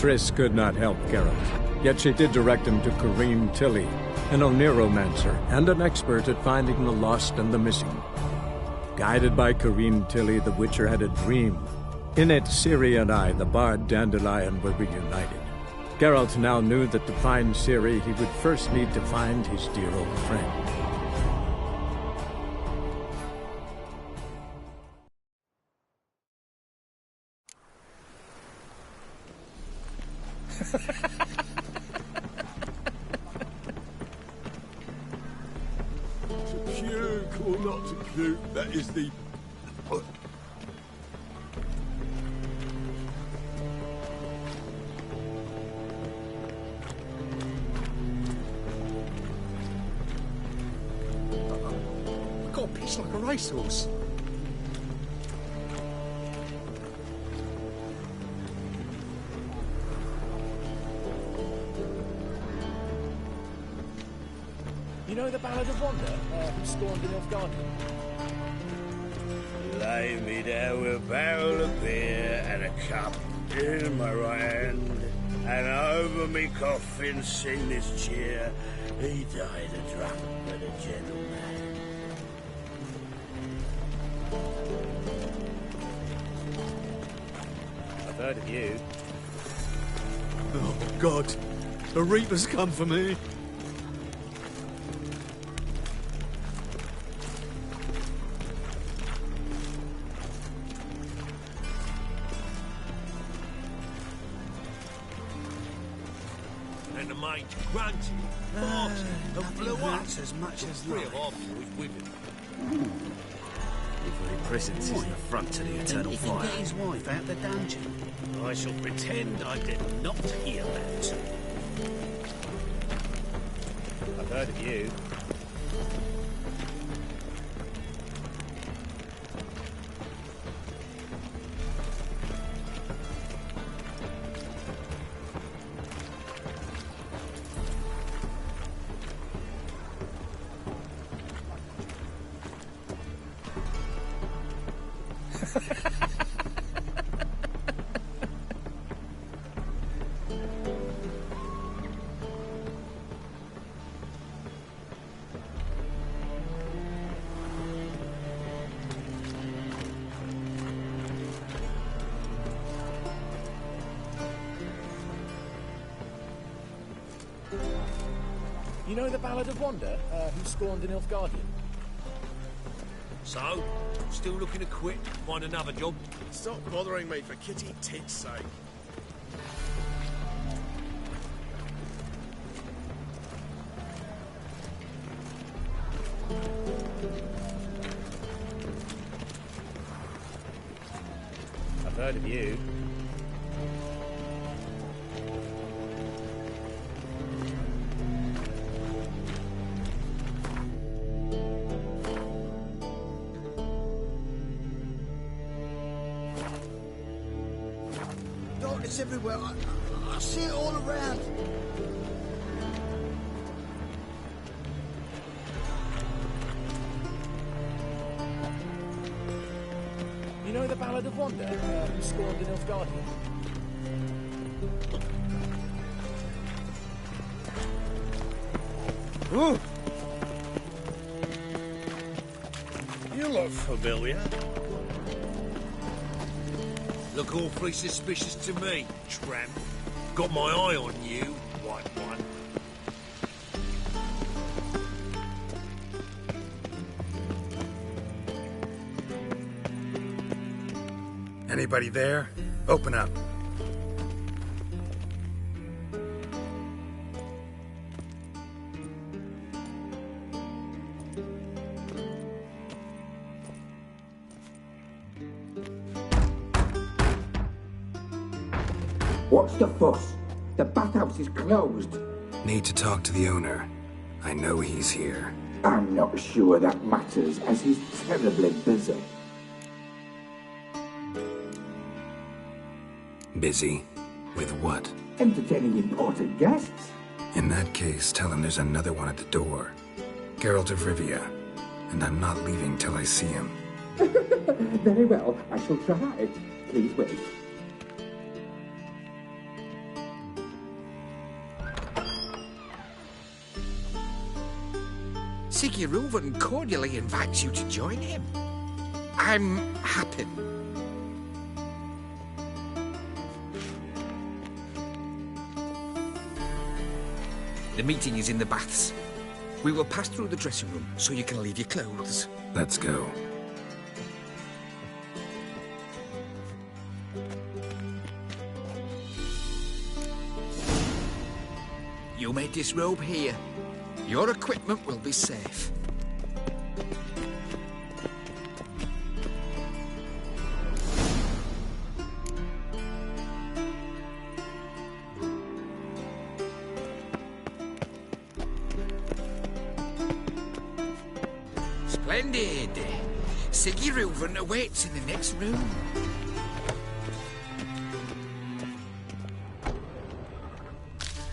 Triss could not help Geralt, yet she did direct him to Corrine Tilly, an Oniromancer and an expert at finding the lost and the missing. Guided by Corrine Tilly, the Witcher had a dream. In it, Ciri and I, the bard Dandelion, were reunited. Geralt now knew that to find Ciri, he would first need to find his dear old friend. To puke or not to puke, that is the... I've got a piece like a racehorse. You know the Ballad of Wanda, who spawned in Nilfgaard? Lay me down with a barrel of beer and a cup in my right hand, and over me coffin sing this cheer. He died a drunk but a gentleman. I've heard of you. Oh, God. The Reaper's come for me. And the mate grunted, farted, and flew up. As much as Three of life. our boys with him. His very presence is an affront to the eternal fire. He can get his wife out the dungeon. I shall pretend I did not hear that. I've heard of you. You know the Ballad of Wanda, who spawned in Nilfgaard? So, still looking to quit, find another job? Stop bothering me for Kitty Tit's sake. I've heard of you. Darkness everywhere. I see it all around. You know the Ballad of Wanda, who spawned in Nilfgaard? Ooh. You look familiar. Look awfully suspicious to me, tramp. Got my eye on you, white one. Anybody there? Open up. What's the fuss? The bathhouse is closed. Need to talk to the owner. I know he's here. I'm not sure that matters, as he's terribly busy. Busy? With what? Entertaining important guests. In that case, tell him there's another one at the door. Geralt of Rivia. And I'm not leaving till I see him. Very well, I shall try. Please wait. Sicky Reuven cordially invites you to join him. I'm happy. The meeting is in the baths. We will pass through the dressing room so you can leave your clothes. Let's go. You may disrobe here. Your equipment will be safe. Splendid. Sicky Reuven awaits in the next room.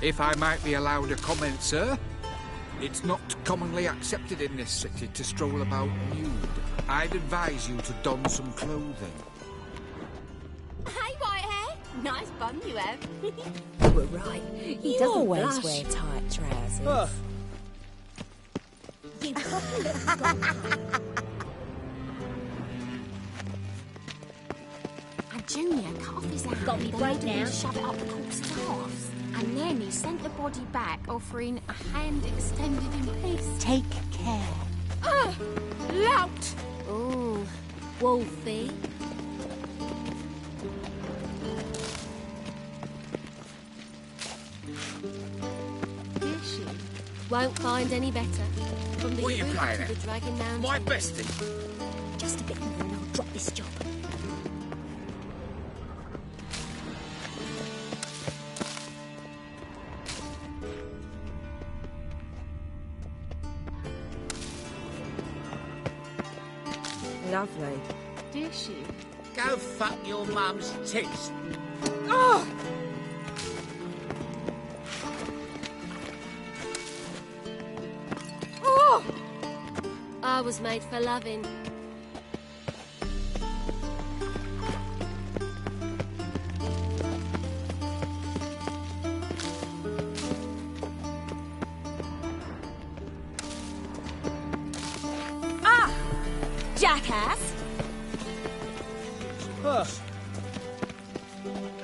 If I might be allowed a comment, sir, it's not commonly accepted in this city to stroll about nude. I'd advise you to don some clothing. Hey, Whitehair! Nice bum you have. You were right. He doesn't always blush. wear tight trousers. You probably got... And Junior cut off his hand. Got me break now. Shove it up the corpse's arse. And then he sent the body back, offering a hand extended in peace. Take care. Lout! Ooh, Wolfie. Here she won't find any better. From the What are you root playing to at? the Dragon Mountain. My bestie. Just a bit more and I'll drop this job. Lovely. Did she? Go fuck your mum's tits. Oh! Oh! I was made for loving. Jackass!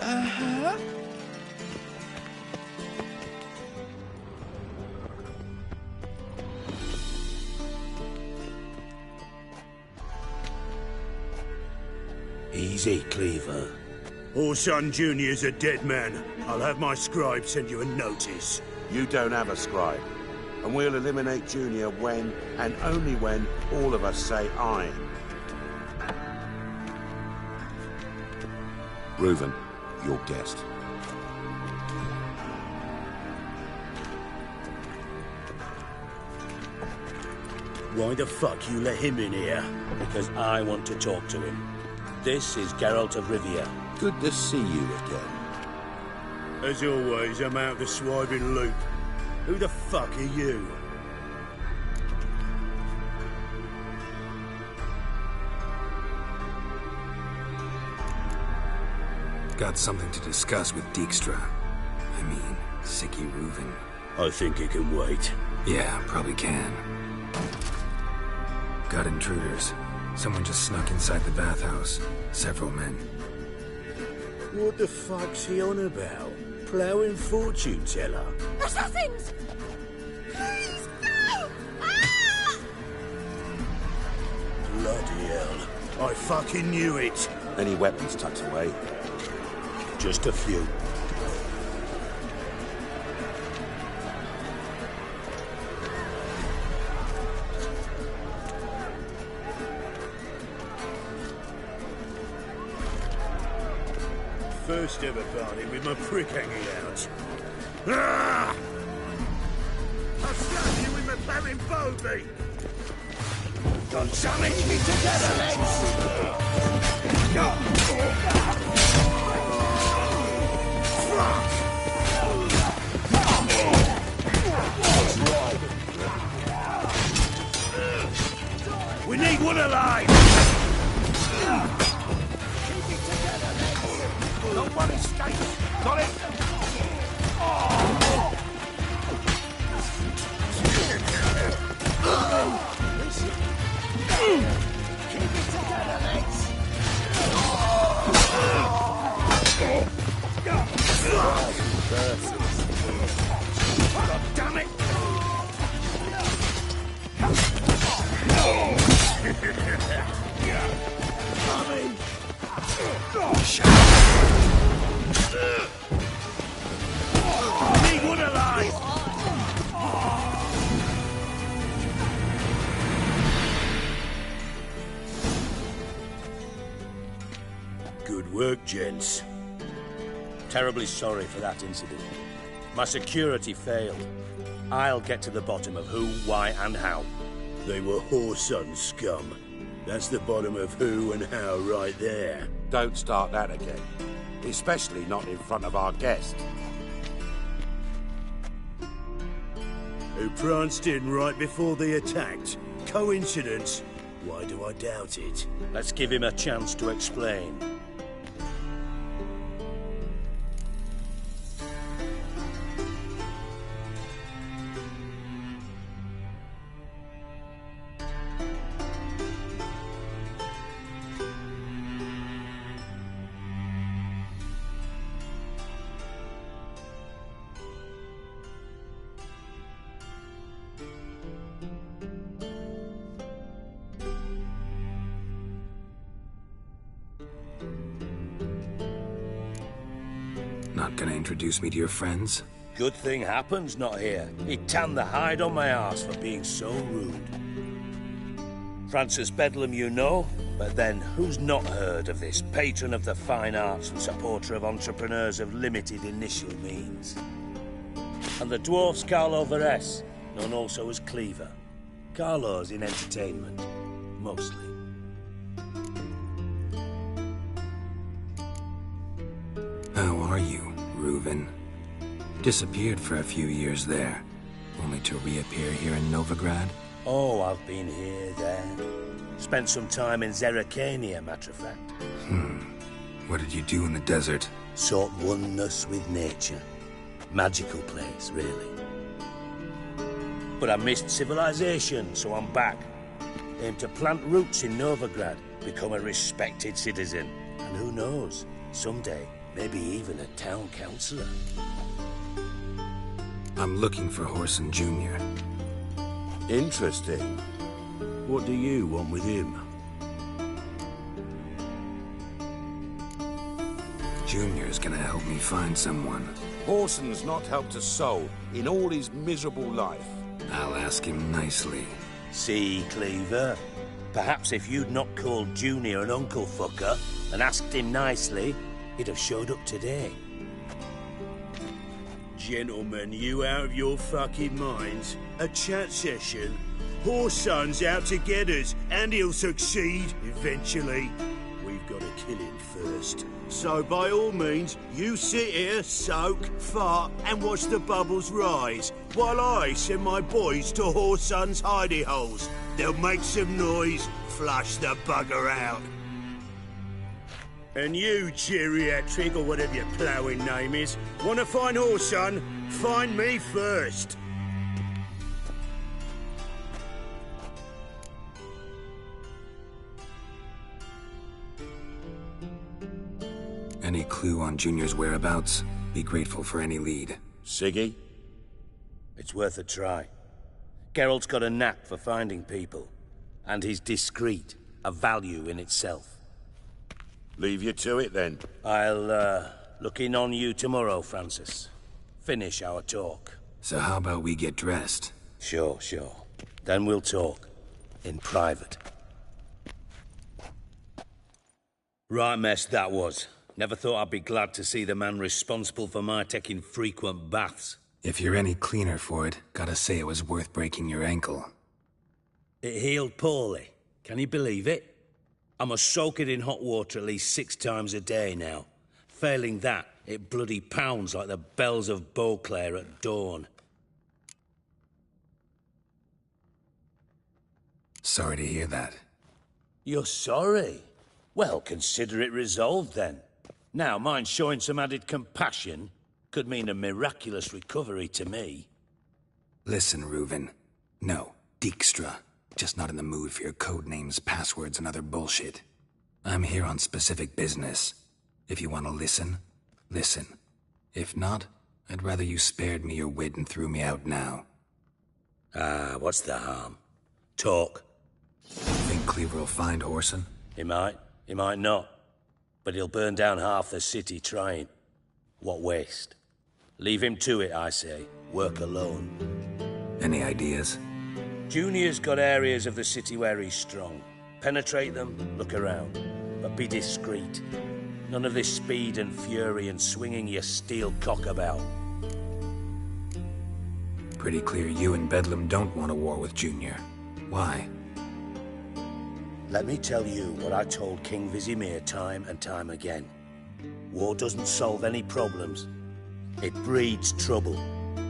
Uh-huh. Easy, Cleaver. Orson Jr.'s a dead man. I'll have my scribe send you a notice. You don't have a scribe. And we'll eliminate Junior when, and only when, all of us say aye. Reuven, your guest. Why the fuck you let him in here? Because I want to talk to him. This is Geralt of Rivia. Good to see you again. As always, I'm out the swiving loop. Who the fuck are you? Got something to discuss with Dijkstra. I mean, Sicky Reuven. I think it can wait. Yeah, probably can. Got intruders. Someone just snuck inside the bathhouse. Several men. What the fuck's he on about? Ploughing fortune teller? Assassins! Please, no! Ah! Bloody hell. I fucking knew it. Any weapons tucked away? Just a few. First ever party with my prick hanging out. Ah! I'll stab you with my barren bogey! Don't challenge me together, lads! We need one alive! No one escapes! Got it? God damn it! Leave one alive! Good work, gents. Terribly sorry for that incident. My security failed. I'll get to the bottom of who, why, and how. They were whoreson scum. That's the bottom of who and how right there. Don't start that again. Especially not in front of our guest. Who pranced in right before they attacked. Coincidence? Why do I doubt it? Let's give him a chance to explain. Not gonna introduce me to your friends? Good thing Happen's not here. He'd tan the hide on my arse for being so rude. Francis Bedlam you know, but then who's not heard of this patron of the fine arts and supporter of entrepreneurs of limited initial means? And the dwarf's Carlo Veres, known also as Cleaver. Carlo's in entertainment, mostly. How are you, Reuven? Disappeared for a few years there, only to reappear here in Novigrad? Oh, I've been here, there. Spent some time in Zerrikania, matter of fact. What did you do in the desert? Sought oneness with nature. Magical place, really. But I missed civilization, so I'm back. Aim to plant roots in Novigrad, become a respected citizen. And who knows, someday, maybe even a town councillor. I'm looking for Whoreson Jr. Interesting. What do you want with him? Junior's gonna help me find someone. Whoreson's not helped a soul in all his miserable life. I'll ask him nicely. See, Cleaver? Perhaps if you'd not called Junior an uncle fucker and asked him nicely, he'd have showed up today. Gentlemen, you out of your fucking minds? A chat session? Whoreson's out to get us, and he'll succeed eventually. We've got to kill him first. So by all means, you sit here, soak, fart, and watch the bubbles rise, while I send my boys to Whoreson's hidey holes. They'll make some noise, flush the bugger out. And you, geriatric, or whatever your ploughing name is, want to find Whoreson? Find me first. Any clue on Junior's whereabouts? Be grateful for any lead. Siggy? It's worth a try. Geralt's got a knack for finding people. And he's discreet, a value in itself. Leave you to it, then. I'll, look in on you tomorrow, Francis. Finish our talk. So how about we get dressed? Sure. Then we'll talk. In private. Right mess that was. Never thought I'd be glad to see the man responsible for my taking frequent baths. If you're any cleaner for it, gotta say it was worth breaking your ankle. It healed poorly. Can you believe it? I must soak it in hot water at least 6 times a day now. Failing that, it bloody pounds like the bells of Beauclair at dawn. Sorry to hear that. You're sorry? Well, consider it resolved then. Now, mind showing some added compassion could mean a miraculous recovery to me. Listen, Reuven. No, Dijkstra. Just not in the mood for your code names, passwords, and other bullshit. I'm here on specific business. If you want to listen, listen. If not, I'd rather you spared me your wit and threw me out now. What's the harm? Talk. Think Cleaver will find Whoreson? He might not. But he'll burn down half the city trying. What waste? Leave him to it, I say. Work alone. Any ideas? Junior's got areas of the city where he's strong. Penetrate them, look around. But be discreet. None of this speed and fury and swinging your steel cock about. Pretty clear you and Bedlam don't want a war with Junior. Why? Let me tell you what I told King Vizimir time and time again. War doesn't solve any problems. It breeds trouble.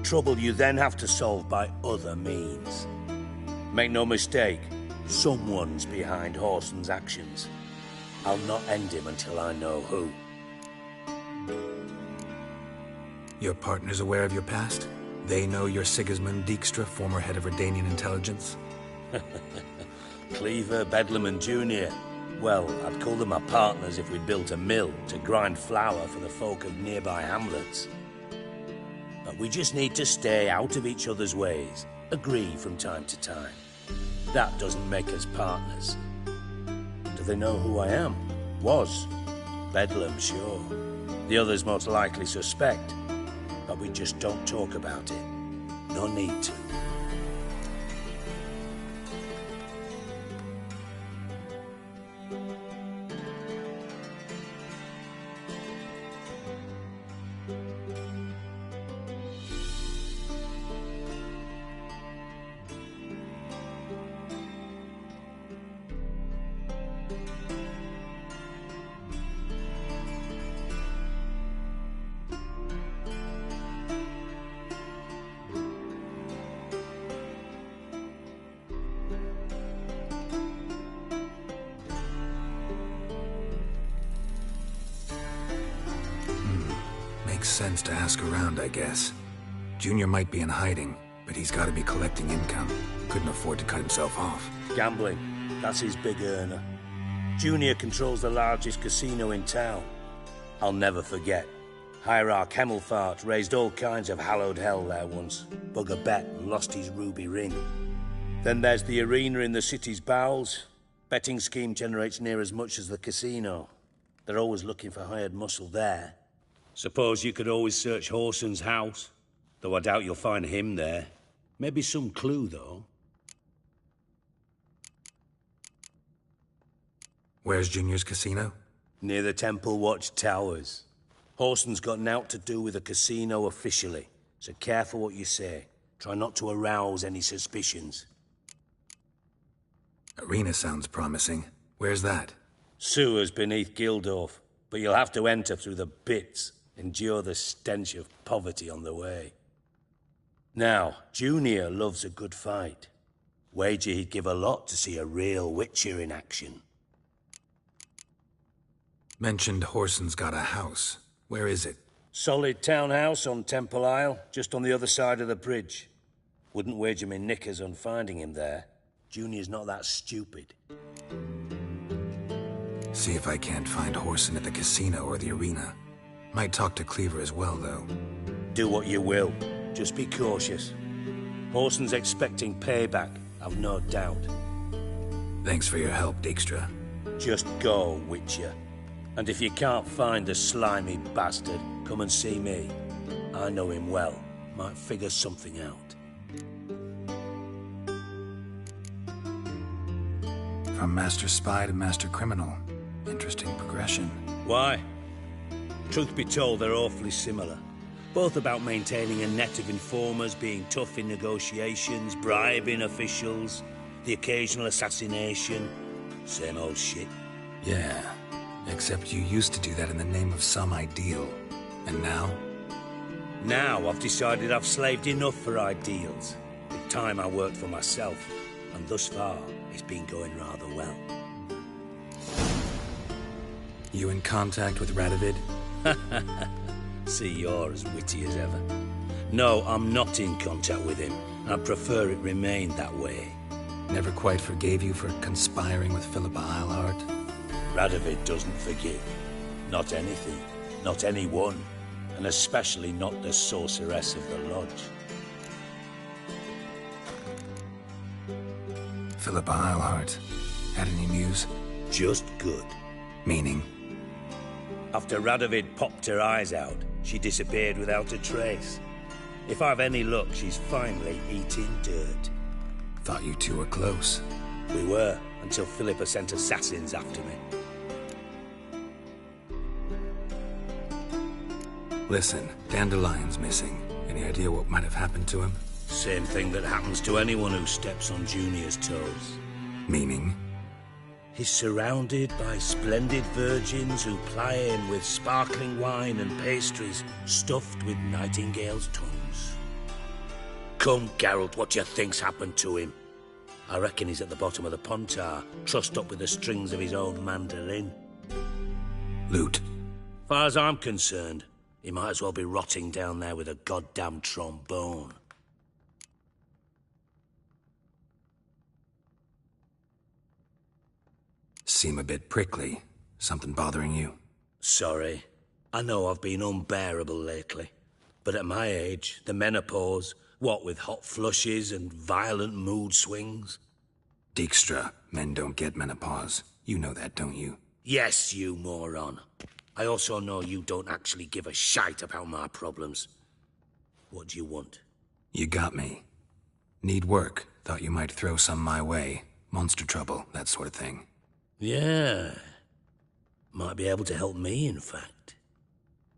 Trouble you then have to solve by other means. Make no mistake, someone's behind Whoreson's actions. I'll not end him until I know who. Your partner's aware of your past? They know you're Sigismund Dijkstra, former head of Redanian intelligence? Cleaver, Bedlam and Junior. Well, I'd call them my partners if we'd built a mill to grind flour for the folk of nearby hamlets. But we just need to stay out of each other's ways, agree from time to time. That doesn't make us partners. Do they know who I am? Was. Bedlam, sure. The others most likely suspect. But we just don't talk about it. No need to. Sense to ask around, I guess. Junior might be in hiding, but he's got to be collecting income. Couldn't afford to cut himself off. Gambling. That's his big earner. Junior controls the largest casino in town. I'll never forget. Hierarch Hemmelfart raised all kinds of hallowed hell there once. Bug a bet and lost his ruby ring. Then there's the arena in the city's bowels. Betting scheme generates near as much as the casino. They're always looking for hired muscle there. Suppose you could always search Whoreson's house, though I doubt you'll find him there. Maybe some clue, though. Where's Junior's casino? Near the Temple Watch Towers. Whoreson's got nought to do with the casino officially, so careful what you say. Try not to arouse any suspicions. Arena sounds promising. Where's that? Sewers beneath Gildorf, but you'll have to enter through the bits. Endure the stench of poverty on the way. Now, Junior loves a good fight. Wager he'd give a lot to see a real Witcher in action. Mentioned Whoreson's got a house. Where is it? Solid townhouse on Temple Isle, just on the other side of the bridge. Wouldn't wager me knickers on finding him there. Junior's not that stupid. See if I can't find Whoreson at the casino or the arena. Might talk to Cleaver as well, though. Do what you will. Just be cautious. Whoreson's expecting payback, I've no doubt. Thanks for your help, Dijkstra. Just go, Witcher. And if you can't find the slimy bastard, come and see me. I know him well. Might figure something out. From Master Spy to Master Criminal. Interesting progression. Why? Truth be told, they're awfully similar. Both about maintaining a net of informers, being tough in negotiations, bribing officials, the occasional assassination. Same old shit. Yeah, except you used to do that in the name of some ideal. And now? Now I've decided I've slaved enough for ideals. It's time I worked for myself, and thus far, it's been going rather well. You in contact with Radovid? See, you're as witty as ever. No, I'm not in contact with him. I prefer it remained that way. Never quite forgave you for conspiring with Philippa Eilhart? Radovid doesn't forgive. Not anything. Not anyone. And especially not the sorceress of the Lodge. Philippa Eilhart. Had any news? Just good. Meaning? After Radovid popped her eyes out, she disappeared without a trace. If I've any luck, she's finally eating dirt. Thought you two were close. We were, until Philippa sent assassins after me. Listen, Dandelion's missing. Any idea what might have happened to him? Same thing that happens to anyone who steps on Junior's toes. Meaning? He's surrounded by splendid virgins who ply him with sparkling wine and pastries stuffed with nightingales' tongues. Come, Geralt, what do you think's happened to him? I reckon he's at the bottom of the Pontar, trussed up with the strings of his own mandolin. Loot. Far as I'm concerned, he might as well be rotting down there with a goddamn trombone. Seem a bit prickly. Something bothering you? Sorry. I know I've been unbearable lately. But at my age, the menopause, what with hot flushes and violent mood swings. Dijkstra, men don't get menopause. You know that, don't you? Yes, you moron. I also know you don't actually give a shite about my problems. What do you want? You got me. Need work. Thought you might throw some my way. Monster trouble, that sort of thing. Yeah. Might be able to help me, in fact.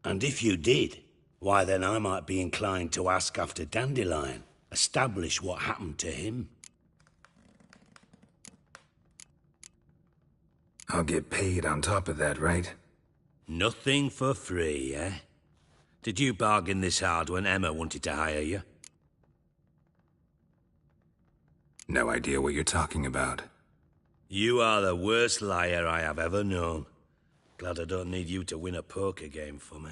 And if you did, why then I might be inclined to ask after Dandelion. Establish what happened to him. I'll get paid on top of that, right? Nothing for free, eh? Did you bargain this hard when Emma wanted to hire you? No idea what you're talking about. You are the worst liar I have ever known. Glad I don't need you to win a poker game for me.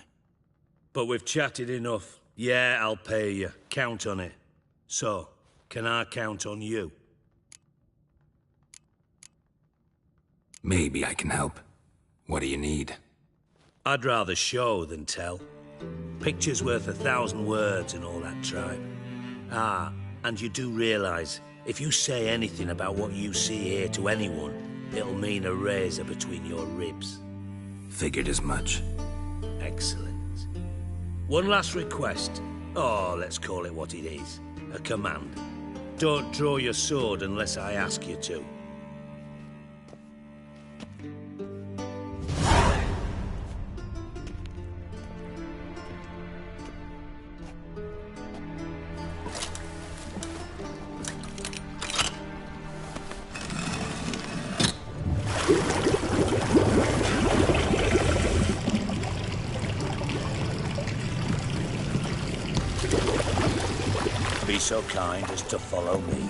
But we've chatted enough. Yeah, I'll pay you. Count on it. So, can I count on you? Maybe I can help. What do you need? I'd rather show than tell. Picture's worth 1,000 words and all that tripe. Ah, and you do realize, if you say anything about what you see here to anyone, it'll mean a razor between your ribs. Figured as much. Excellent. One last request. Oh, let's call it what it is. A command. Don't draw your sword unless I ask you to. Be so kind as to follow me.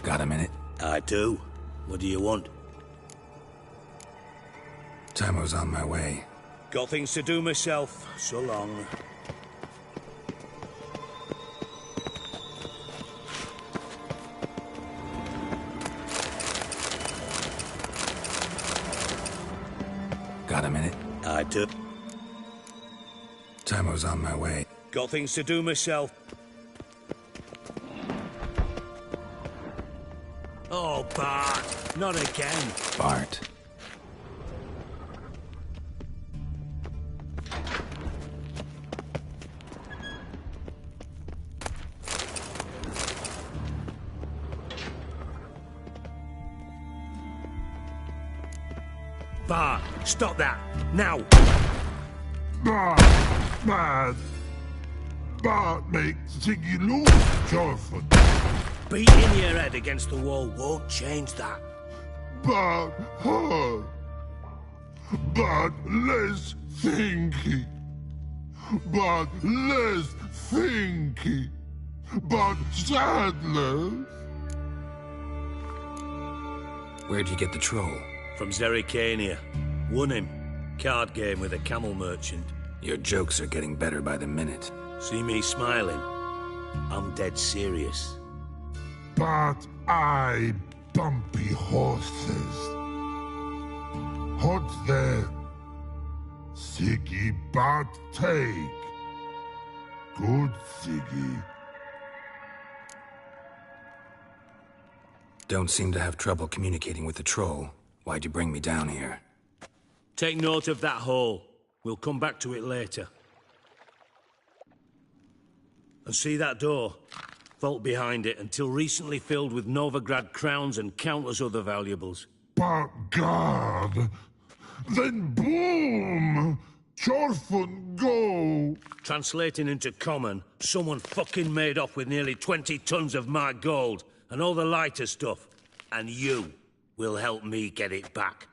Got a minute? I do. What do you want? Ammo's on my way. Got things to do myself. So long. Got a minute? I do. Tamo's on my way. Got things to do myself. Oh, Bart. Not again. Bart. Bart, stop that. Now. Bart, bad. Bart make Ziggy lose, Jonathan. Beating your head against the wall won't change that. Bart hurt. Bart less thinky. Bart less thinky. Bart sadness. Where'd you get the troll? From Zerrikania. Won him. Card game with a camel merchant. Your jokes are getting better by the minute. See me smiling? I'm dead serious. But I bumpy horses. Hot there. Siggy but take. Good Siggy. Don't seem to have trouble communicating with the troll. Why'd you bring me down here? Take note of that hole. We'll come back to it later. And see that door? Vault behind it, until recently filled with Novigrad crowns and countless other valuables. But God! Then boom! Chorfun go! Translating into common, someone fucking made off with nearly 20 tons of my gold, and all the lighter stuff. And you will help me get it back.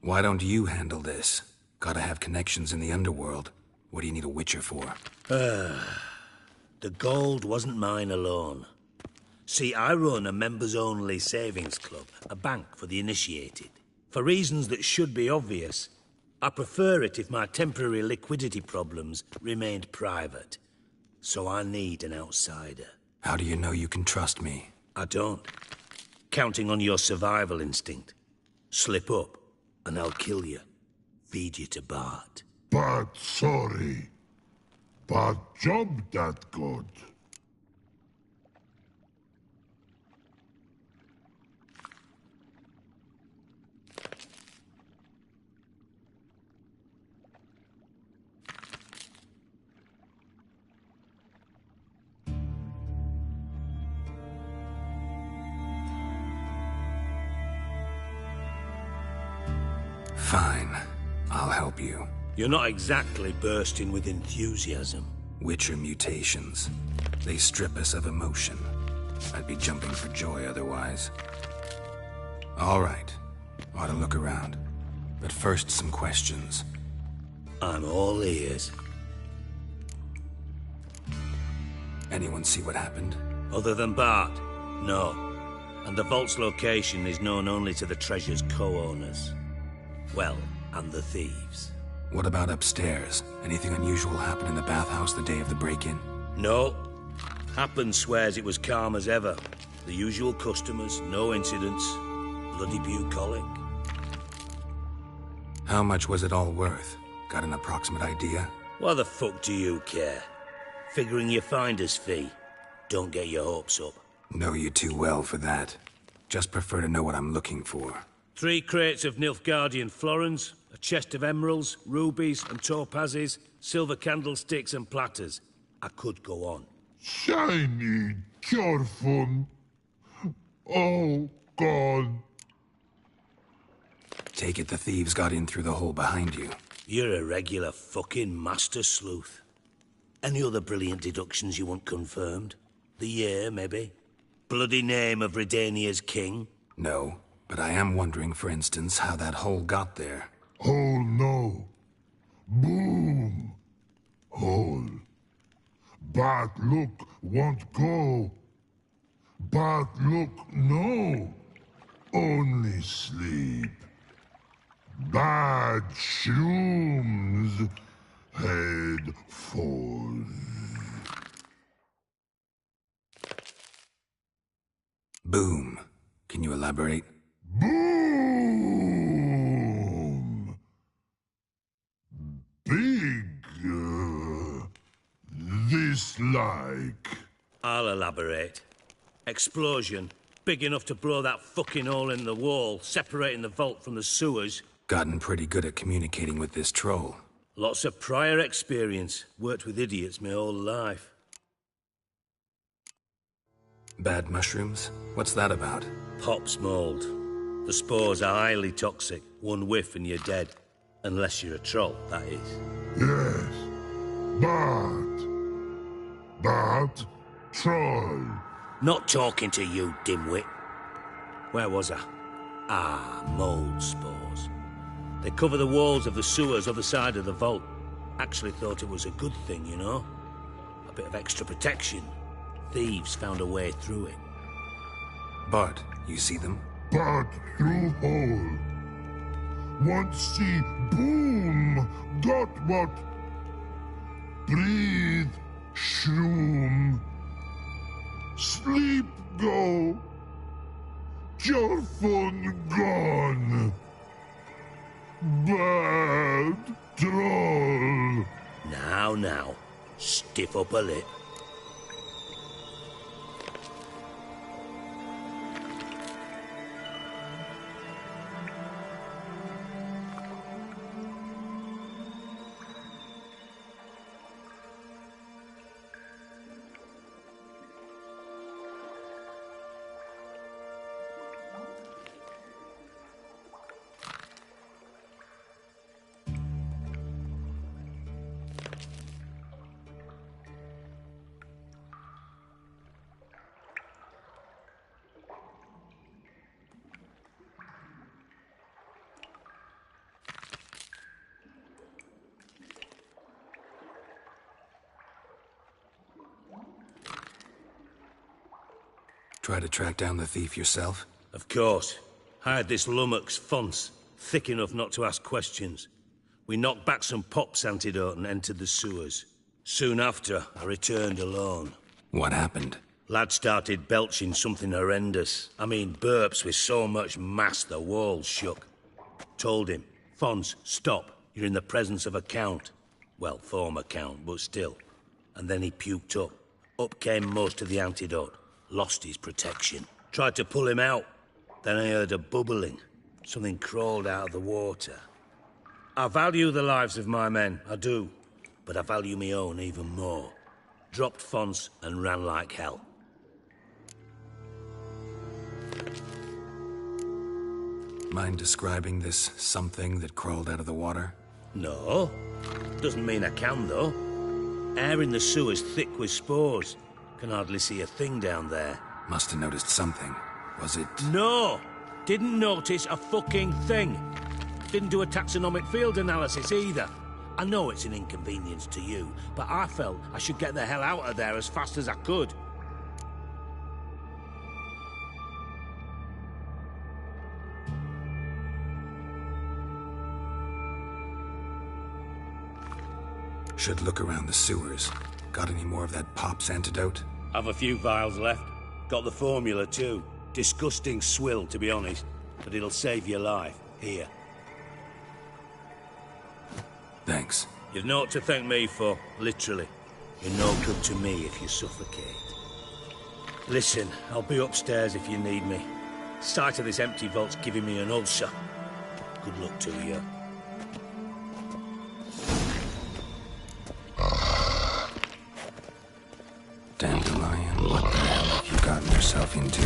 Why don't you handle this? Gotta have connections in the underworld. What do you need a witcher for? The gold wasn't mine alone. See, I run a members-only savings club, a bank for the initiated. For reasons that should be obvious, I prefer it if my temporary liquidity problems remained private. So I need an outsider. How do you know you can trust me? I don't. Counting on your survival instinct. Slip up, and I'll kill you. Feed you to Bart. But sorry. But job that good. Fine. I'll help you. You're not exactly bursting with enthusiasm. Witcher mutations. They strip us of emotion. I'd be jumping for joy otherwise. All right. Ought to look around. But first, some questions. I'm all ears. Anyone see what happened? Other than Bart? No. And the vault's location is known only to the treasure's co-owners. Well, and the thieves. What about upstairs? Anything unusual happen in the bathhouse the day of the break-in? No. Happen swears it was calm as ever. The usual customers, no incidents. Bloody bucolic. How much was it all worth? Got an approximate idea? Why the fuck do you care? Figuring your finder's fee. Don't get your hopes up. Know you too well for that. Just prefer to know what I'm looking for. 3 crates of Nilfgaardian florins, a chest of emeralds, rubies and topazes, silver candlesticks and platters. I could go on. Shiny, careful. Oh, God. Take it the thieves got in through the hole behind you. You're a regular fucking master sleuth. Any other brilliant deductions you want confirmed? The year, maybe? Bloody name of Redania's king? No, but I am wondering, for instance, how that hole got there. Hole no. Boom. Hole. But look, won't go. But look, no. only sleep. Bad shrooms head for. Boom. Can you elaborate? Boom! Big, this like. I'll elaborate. Explosion. Big enough to blow that fucking hole in the wall, separating the vault from the sewers. Gotten pretty good at communicating with this troll. Lots of prior experience. Worked with idiots my whole life. Bad mushrooms? What's that about? Pops mold. The spores are highly toxic. One whiff and you're dead. Unless you're a troll, that is. Yes. But troll. Not talking to you, dimwit. Where was I? Ah, mold spores. They cover the walls of the sewers other side of the vault. Actually thought it was a good thing, you know? A bit of extra protection. Thieves found a way through it. Bart, you see them? But through hole. Want see boom. Got what? Breathe. Shroom. Sleep go. Your phone gone. Bad troll. Now. Stiff up a lip. Try to track down the thief yourself? Of course. Hired this lummox, Fons. Thick enough not to ask questions. We knocked back some pops antidote and entered the sewers. Soon after, I returned alone. What happened? Lad started belching something horrendous. I mean, burps with so much mass the walls shook. Told him, Fons, stop. You're in the presence of a count. Well, former count, but still. And then he puked up. Up came most of the antidote. Lost his protection. Tried to pull him out. Then I heard a bubbling. Something crawled out of the water. I value the lives of my men, I do. But I value my own even more. Dropped Fons and ran like hell. Mind describing this something that crawled out of the water? No. Doesn't mean I can, though. Air in the sewer's thick with spores. Can hardly see a thing down there. Must have noticed something. Was it... No! Didn't notice a fucking thing. Didn't do a taxonomic field analysis either. I know it's an inconvenience to you, but I felt I should get the hell out of there as fast as I could. Should look around the sewers. Got any more of that pop's antidote? Have a few vials left. Got the formula too. Disgusting swill, to be honest. But it'll save your life. Here. Thanks. You've naught to thank me for, literally. You're no good to me if you suffocate. Listen, I'll be upstairs if you need me. Sight of this empty vault's giving me an ulcer. Good luck to you. Dandelion, what the hell have you gotten yourself into?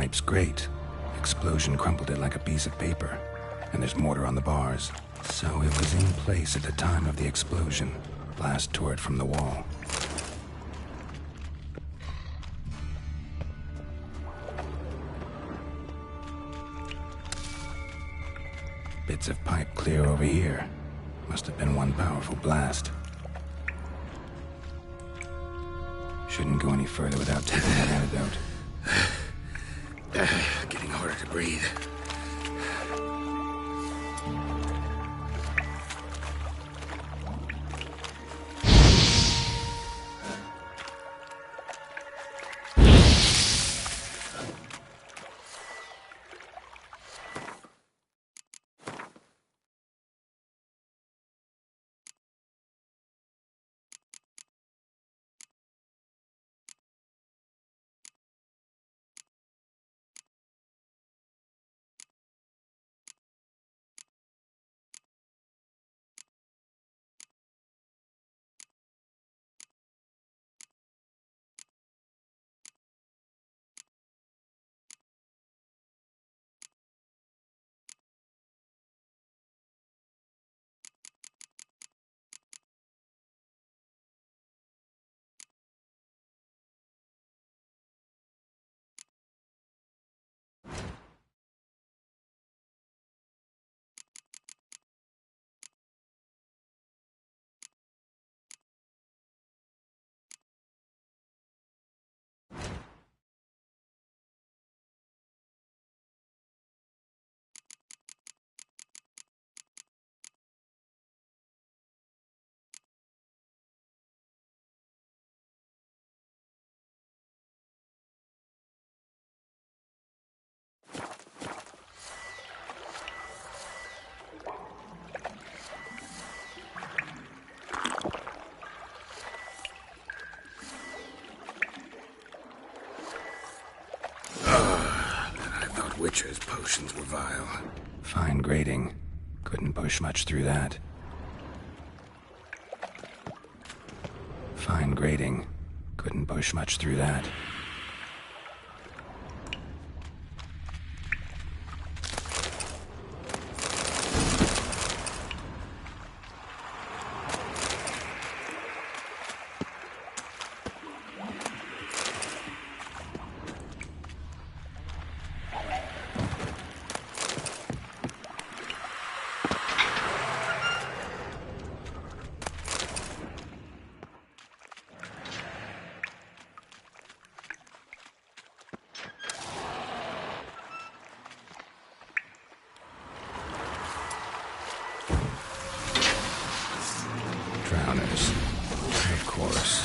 pipe's great. Explosion crumpled it like a piece of paper. And there's mortar on the bars. So it was in place at the time of the explosion. Blast tore it from the wall. Bits of pipe clear over here. Must have been one powerful blast. Shouldn't go any further without taking that antidote. Getting harder to breathe. Witcher's potions were vile. Fine grading. Couldn't push much through that. Fine grading. Couldn't push much through that. Drowners. Of course.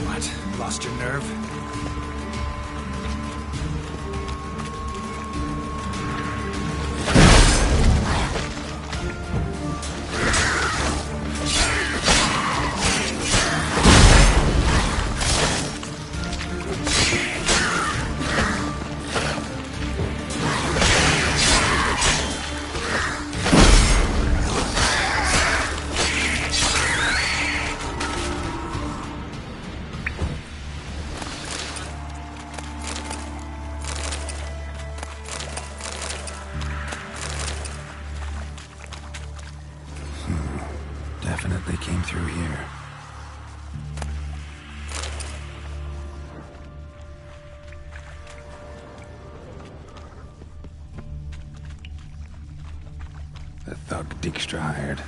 What? Lost your nerve? Definitely came through here. The thug Dijkstra hired.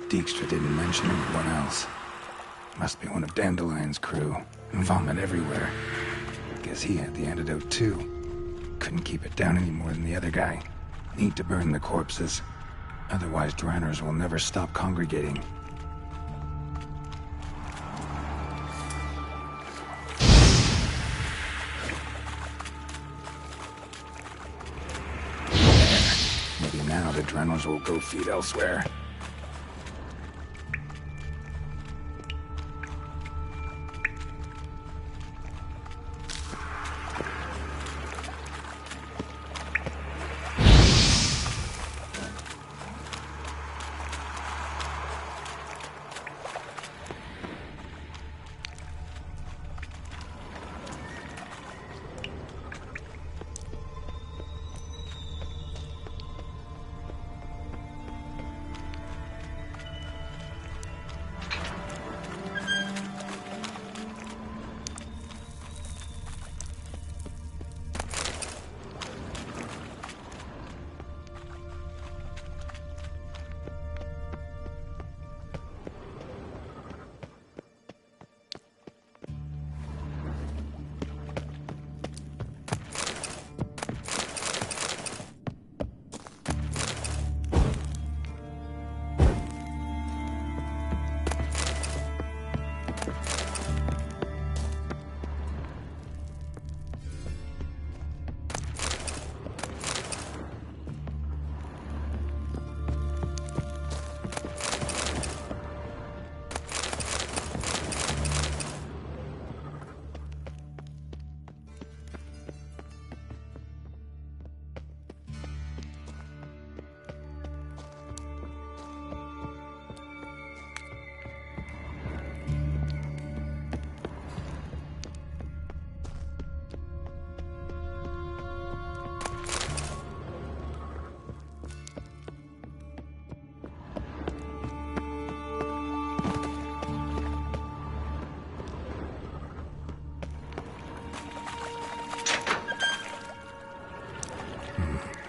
Dijkstra didn't mention anyone else. Must be one of Dandelion's crew. Vomit everywhere. Guess he had the antidote too. Couldn't keep it down any more than the other guy. Need to burn the corpses. Otherwise, drowners will never stop congregating. Maybe now the drowners will go feed elsewhere.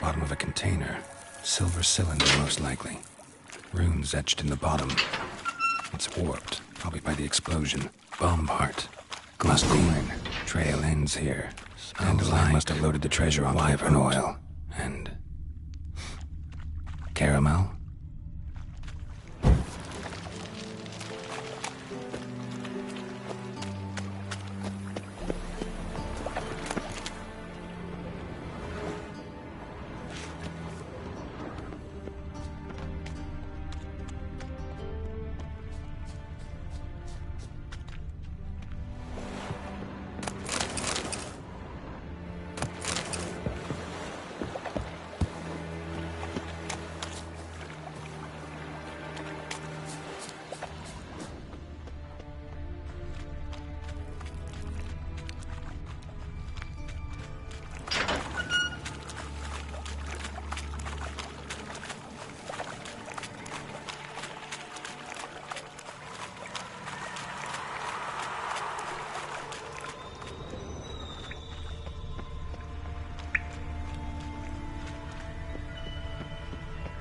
Bottom of a container. Silver cylinder, most likely. Runes etched in the bottom. It's warped, probably by the explosion. Bomb part. Must be. Trail ends here. Dandelion must have loaded the treasure on wyvern oil. And... caramel?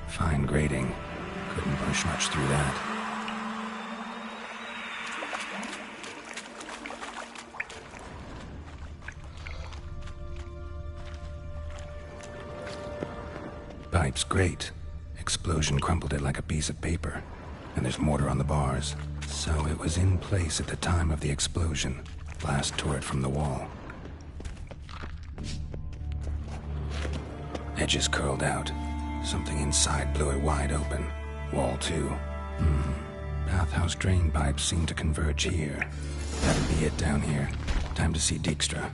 Fine grading. Couldn't push much through that. Pipe's great. Explosion crumpled it like a piece of paper. And there's mortar on the bars. So it was in place at the time of the explosion. Blast tore it from the wall. Edges curled out. Something inside blew it wide open. Wall too. Bathhouse drain pipes seem to converge here. That'll be it down here. Time to see Dijkstra.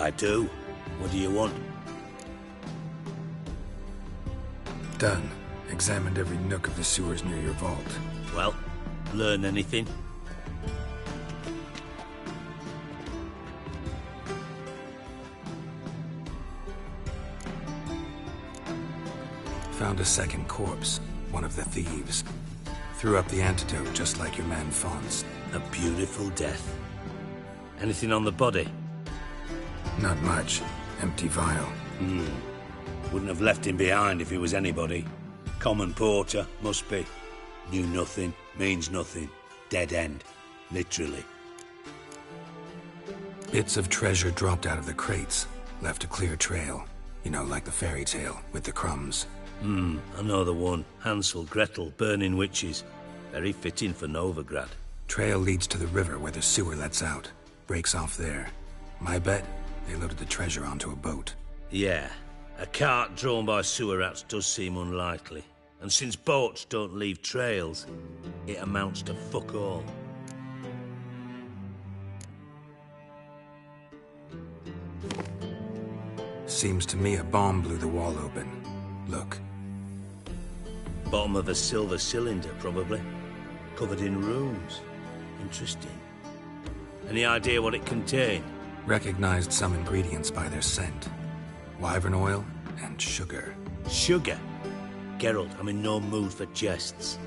I do. What do you want? Done. Examined every nook of the sewers near your vault. Well, learn anything? Found a second corpse, one of the thieves. Threw up the antidote just like your man Fonz. A beautiful death. Anything on the body? Not much. Empty vial. Wouldn't have left him behind if he was anybody. Common porter, must be. Knew nothing, means nothing. Dead end. Literally. Bits of treasure dropped out of the crates. Left a clear trail. You know, like the fairy tale, with the crumbs. I know the one. Hansel, Gretel, burning witches. Very fitting for Novigrad. Trail leads to the river where the sewer lets out. Breaks off there. My bet, they loaded the treasure onto a boat. Yeah. A cart drawn by sewer rats does seem unlikely. And since boats don't leave trails, it amounts to fuck all. Seems to me a bomb blew the wall open. Look. Bottom of a silver cylinder, probably. Covered in runes. Interesting. Any idea what it contained? Recognized some ingredients by their scent. Wyvern oil and sugar. Sugar? Geralt, I'm in no mood for jests.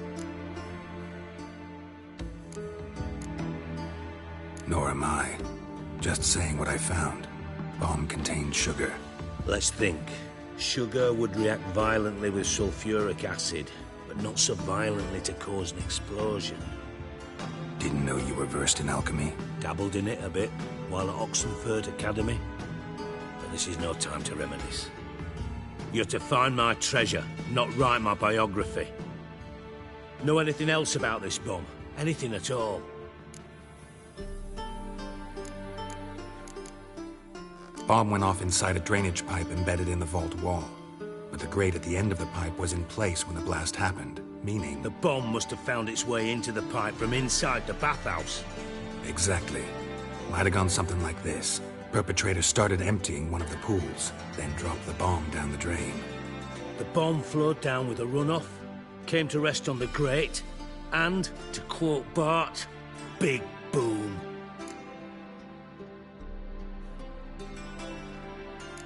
Nor am I. Just saying what I found. Bomb contained sugar. Let's think. Sugar would react violently with sulfuric acid, but not so violently to cause an explosion. Didn't know you were versed in alchemy. Dabbled in it a bit while at Oxenford Academy. But this is no time to reminisce. You're to find my treasure, not write my biography. Know anything else about this bomb? Anything at all? Bomb went off inside a drainage pipe embedded in the vault wall. But the grate at the end of the pipe was in place when the blast happened, meaning... The bomb must have found its way into the pipe from inside the bathhouse. Exactly. Might have gone something like this. Perpetrator started emptying one of the pools, then dropped the bomb down the drain. The bomb flowed down with a runoff, came to rest on the grate, and, to quote Bart, big boom.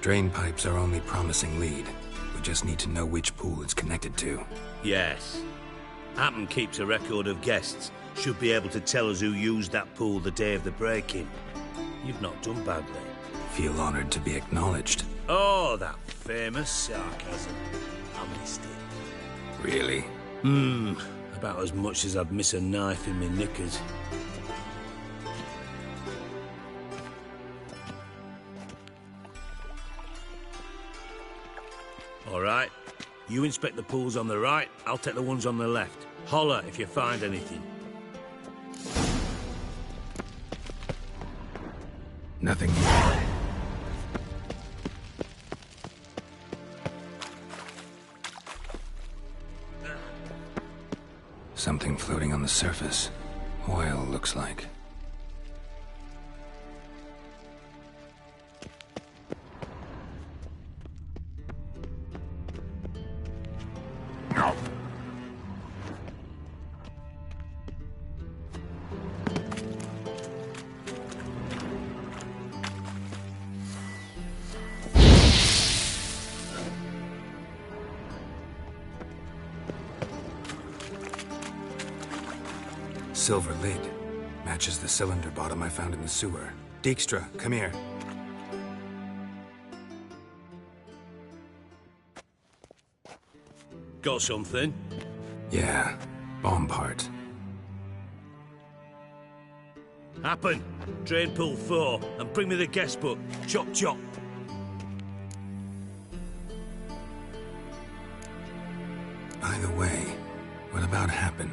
Drain pipes are only promising lead. We just need to know which pool it's connected to. Yes. Happen keeps a record of guests. Should be able to tell us who used that pool the day of the break-in. You've not done badly. Feel honored to be acknowledged. Oh, that famous sarcasm. I missed it. Really? About as much as I'd miss a knife in my knickers. All right. You inspect the pools on the right, I'll take the ones on the left. Holler if you find anything. Nothing. Something floating on the surface. Oil, looks like. Silver lid. Matches the cylinder bottom I found in the sewer. Dijkstra, come here. Got something? Yeah, bomb part. Happen. Drain pool 4, and bring me the guest book. Chop chop. By the way, what about Happen?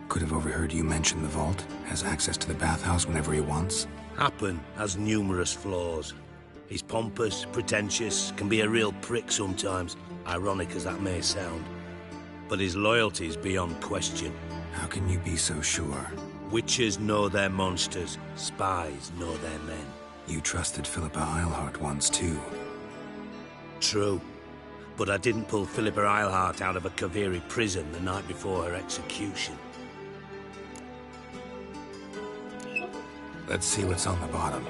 Could have overheard you mention the vault. Has access to the bathhouse whenever he wants. Happen has numerous flaws. He's pompous, pretentious, can be a real prick sometimes, ironic as that may sound. But his loyalty is beyond question. How can you be so sure? Witches know their monsters, spies know their men. You trusted Philippa Eilhart once, too. True. But I didn't pull Philippa Eilhart out of a Kaviri prison the night before her execution. Let's see what's on the bottom.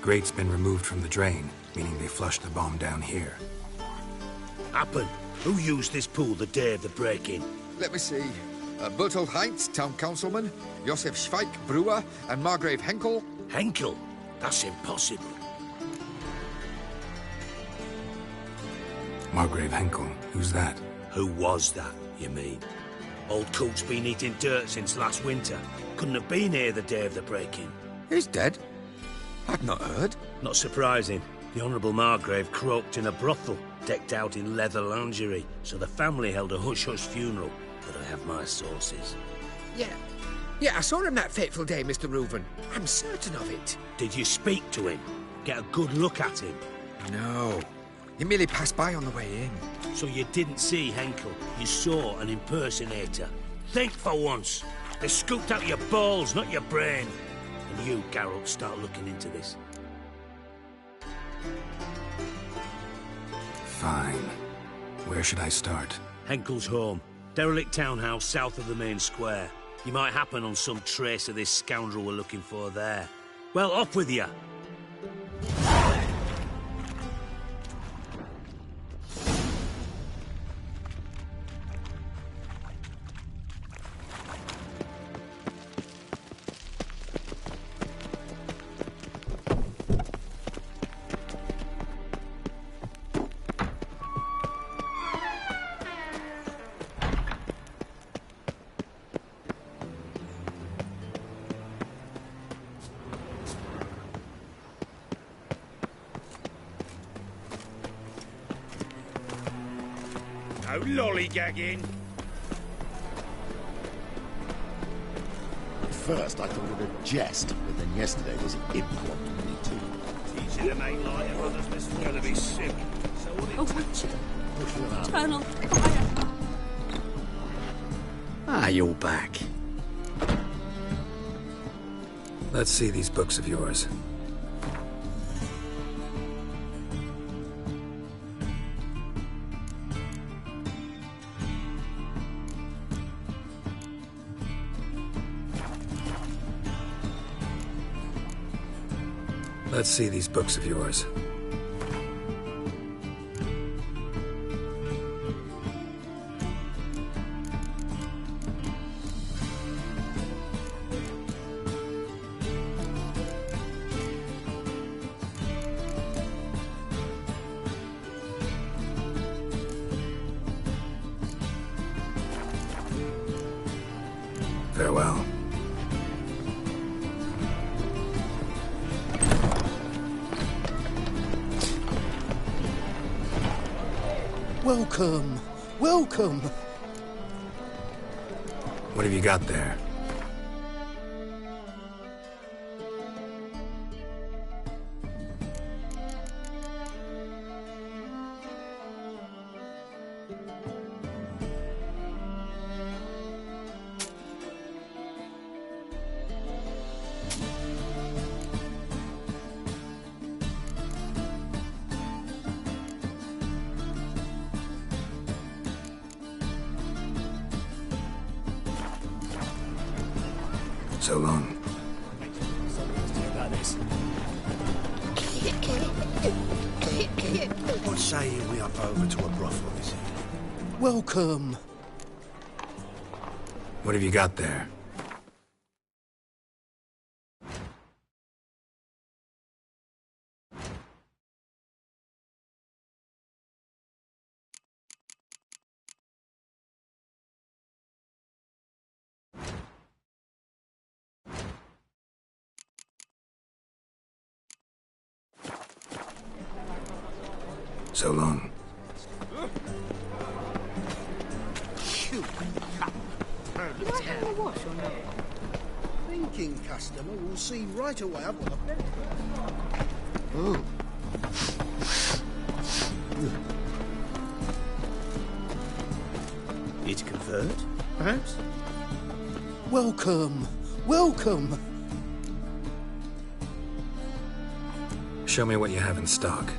Grate's been removed from the drain, meaning they flushed the bomb down here. Happen. Who used this pool the day of the break-in? Let me see. Bertold Heinz, town councilman, Josef Schweik, brewer, and Margrave Henkel. Henkel? That's impossible. Margrave Henkel? Who's that? Who was that, you mean? Old Coot's been eating dirt since last winter. Couldn't have been here the day of the break-in. He's dead? I'd not heard. Not surprising. The Honourable Margrave croaked in a brothel, decked out in leather lingerie, so the family held a hush-hush funeral. But I have my sources. Yeah, I saw him that fateful day, Mr. Reuven. I'm certain of it. Did you speak to him? Get a good look at him? No. He merely passed by on the way in. So you didn't see Henkel? You saw an impersonator? Think for once. They scooped out your balls, not your brain. And you, Geralt, start looking into this. Fine. Where should I start? Henkel's home. Derelict townhouse south of the main square. You might happen on some trace of this scoundrel we're looking for there. Well, off with you! No lollygagging. At first I thought it a jest, but then yesterday was an impromptu meeting. Teaching them ain't like your others, this is gonna be sick. So what Witcher. Eternal fire. Ah, you're back. Let's see these books of yours. Let's see these books of yours. Farewell. Welcome. Welcome. What have you got there? So long. What say you we up over to a brothel, is it? Welcome. What have you got there? So long. Shoot. Did I have a wash or not? Thinking customer will see right away I've got a better. Oh. Here to convert, perhaps? Welcome. Welcome. Show me what you have in stock.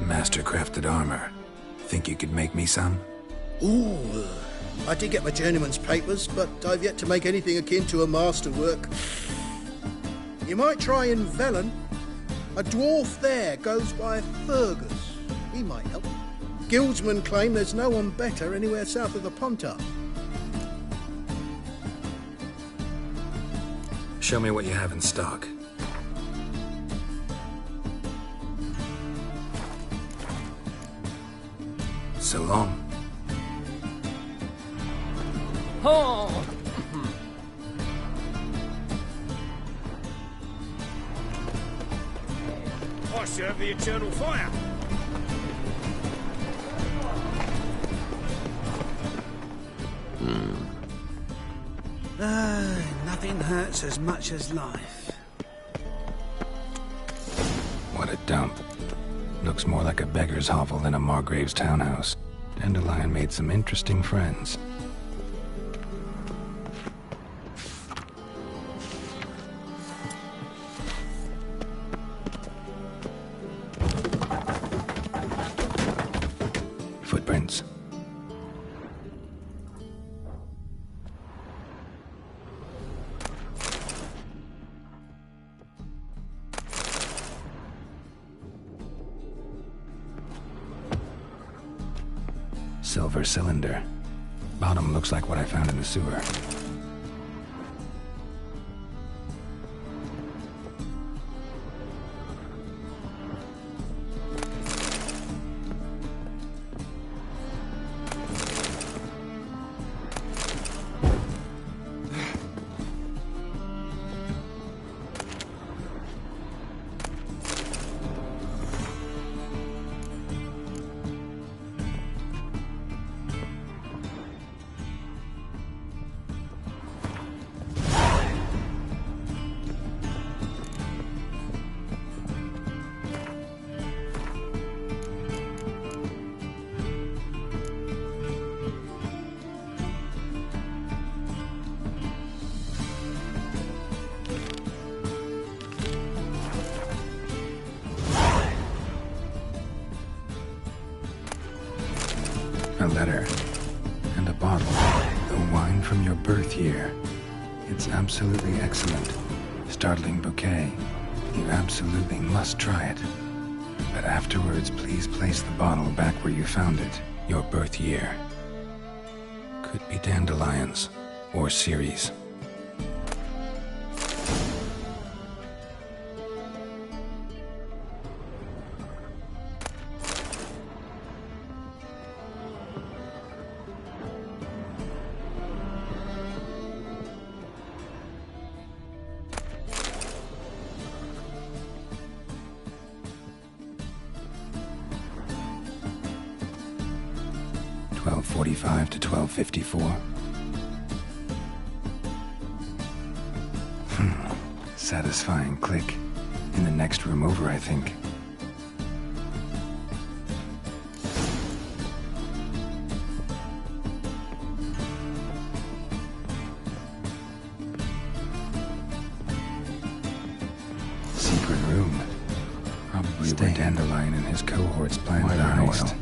Master-crafted armor. Think you could make me some? Ooh, I did get my journeyman's papers, but I've yet to make anything akin to a masterwork. You might try in Velen. A dwarf there goes by Fergus. He might help. Guildsmen claim there's no one better anywhere south of the Pontar. Show me what you have in stock. So long. Oh! I serve the eternal fire. Nothing hurts as much as life. What a dump. Looks more like a beggar's hovel than a Margrave's townhouse. Dandelion made some interesting friends. Footprints. Silver cylinder. Bottom looks like what I found in the sewer. A letter. And a bottle. The wine from your birth year. It's absolutely excellent. Startling bouquet. You absolutely must try it. But afterwards, please place the bottle back where you found it. Your birth year. Could be dandelions. Or Ceres. .45 to 12:54. Satisfying click. In the next room over, I think. Secret room. Probably where Dandelion and his cohorts planned their heist.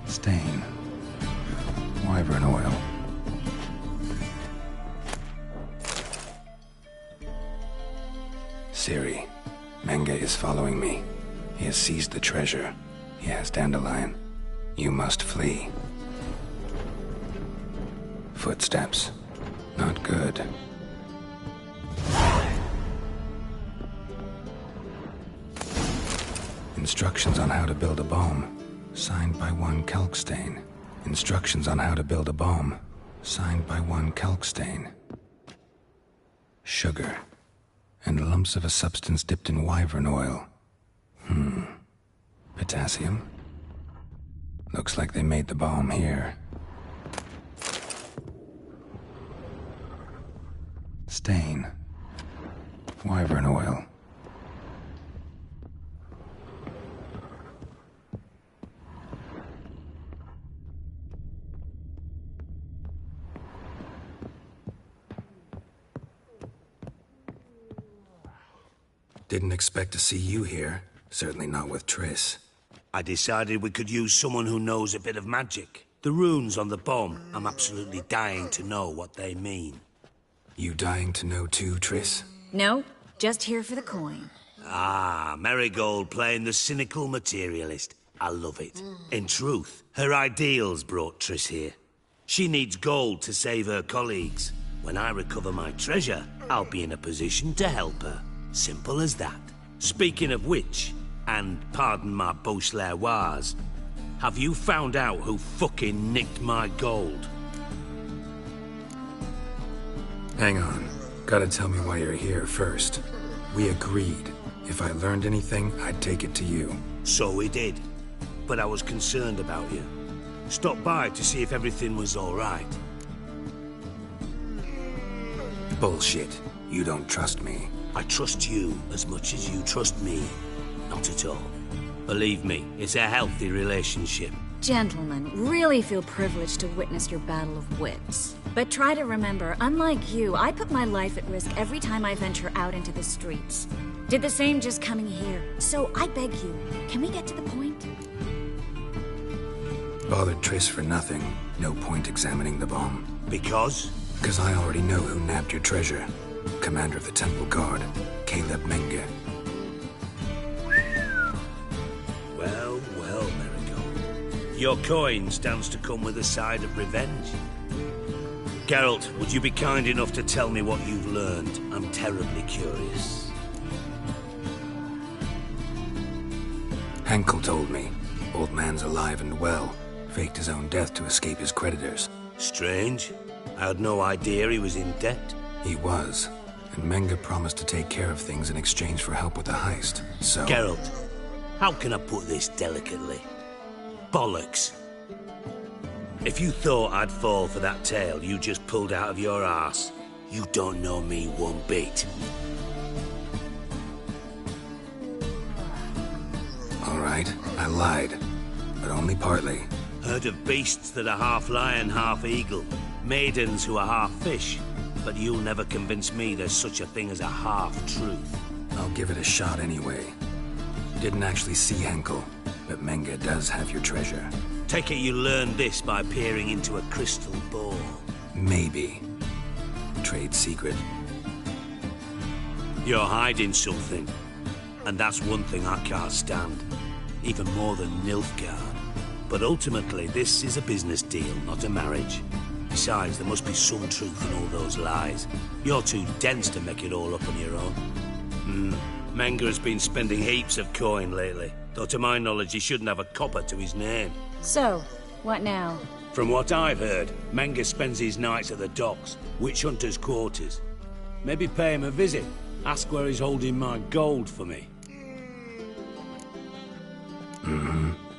Stain. Wyvern oil. Ciri. Menge is following me. He has seized the treasure. He has Dandelion. You must flee. Footsteps. Not good. Instructions on how to build a bomb. Signed by one Kalkstain. Instructions on how to build a bomb. Signed by one Kalkstain. Sugar. And lumps of a substance dipped in wyvern oil. Potassium? Looks like they made the bomb here. Stain. Wyvern oil. Didn't expect to see you here. Certainly not with Triss. I decided we could use someone who knows a bit of magic. The runes on the bomb, I'm absolutely dying to know what they mean. You dying to know too, Triss? No, just here for the coin. Ah, Marigold playing the cynical materialist. I love it. In truth, her ideals brought Triss here. She needs gold to save her colleagues. When I recover my treasure, I'll be in a position to help her. Simple as that. Speaking of which, and pardon my Beauclervois, have you found out who fucking nicked my gold? Hang on. Gotta tell me why you're here first. We agreed. If I learned anything, I'd take it to you. So we did. But I was concerned about you. Stopped by to see if everything was all right. Bullshit. You don't trust me. I trust you as much as you trust me. Not at all. Believe me, it's a healthy relationship. Gentlemen, really feel privileged to witness your battle of wits. But try to remember, unlike you, I put my life at risk every time I venture out into the streets. Did the same just coming here. So I beg you, can we get to the point? Bothered Triss for nothing. No point examining the bomb. Because? Because I already know who nabbed your treasure. Commander of the Temple Guard, Caleb Menge. Well, Marigold. Your coin stands to come with a side of revenge. Geralt, would you be kind enough to tell me what you've learned? I'm terribly curious. Henkel told me. Old man's alive and well. Faked his own death to escape his creditors. Strange. I had no idea he was in debt. He was. And Menge promised to take care of things in exchange for help with the heist, so... Geralt, how can I put this delicately? Bollocks. If you thought I'd fall for that tale you just pulled out of your arse, you don't know me one bit. All right, I lied. But only partly. Heard of beasts that are half lion, half eagle. Maidens who are half fish. But you'll never convince me there's such a thing as a half-truth. I'll give it a shot anyway. Didn't actually see Henkel, but Menge does have your treasure. Take it you learned this by peering into a crystal ball. Maybe. Trade secret. You're hiding something. And that's one thing I can't stand. Even more than Nilfgaard. But ultimately, this is a business deal, not a marriage. Besides, there must be some truth in all those lies. You're too dense to make it all up on your own. Menge has been spending heaps of coin lately. Though to my knowledge, he shouldn't have a copper to his name. So, what now? From what I've heard, Menge spends his nights at the docks, witch hunters' quarters. Maybe pay him a visit. Ask where he's holding my gold for me.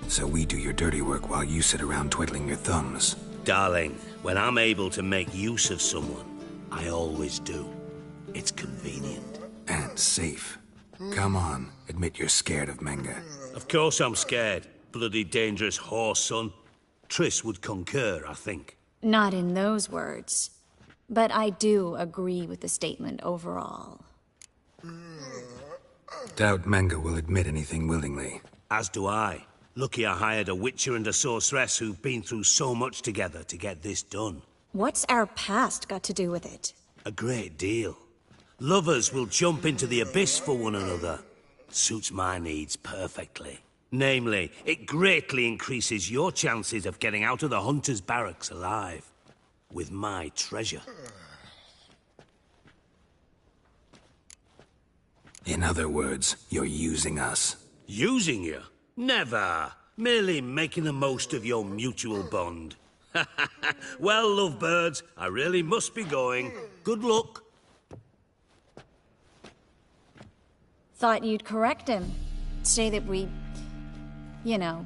So we do your dirty work while you sit around twiddling your thumbs. Darling, when I'm able to make use of someone, I always do. It's convenient. And safe. Come on, admit you're scared of Menge. Of course I'm scared. Bloody dangerous whore son. Triss would concur, I think. Not in those words. But I do agree with the statement overall. Doubt Menge will admit anything willingly. As do I. Lucky I hired a witcher and a sorceress who've been through so much together to get this done. What's our past got to do with it? A great deal. Lovers will jump into the abyss for one another. Suits my needs perfectly. Namely, it greatly increases your chances of getting out of the hunter's barracks alive. With my treasure. In other words, you're using us. Using you? Never. Merely making the most of your mutual bond. Well, lovebirds, I really must be going. Good luck. Thought you'd correct him. Say that we... you know...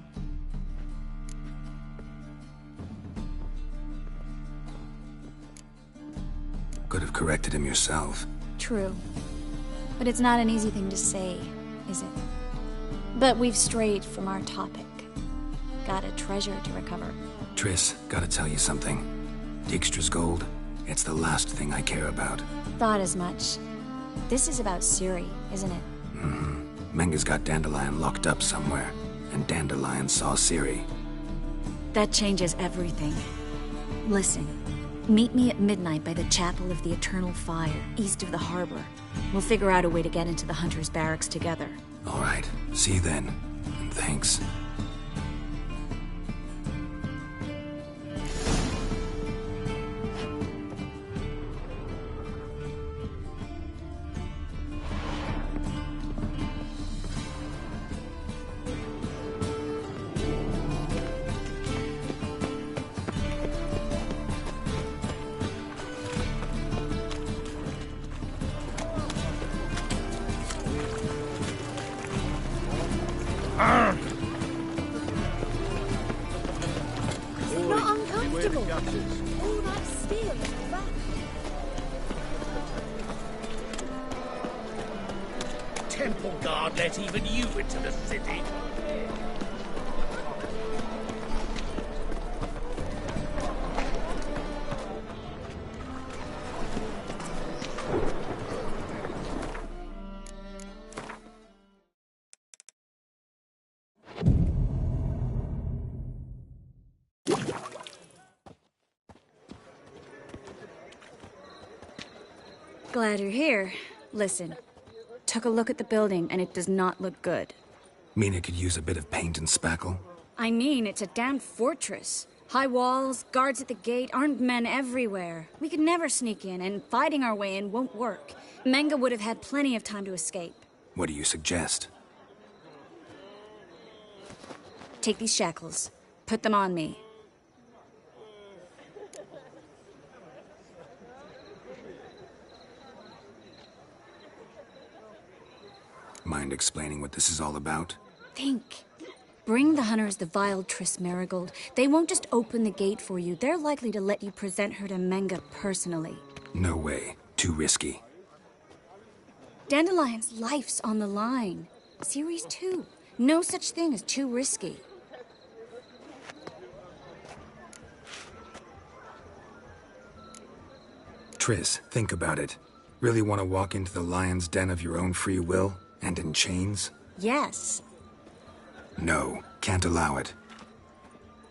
Could have corrected him yourself. True. But it's not an easy thing to say, is it? But we've strayed from our topic. Got a treasure to recover. Triss, gotta tell you something. Dijkstra's gold, it's the last thing I care about. Thought as much. This is about Ciri, isn't it? Menge's got Dandelion locked up somewhere, and Dandelion saw Ciri. That changes everything. Listen, meet me at midnight by the Chapel of the Eternal Fire, east of the harbor. We'll figure out a way to get into the Hunter's Barracks together. All right, see you then, and thanks. matters. All that steel in the back. Temple Guard let even you into the city. Glad you're here. Listen, took a look at the building and it does not look good. Mean it could use a bit of paint and spackle? I mean, it's a damn fortress. High walls, guards at the gate, armed men everywhere. We could never sneak in, and fighting our way in won't work. Menga would have had plenty of time to escape. What do you suggest? Take these shackles. Put them on me. Mind explaining what this is all about? Think. Bring the hunters the vile Triss Marigold. They won't just open the gate for you. They're likely to let you present her to Menga personally. No way. Too risky. Dandelion's life's on the line. Series 2. No such thing as too risky. Triss, think about it. Really want to walk into the lion's den of your own free will? And in chains? Yes. No, can't allow it.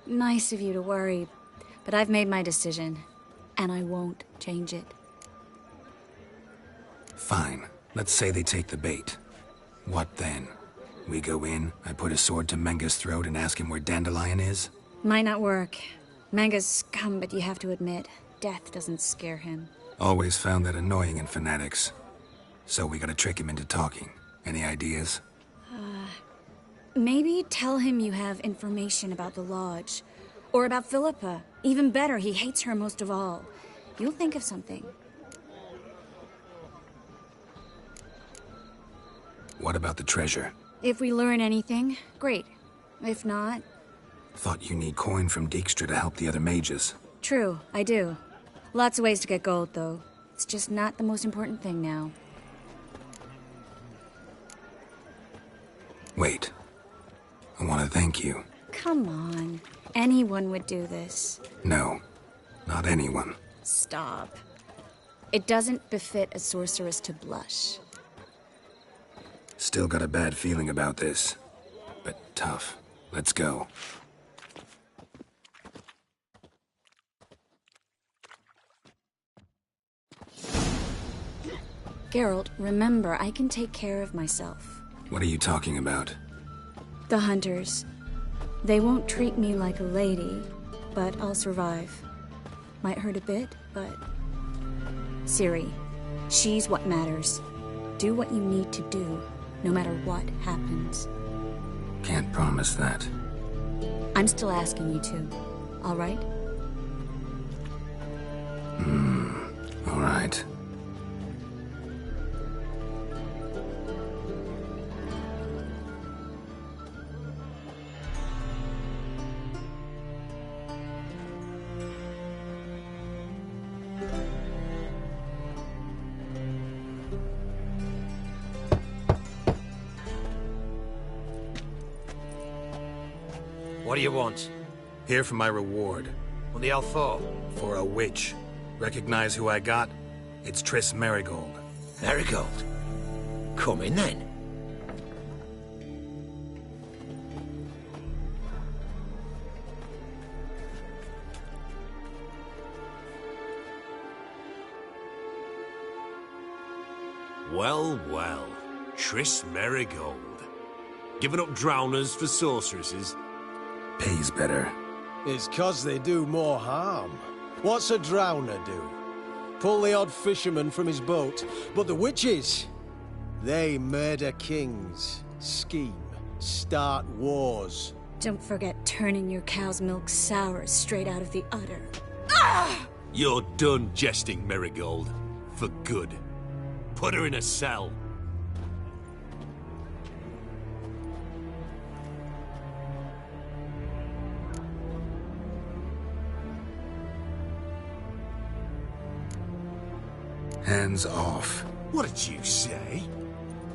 Nice of you to worry, but I've made my decision, and I won't change it. Fine. Let's say they take the bait. What then? We go in, I put a sword to Menga's throat and ask him where Dandelion is? Might not work. Menga's scum, but you have to admit, death doesn't scare him. Always found that annoying in fanatics. So we gotta trick him into talking. Any ideas? Maybe tell him you have information about the Lodge. Or about Philippa. Even better, he hates her most of all. You'll think of something. What about the treasure? If we learn anything, great. If not... Thought you need coin from Dijkstra to help the other mages. True, I do. Lots of ways to get gold, though. It's just not the most important thing now. Wait. I want to thank you. Come on. Anyone would do this. No. Not anyone. Stop. It doesn't befit a sorceress to blush. Still got a bad feeling about this. But tough. Let's go. Geralt, remember, I can take care of myself. What are you talking about? The hunters. They won't treat me like a lady, but I'll survive. Might hurt a bit, but... Ciri, she's what matters. Do what you need to do, no matter what happens. Can't promise that. I'm still asking you to, all right? All right. What do you want? Here for my reward. What the hell for? For a witch. Recognize who I got? It's Triss Marigold. Marigold? Come in then. Well, well. Triss Marigold. Giving up drowners for sorceresses? Pays better. It's 'cause they do more harm. What's a drowner do? Pull the odd fisherman from his boat. But the witches, they murder kings, scheme, start wars. Don't forget turning your cow's milk sour straight out of the udder. You're done jesting, Marigold. For good. Put her in a cell. Hands off. What did you say?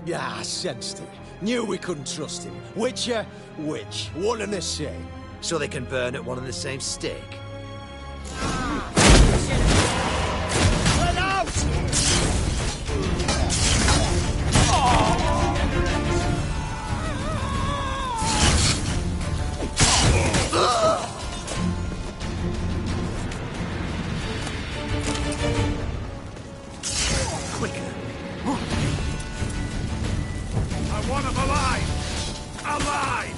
Yeah, I sensed it. Knew we couldn't trust him. Witcher, witch. One and the same. So they can burn at one and the same stake. Let out! Quicker. I want him alive! Alive!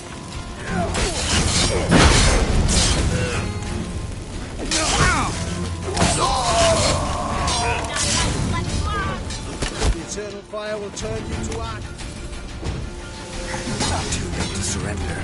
The eternal fire will turn you to ash. Too late to surrender.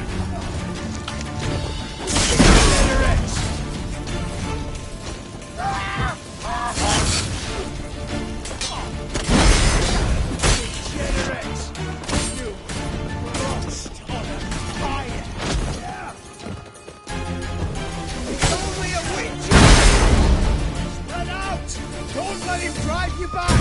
Don't let him drive you back!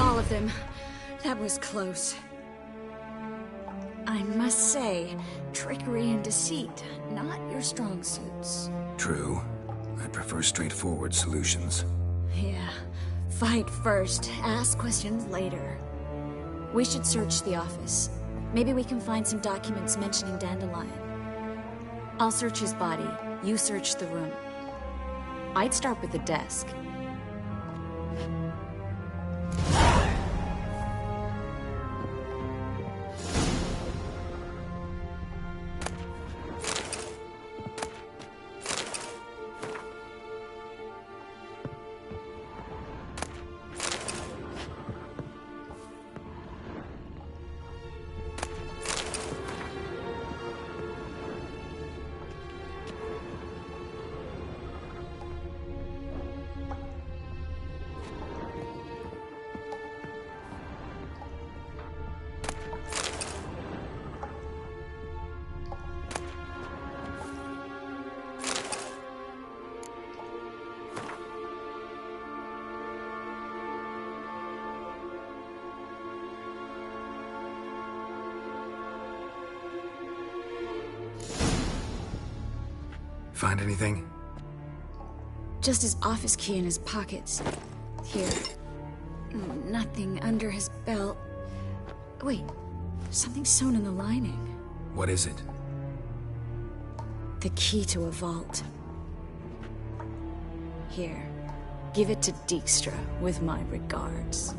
all of them. That was close. I must say, trickery and deceit, not your strong suits. True. I prefer straightforward solutions. Yeah. Fight first, ask questions later. We should search the office. Maybe we can find some documents mentioning Dandelion. I'll search his body. You search the room. I'd start with the desk. Find anything? Just his office key in his pockets. Here. Nothing under his belt. Wait, something sewn in the lining. What is it? The key to a vault. Here, give it to Dijkstra with my regards.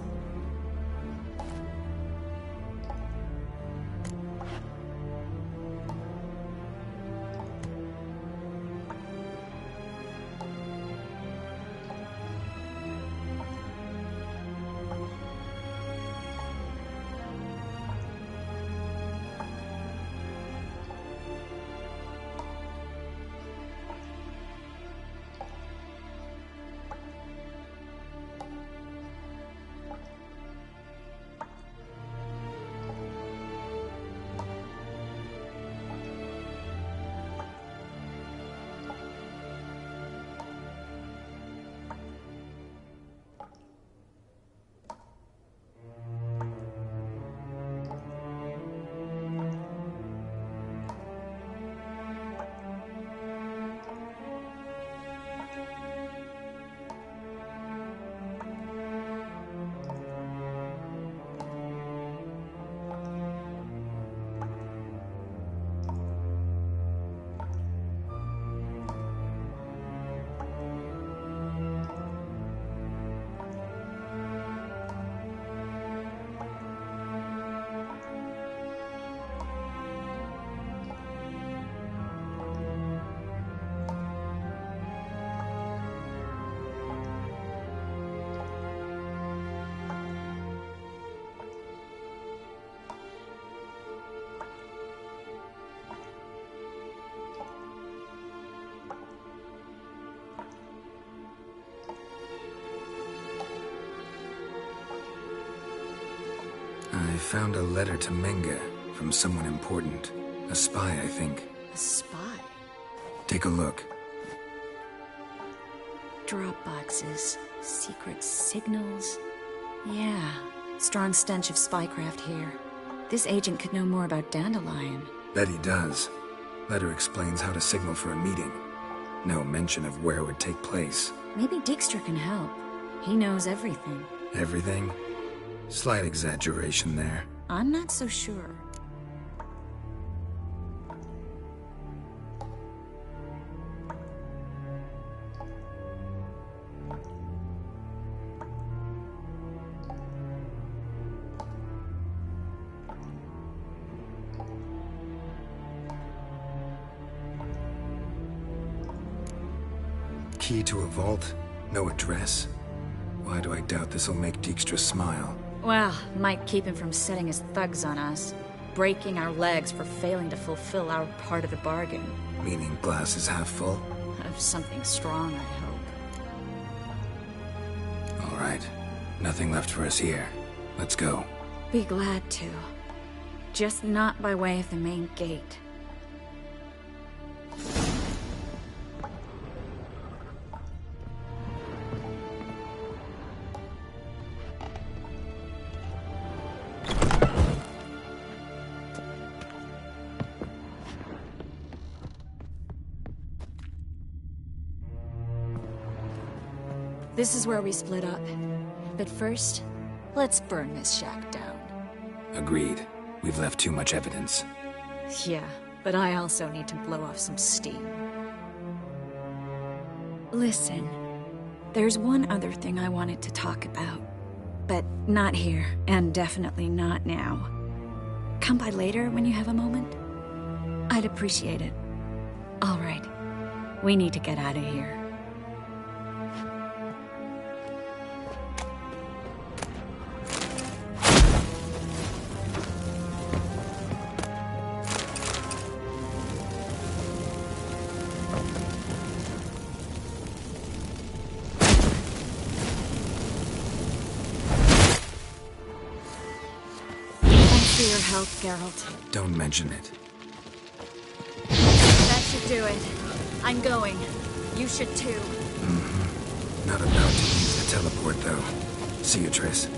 I found a letter to Menga from someone important. A spy, I think. A spy? Take a look. Drop boxes, secret signals. Yeah, strong stench of spycraft here. This agent could know more about Dandelion. Bet he does. Letter explains how to signal for a meeting. No mention of where it would take place. Maybe Dijkstra can help. He knows everything. Everything? Slight exaggeration there. I'm not so sure. Key to a vault? No address? Why do I doubt this'll make Dijkstra smile? Well, might keep him from setting his thugs on us. Breaking our legs for failing to fulfill our part of the bargain. Meaning glass is half full? Of something strong, I hope. All right. Nothing left for us here. Let's go. Be glad to. Just not by way of the main gate. This is where we split up. But first, let's burn this shack down. Agreed. We've left too much evidence. Yeah, but I also need to blow off some steam. Listen, there's one other thing I wanted to talk about. But not here, and definitely not now. Come by later when you have a moment? I'd appreciate it. All right. We need to get out of here. Thanks for your help, Geralt. Don't mention it. That should do it. I'm going. You should too. Not about to use the teleport, though. See you, Triss.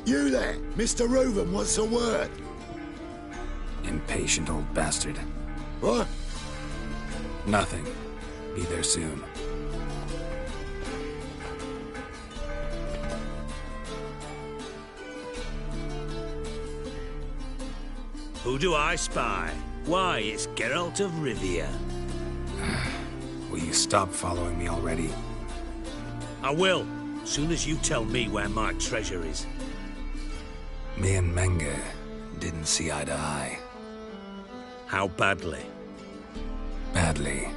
You there, Mr. Reuven, what's the word? Impatient old bastard. What? Nothing. Be there soon. Who do I spy? Why, it's Geralt of Rivia. Will you stop following me already? I will, soon as you tell me where my treasure is. Me and Menge didn't see eye to eye. How badly? Badly.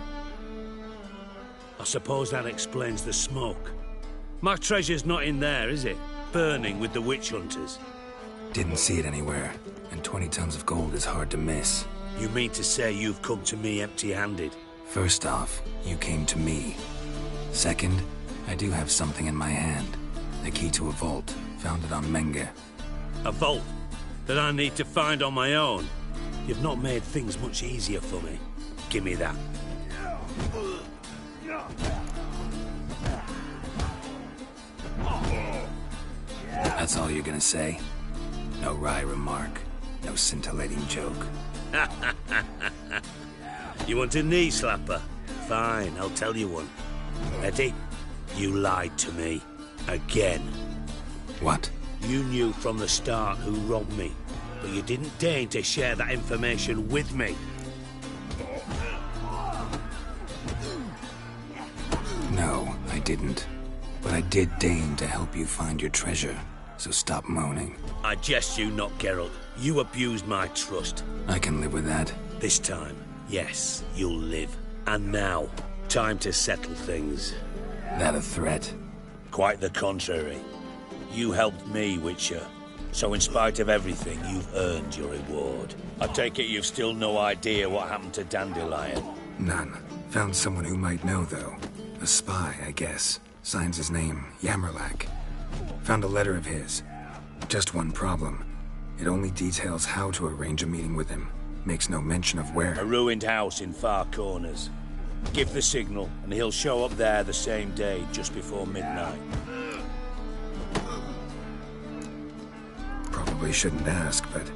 I suppose that explains the smoke. My treasure's not in there, is it? Burning with the witch hunters. Didn't see it anywhere, and 20 tons of gold is hard to miss. You mean to say you've come to me empty-handed? First off, you came to me. Second, I do have something in my hand. The key to a vault, found it on Menge. A vault that I need to find on my own? You've not made things much easier for me. Give me that. That's all you're gonna say? No wry remark, no scintillating joke. You want a knee slapper? Fine, I'll tell you one. Ready? You lied to me. Again. What? You knew from the start who robbed me, but you didn't deign to share that information with me. No, I didn't. But I did deign to help you find your treasure, so stop moaning. I jest you not, Geralt. You abused my trust. I can live with that. This time, yes, you'll live. And now, time to settle things. That a threat? Quite the contrary. You helped me, Witcher. So in spite of everything, you've earned your reward. I take it you've still no idea what happened to Dandelion? None. Found someone who might know, though. A spy, I guess. Signs his name, Yamerlak. Found a letter of his. Just one problem. It only details how to arrange a meeting with him. Makes no mention of where. A ruined house in Far Corners. Give the signal, and he'll show up there the same day, just before midnight. Probably shouldn't ask, but...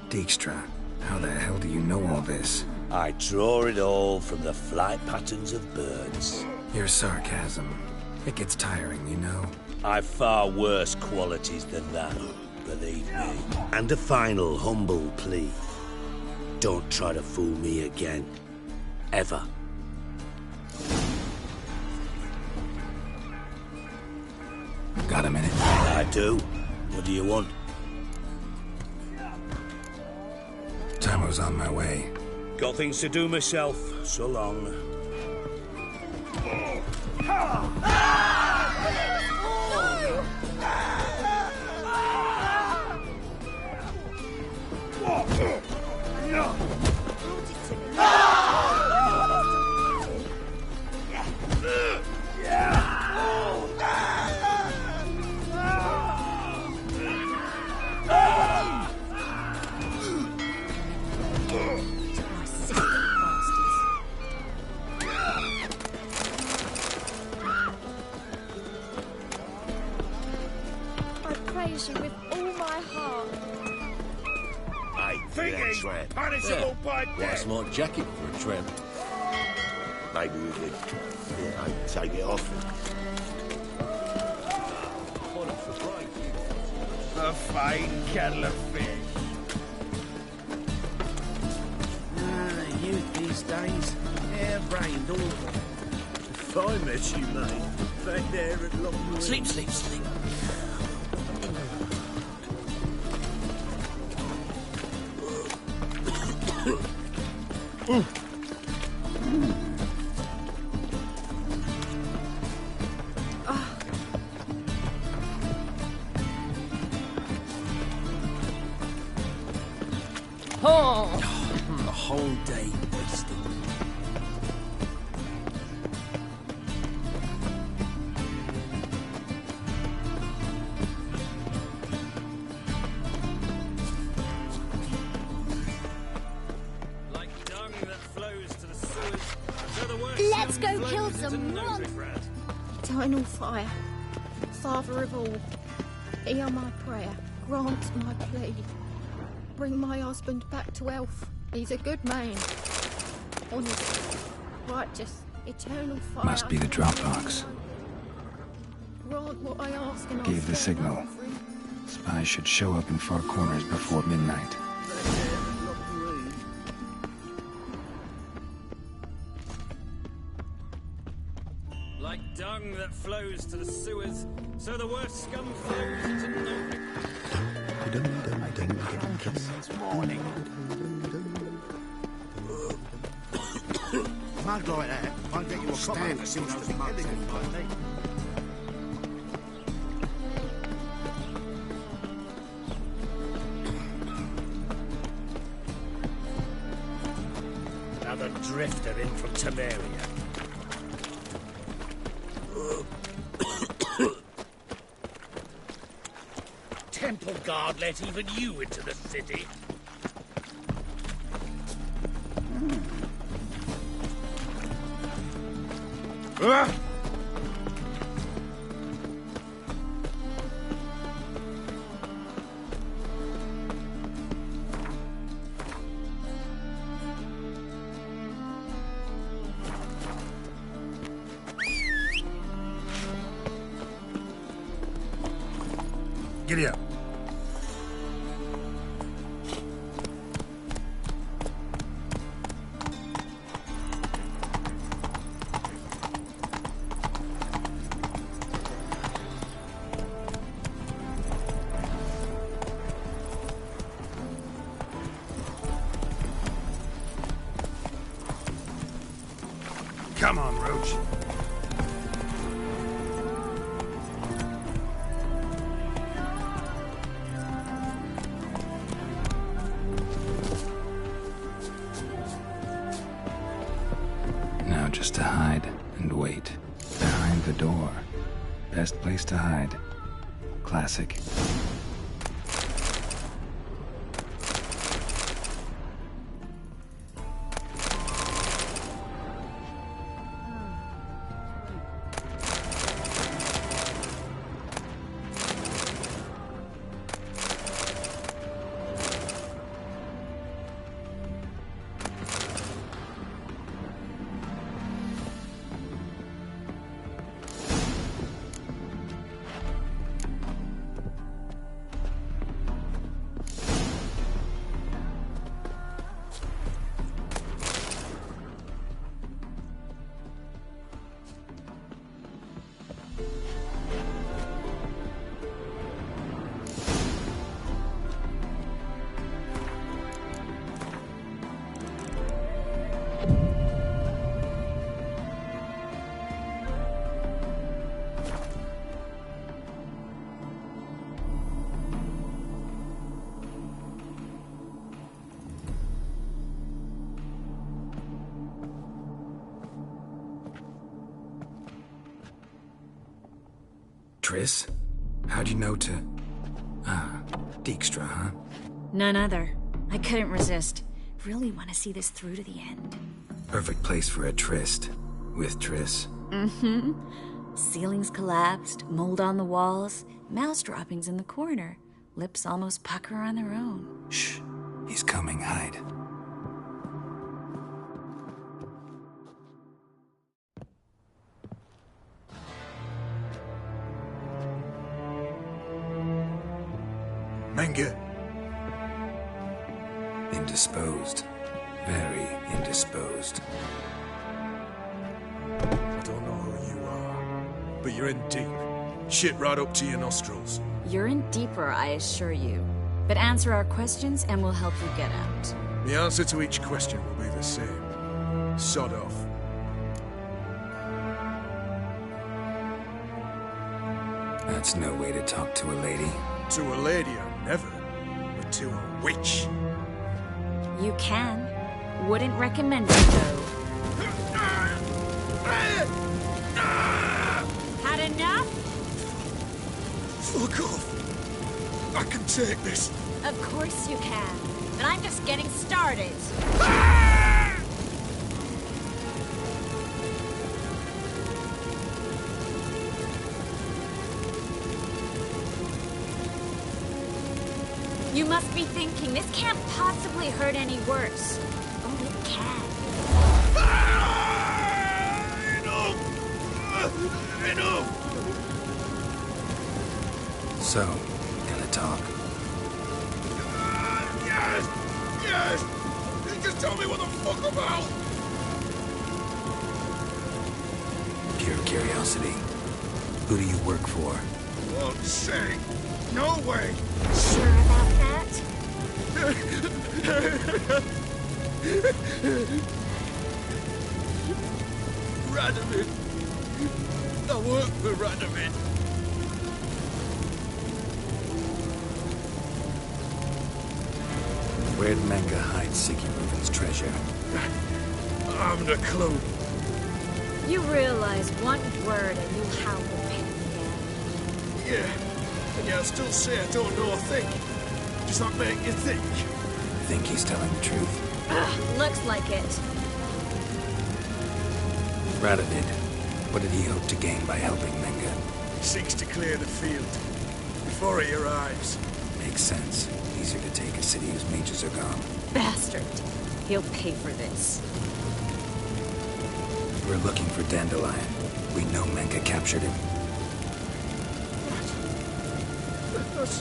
Dijkstra, how the hell do you know all this? I draw it all from the flight patterns of birds. Your sarcasm. It gets tiring, you know? I've far worse qualities than that, believe me. And a final humble plea. Don't try to fool me again. Ever. Got a minute? I do. What do you want? Tamo's on my way. Got things to do myself. So long. You with all my heart. Punishable by death. Nice smart jacket for a tramp. Maybe we could, take it off him. A fine kettle of fish. Youth these days, hair-brained all. If I met you, mate, they there at long. Sleep, sleep, sleep. The whole day wasted. Like dung that flows to the sewers, so the worst Let's go flows kill into some Novigrad. Eternal fire, Father of all, hear my prayer, grant my plea. Bring my husband back to Elf. He's a good man. Honest, righteous, eternal fire. Must be the Dropbox. Grant what I ask and Gave the signal. Spies should show up in Far Corners before midnight. Like dung that flows to the sewers, so the worst scum flows into Novigrad. Mud like that won't get you a stand seems to be elegant like me. Another drifter in from Temeria. Temple Guard let even you into the city. Giddy up. Come on, Roach. Now just to hide and wait. Behind the door. Best place to hide. Classic. Triss? How'd you know to... Dijkstra, huh? None other. I couldn't resist. Really want to see this through to the end. Perfect place for a tryst. With Triss. Mm-hmm. Ceilings collapsed, mold on the walls, mouse droppings in the corner. Lips almost pucker on their own. Shh. He's coming, hide. Menge. Indisposed. Very indisposed. I don't know who you are, but you're in deep. Shit right up to your nostrils. You're in deeper, I assure you. But answer our questions and we'll help you get out. The answer to each question will be the same. Sod off. That's no way to talk to a lady. To a lady, I never. But to a witch. You can. Wouldn't recommend it, though. Had enough? Fuck off. I can take this. Of course you can. But I'm just getting started. You must be thinking, this can't possibly hurt any worse. Oh, it can. Enough! So, gonna talk? Yes! Yes! Just tell me what the fuck about! Pure curiosity. Who do you work for? Won't say. No way! Sure about that? Radovid. I work for Radovid. Where'd Menge hide Siggy Reuben's treasure? I haven't a clue. You realize one word and you howl the pain again. Yeah. And yet I still say I don't know a thing. Does that make you think? Think he's telling the truth? Ugh, looks like it. Radovid, what did he hope to gain by helping Menge? He seeks to clear the field before he arrives. Makes sense. Easier to take a city whose mages are gone. Bastard. He'll pay for this. We're looking for Dandelion. We know Menge captured him. That's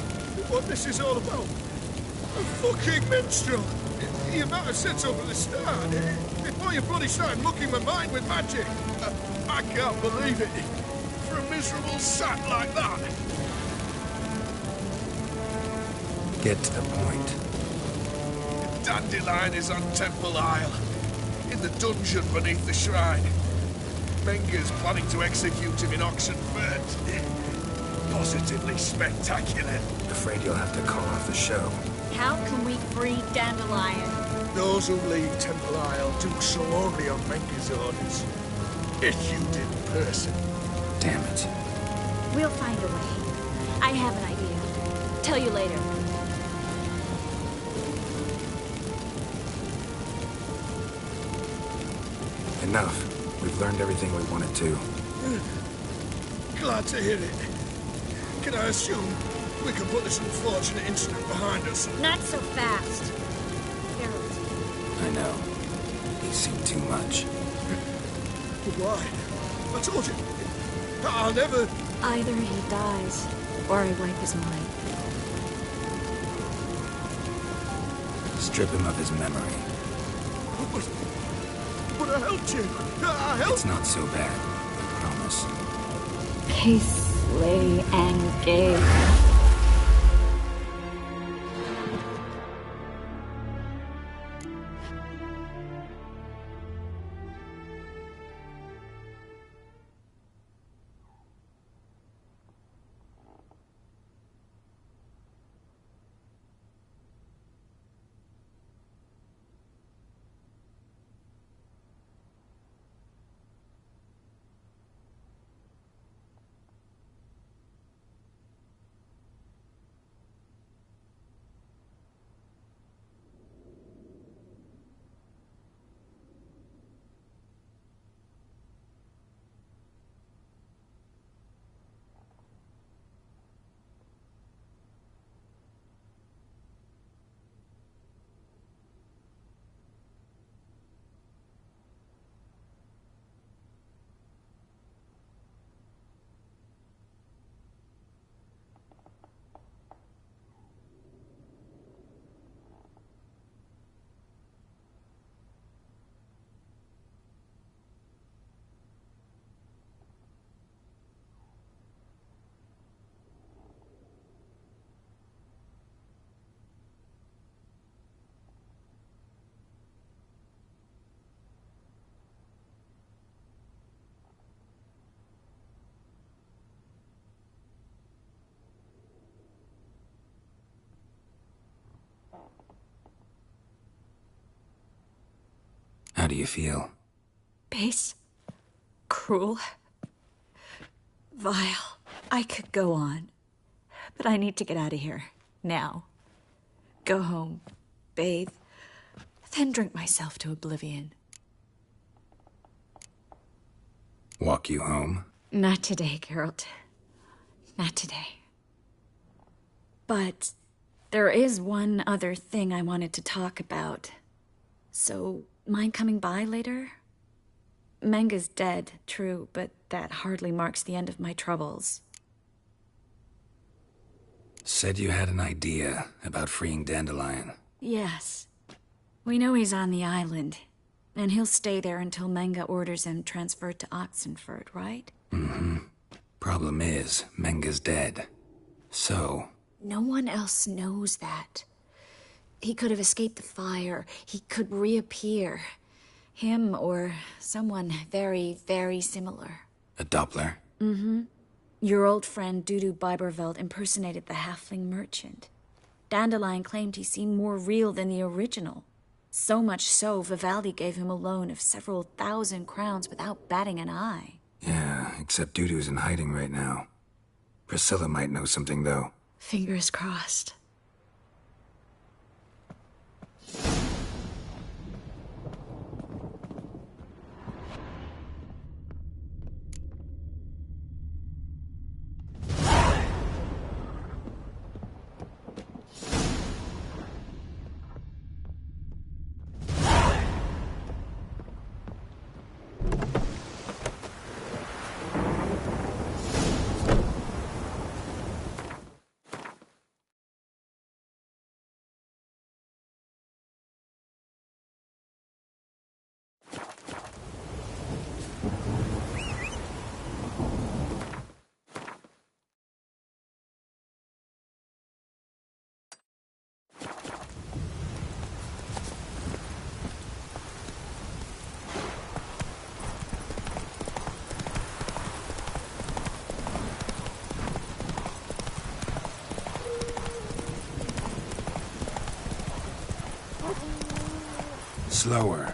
what this is all about. A fucking minstrel! You might have said so from the start. Before you bloody started mucking my mind with magic. I can't believe it. For a miserable sap like that. Get to the point. Dandelion is on Temple Isle. In the dungeon beneath the shrine. Menger's planning to execute him in Oxenford. Positively spectacular. Afraid you'll have to call off the show. How can we free Dandelion? Those who leave Temple Isle do so only on Menger's orders. Issued in person. Damn it. We'll find a way. I have an idea. Tell you later. Enough. We've learned everything we wanted to. Glad to hear it. Can I assume we can put this unfortunate incident behind us? Not so fast. Harold. I know. He's seen too much. But why? I told you. I'll never... Either he dies, or I wipe his mind. Strip him of his memory. But I helped you. I helped... It's not so bad. I promise. Peace, slay, and gay. How do you feel? Base. Cruel. Vile. I could go on. But I need to get out of here. Now. Go home. Bathe. Then drink myself to oblivion. Walk you home? Not today, Geralt. Not today. But there is one other thing I wanted to talk about. So, mind coming by later? Menga's dead, true, but that hardly marks the end of my troubles. Said you had an idea about freeing Dandelion. Yes. We know he's on the island, and he'll stay there until Menga orders him transferred to Oxenford, right? Mm-hmm. Problem is, Menga's dead. So... No one else knows that. He could have escaped the fire. He could reappear. Him or someone very, very similar. A Doppler? Mm-hmm. Your old friend Dudu Biberveld impersonated the halfling merchant. Dandelion claimed he seemed more real than the original. So much so, Vivaldi gave him a loan of several thousand crowns without batting an eye. Yeah, except Dudu's in hiding right now. Priscilla might know something, though. Fingers crossed. Slower.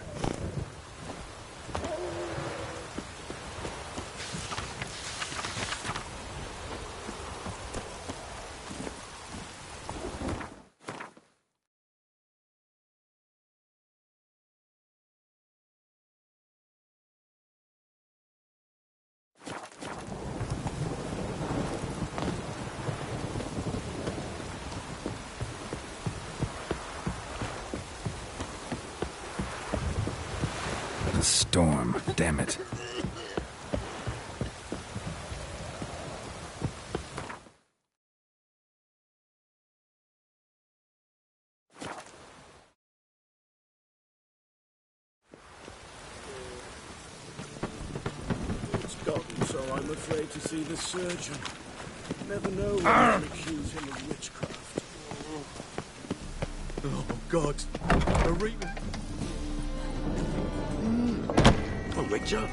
A storm, damn it. It's gotten so I'm afraid to see the surgeon. Never know when I'll accuse him of witchcraft. Oh, God. A Reaper. A witcher?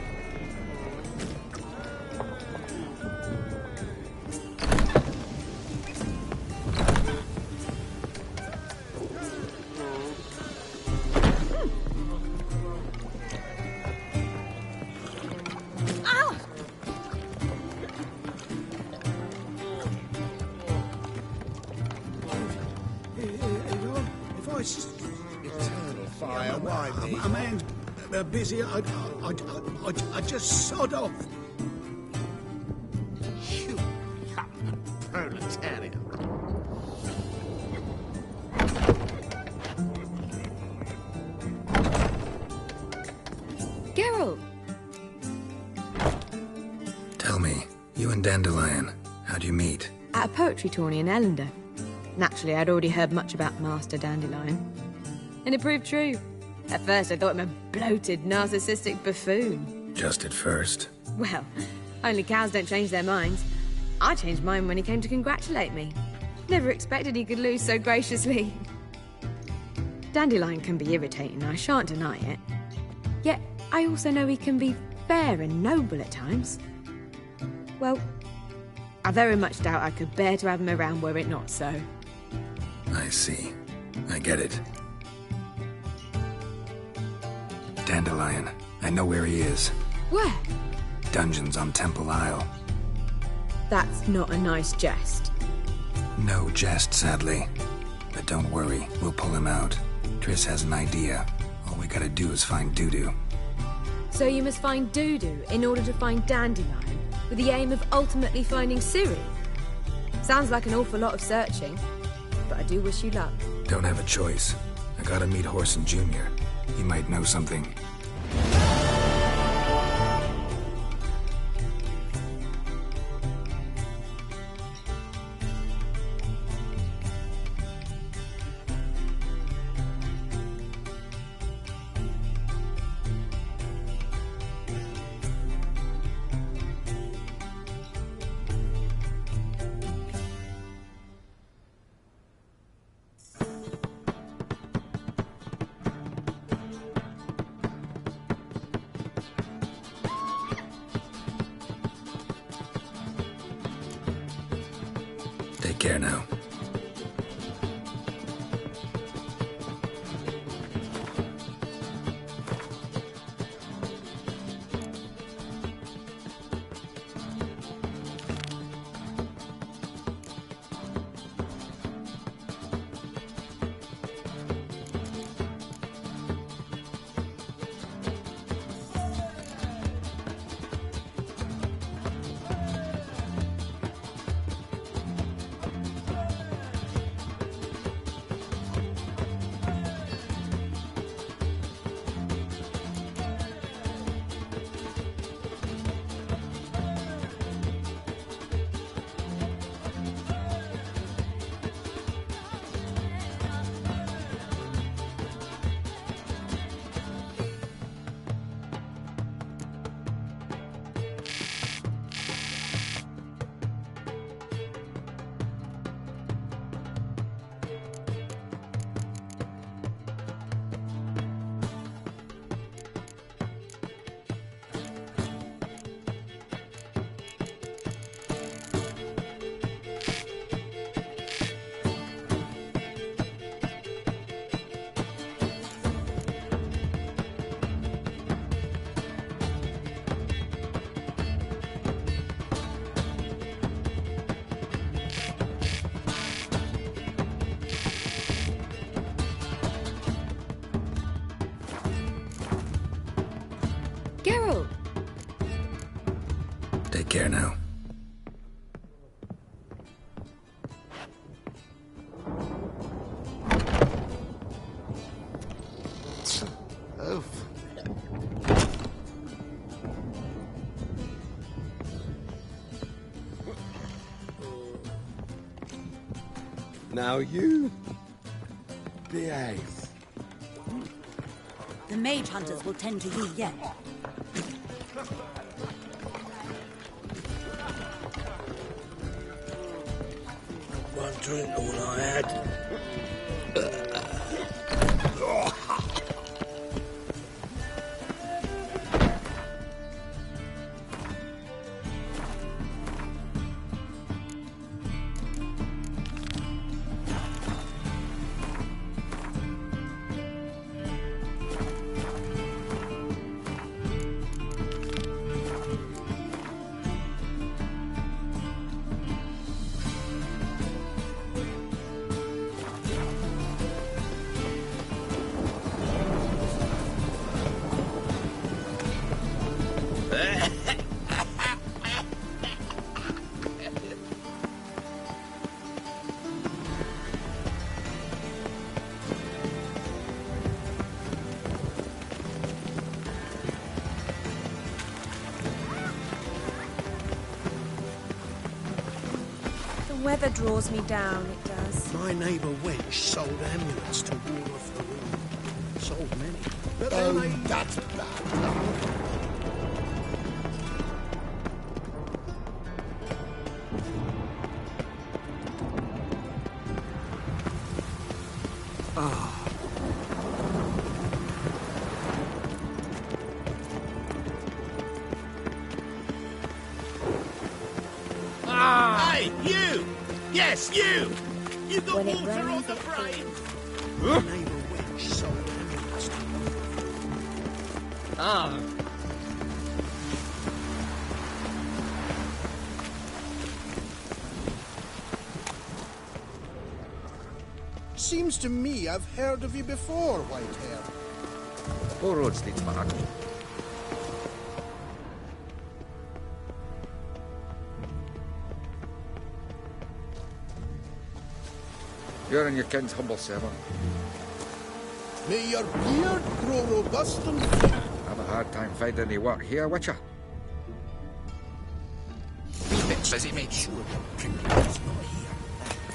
If I eternal fire, why me? A man's busy. I'd just sod off. You proletariat. Geralt! Tell me, you and Dandelion, how'd you meet? At a poetry tourney in Ellender. Naturally, I'd already heard much about Master Dandelion. And it proved true. At first, I thought him a bloated, narcissistic buffoon. Just at first. Well, only cows don't change their minds. I changed mine when he came to congratulate me. Never expected he could lose so graciously. Dandelion can be irritating, I shan't deny it. Yet, I also know he can be fair and noble at times. Well, I very much doubt I could bear to have him around were it not so. I see. I get it. Dandelion. I know where he is. Where? Dungeons on Temple Isle. That's not a nice jest. No jest, sadly. But don't worry, we'll pull him out. Triss has an idea. All we gotta do is find Dudu. So you must find Dudu in order to find Dandelion, with the aim of ultimately finding Ciri? Sounds like an awful lot of searching, but I do wish you luck. Don't have a choice. I gotta meet Horson Jr. He might know something. Take care now. Geralt! Take care now. Now you behave. The mage hunters will tend to you yet. One drink, all I had. The weather draws me down, it does. My neighbour Wench sold amulets to ward off the wind. Sold many. But Oh, then they... that's bad. Hey, you! Yes, you! You got water on the brain! My neighbour Wench sold amulets to Ah. Seems to me I've heard of you before, Whitehair. Poor road steeds back. You're in your king's humble servant. May your beard grow robust and fair. I have a hard time finding any work here, Witcher. Wee bit busy, mate. Sure, Primrose not here.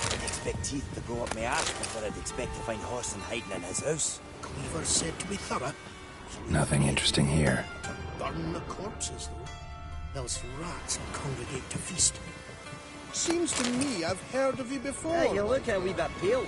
I'd expect teeth to grow up my arse before I'd expect to find Horson hiding in his house. Cleaver said to be thorough. Nothing interesting here. Burn the corpses, though. Else rats will congregate to feast. Seems to me I've heard of you before. Hey, you look a wee bit pale.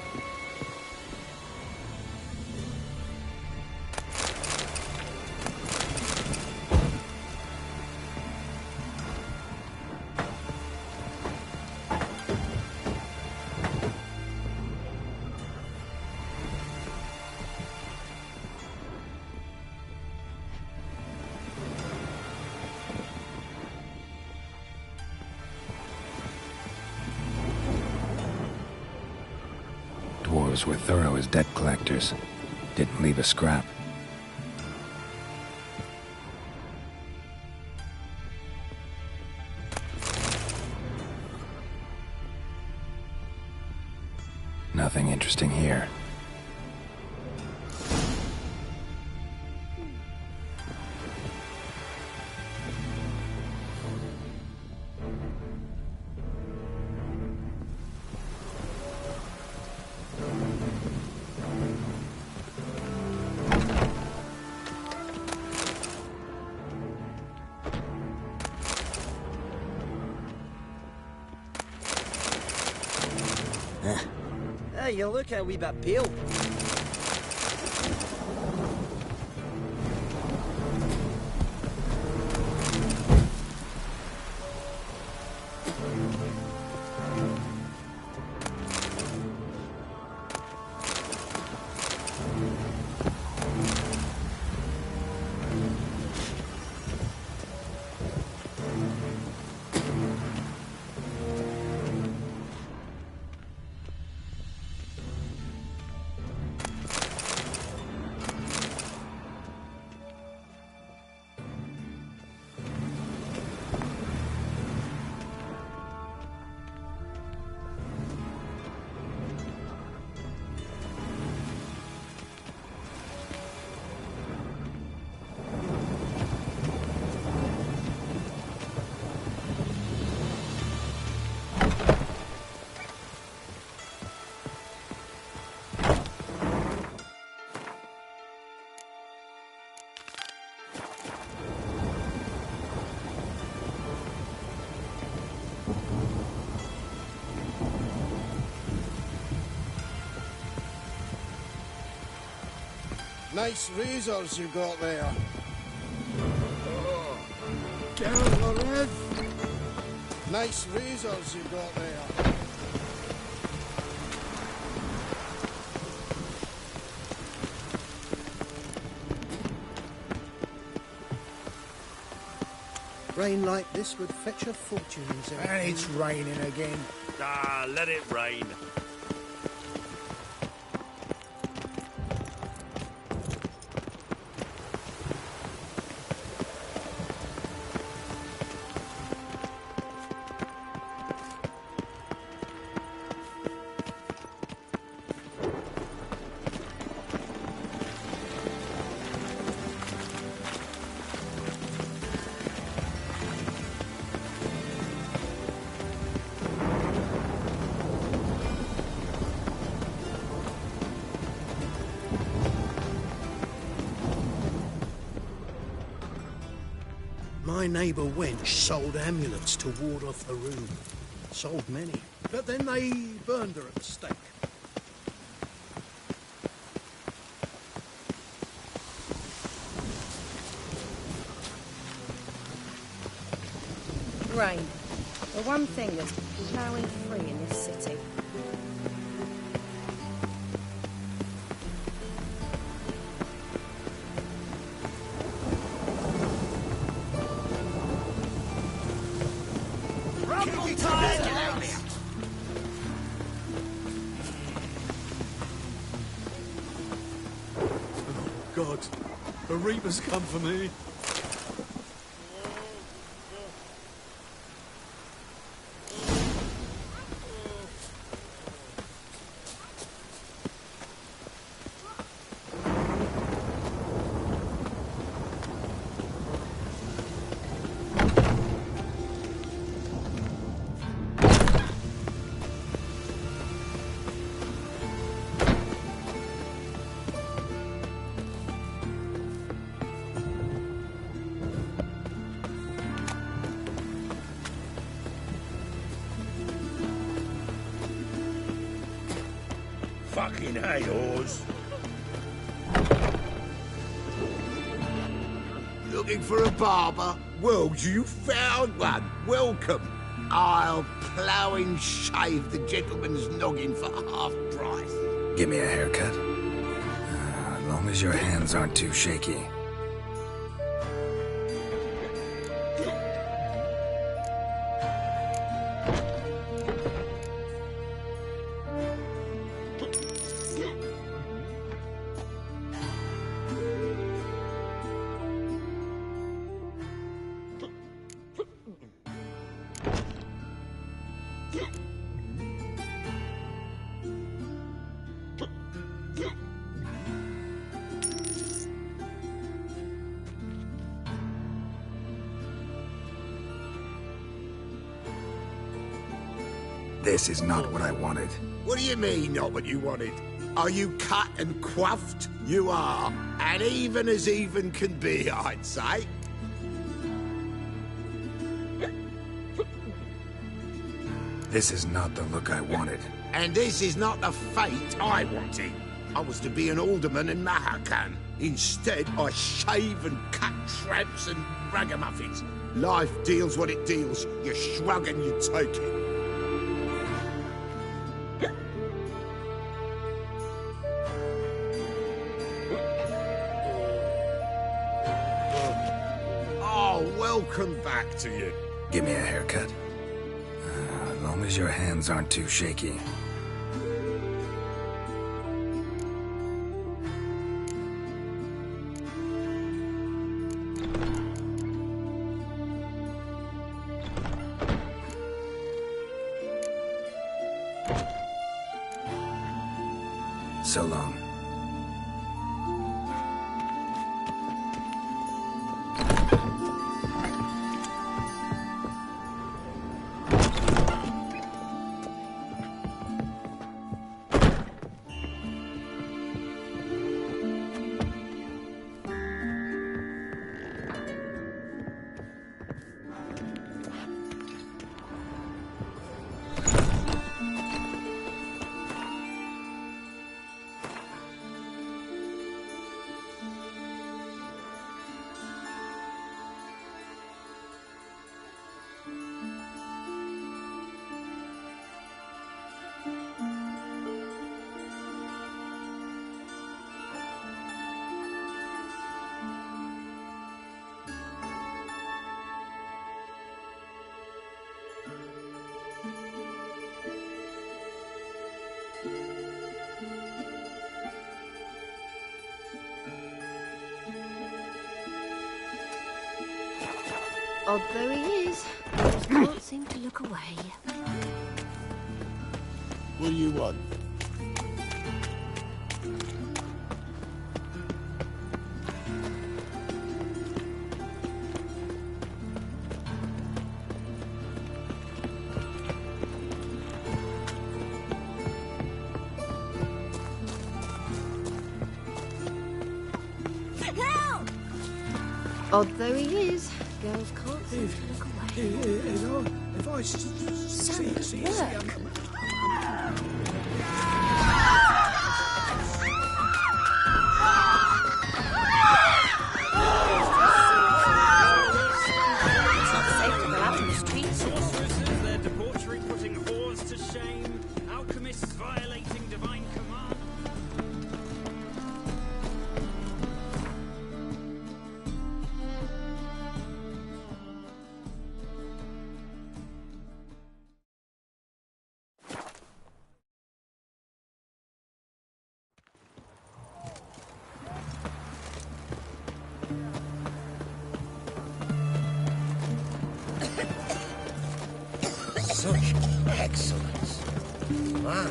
Dwarves were thorough as debt collectors. Didn't leave a scrap. Nothing interesting here. Hey, you look a wee bit pale. Nice razors you got there. Get over Red. Nice razors you got there. Rain like this would fetch a fortune in Zermatt. And it's raining again. Ah, let it rain. My neighbour wench sold amulets to ward off the rune. Sold many, but then they burned her at the stake. Rain. The one thing that's ploughing free in this city. God, the Reaper's come for me. Fucking hey, Oars. Looking for a barber? Well, you found one. Welcome. I'll plough and shave the gentleman's noggin for half price. Give me a haircut. As long as your hands aren't too shaky. This is not what I wanted. What do you mean, not what you wanted? Are you cut and coiffed? You are. And even as even can be, I'd say. This is not the look I wanted. And this is not the fate I wanted. I was to be an alderman in Mahakan. Instead, I shave and cut tramps and ragamuffins. Life deals what it deals. You shrug and you take it. Welcome back to you. Give me a haircut. As long as your hands aren't too shaky. So long. Odd though he is, just can't seem to look away. What do you want? Odd though he is, girls can't seem to look away. If I see Work. It's not safe to go out in the streets. Sorceresses, their debauchery putting whores to shame, alchemists violating divine command. Such excellence. My.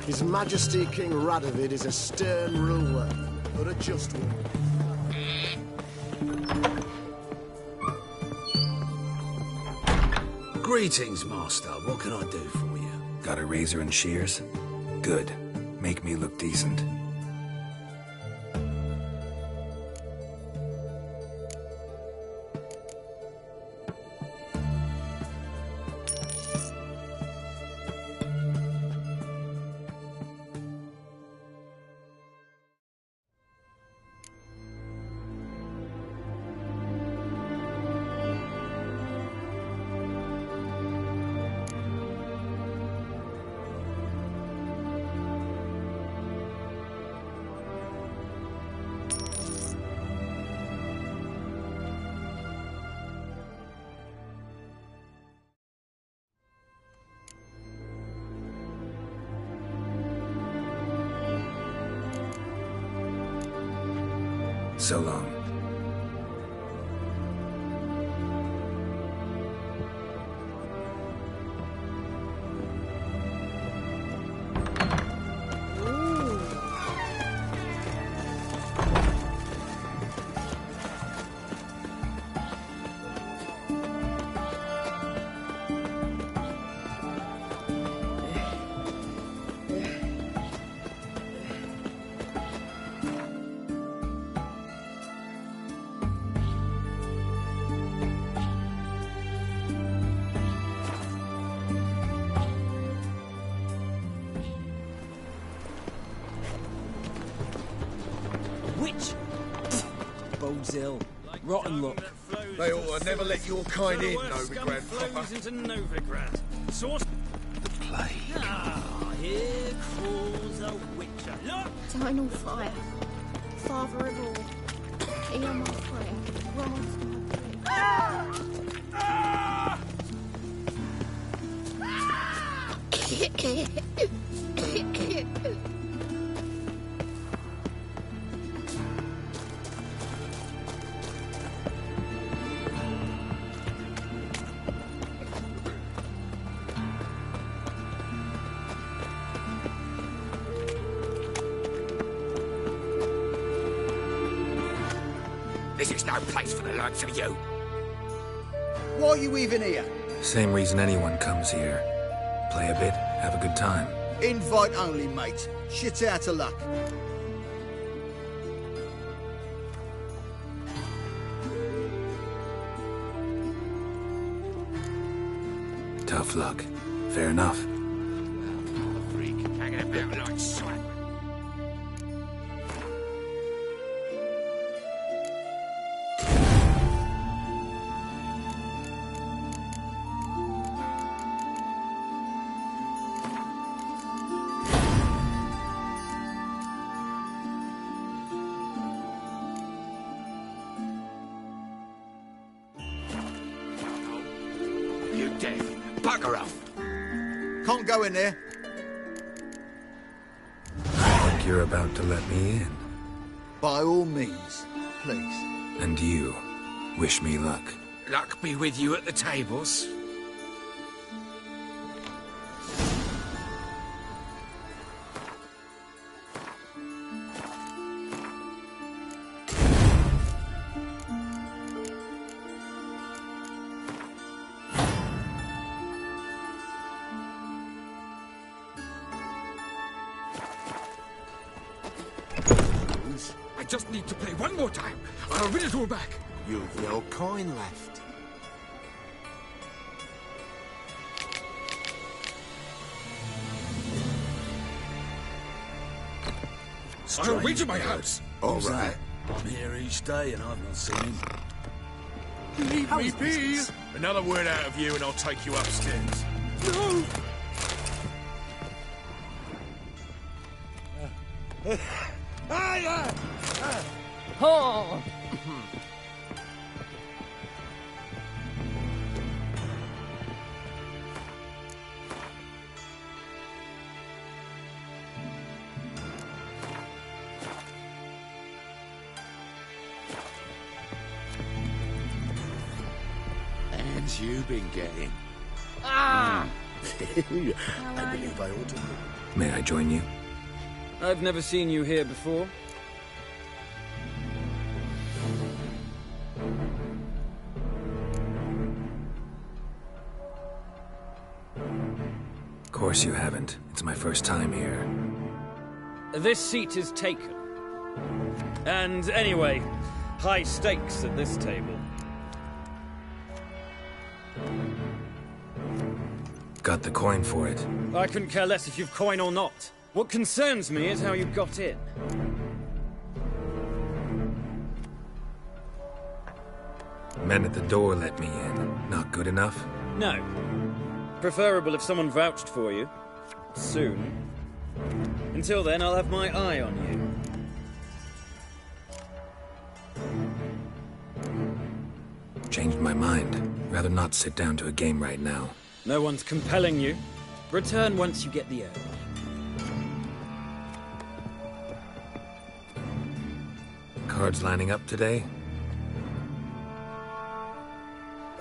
His Majesty King Radovid is a stern ruler, but a just one. Greetings, Master. What can I do for you? Got a razor and shears? Good. Make me look decent. So long. Bone's rotten luck. They ought to never let your kind in, Novigrad flows into Novigrad. Source the plague. Ah, here crawls a witcher. Look! Eternal fire, Father of all, hear my prayer, grant my plea. This is no place for the likes of you. Why are you even here? Same reason anyone comes here. Play a bit, have a good time. Invite only, mate. Shit out of luck. Tough luck. Fair enough. Freak hanging about like swat. You deaf. Bugger off. Can't go in there. Think you're about to let me in? By all means, please. And you, wish me luck. Luck be with you at the tables. I just need to play one more time. I'll win it all back. You've no coin left. I'll wager my house. All right. I'm here each day and I've not seen him. Leave me be! Another word out of you and I'll take you upstairs. No! Oh! And you been getting? Ah! I believe I ought to. May I join you? I've never seen you here before. Of course you haven't. It's my first time here. This seat is taken. And anyway, high stakes at this table. Got the coin for it. I couldn't care less if you've coin or not. What concerns me is how you got in. Men at the door let me in. Not good enough? No. Preferable if someone vouched for you. Soon. Until then, I'll have my eye on you. Changed my mind. Rather not sit down to a game right now. No one's compelling you. Return once you get the urge. Cards lining up today?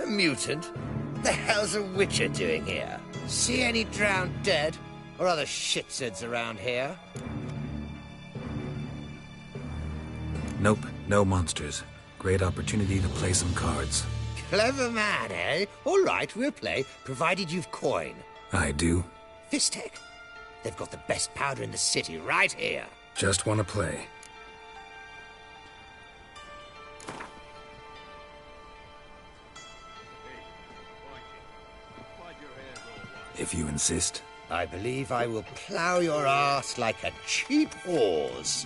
A mutant? What the hell's a witcher doing here? See any drowned dead? Or other shitsuds around here? Nope, no monsters. Great opportunity to play some cards. Clever man, eh? All right, we'll play, provided you've coin. I do. Fistech. They've got the best powder in the city right here. Just want to play. If you insist. I believe I will plow your ass like a cheap horse.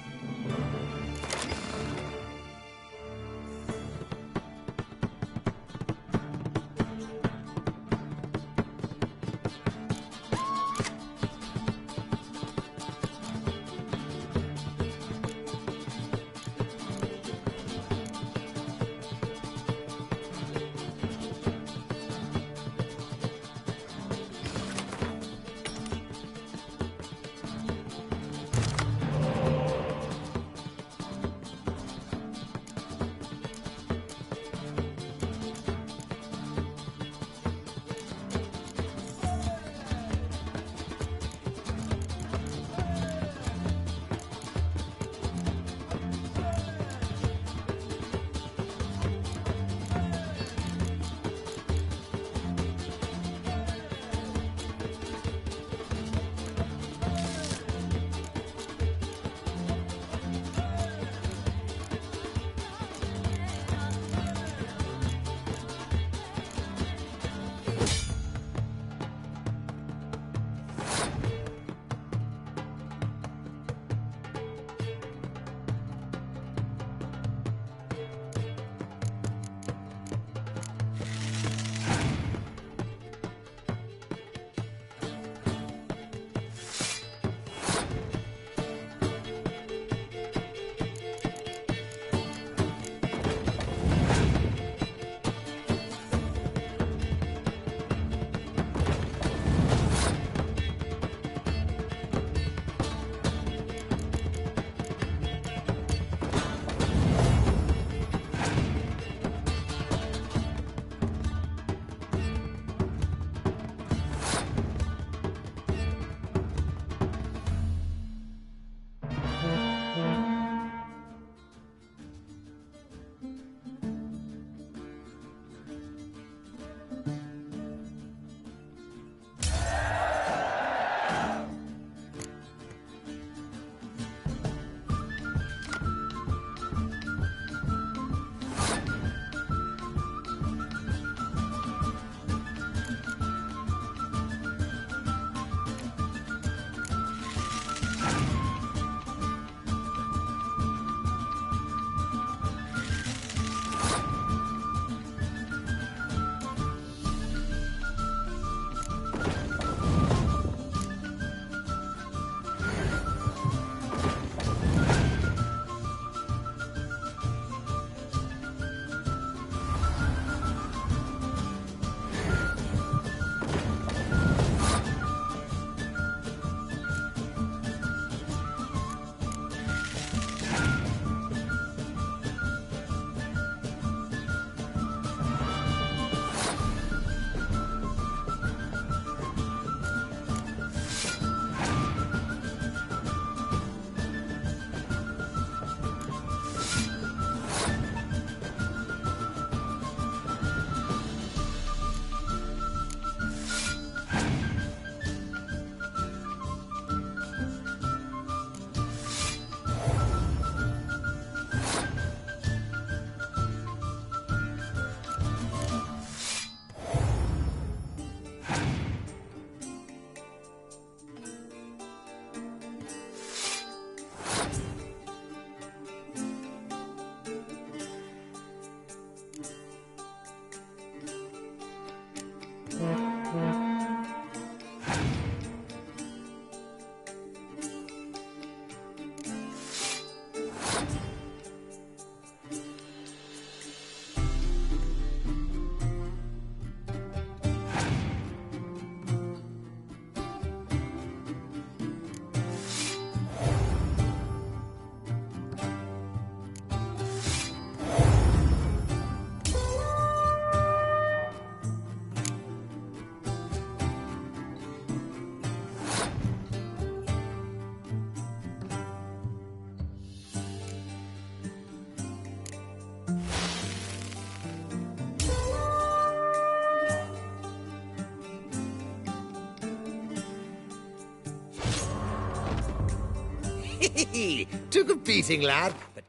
Took a beating, lad, but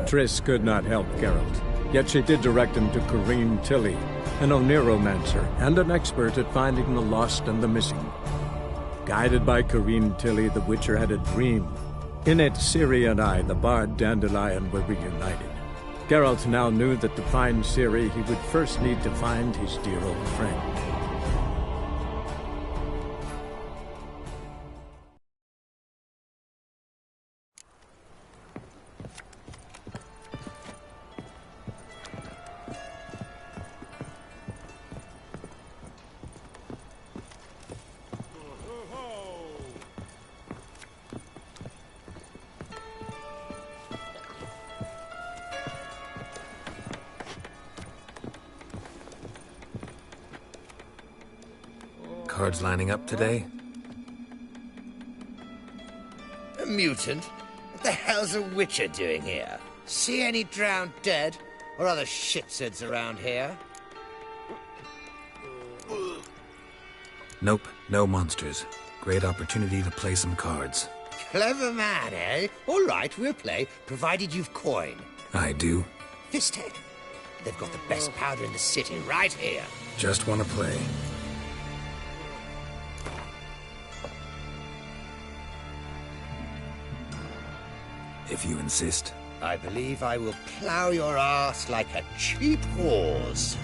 Triss could not help Geralt, yet she did direct him to Corrine Tilly, an Oniromancer and an expert at finding the lost and the missing. Guided by Corrine Tilly, the Witcher had a dream. In it, Ciri and I, the bard Dandelion, were reunited. Geralt now knew that to find Ciri, he would first need to find his dear old friend. Cards lining up today? a mutant? What the hell's a Witcher doing here? See any drowned dead? Or other shitsuds around here? Nope, no monsters. Great opportunity to play some cards. Clever man, eh? All right, we'll play, provided you've coin. I do. Fisthead. They've got the best powder in the city right here. Just want to play. If you insist. I believe I will plow your ass like a cheap horse.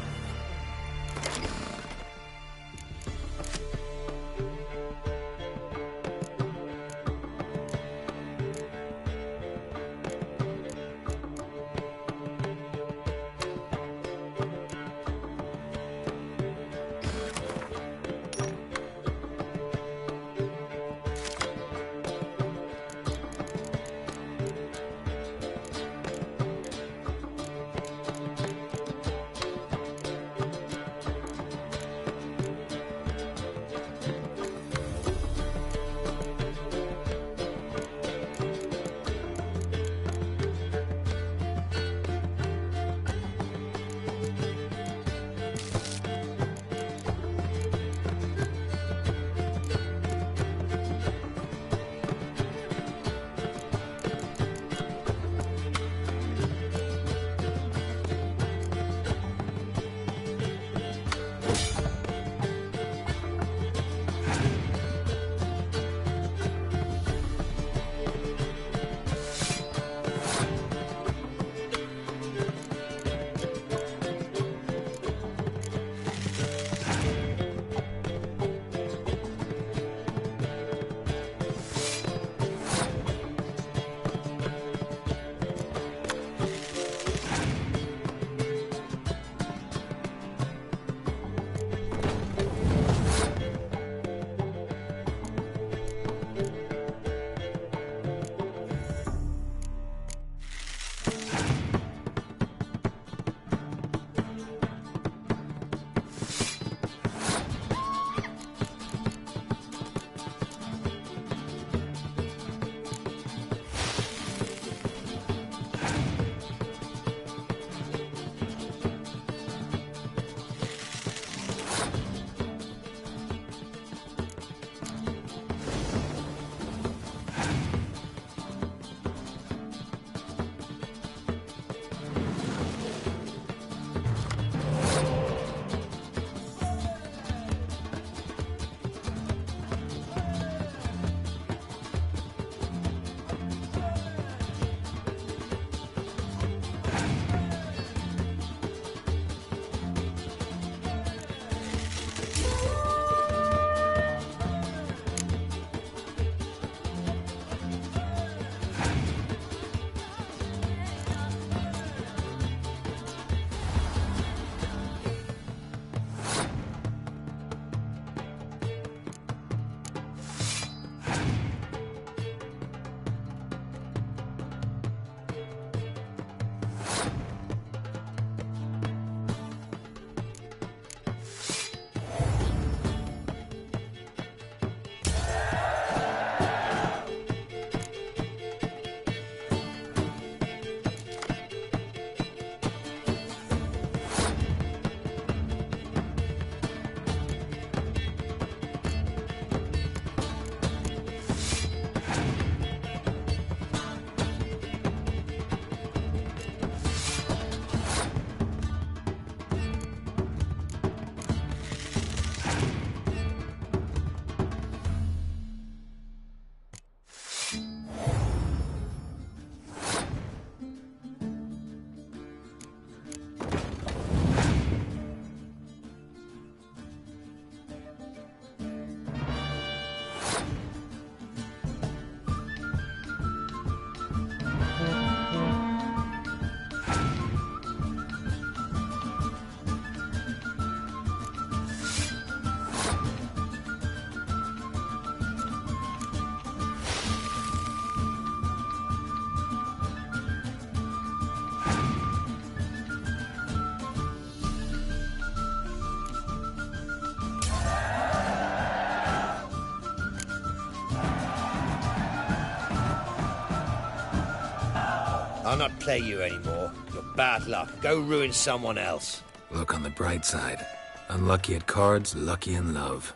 I'll not play you anymore. You're bad luck. Go ruin someone else. Look on the bright side. Unlucky at cards, lucky in love.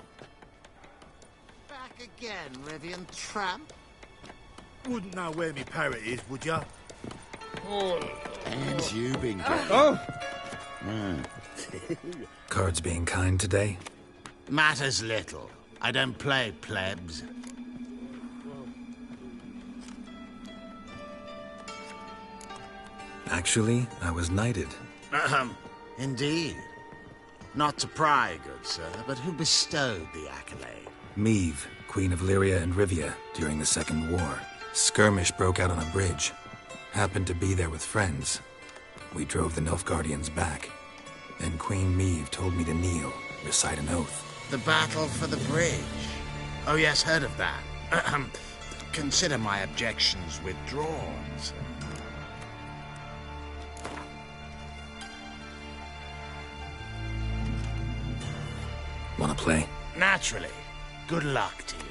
Back again, Rivian tramp. Wouldn't know where me parrot is, would ya? And you been getting... Oh! Cards being kind today? Matters little. I don't play plebs. Actually, I was knighted. Indeed. Not to pry, good sir, but who bestowed the accolade? Meve, Queen of Lyria and Rivia, during the Second War. Skirmish broke out on a bridge. Happened to be there with friends. We drove the Nilfgaardians back. Then Queen Meve told me to kneel, recite an oath. The battle for the bridge. Oh yes, heard of that. Consider my objections withdrawn, sir. Wanna play? Naturally. Good luck to you.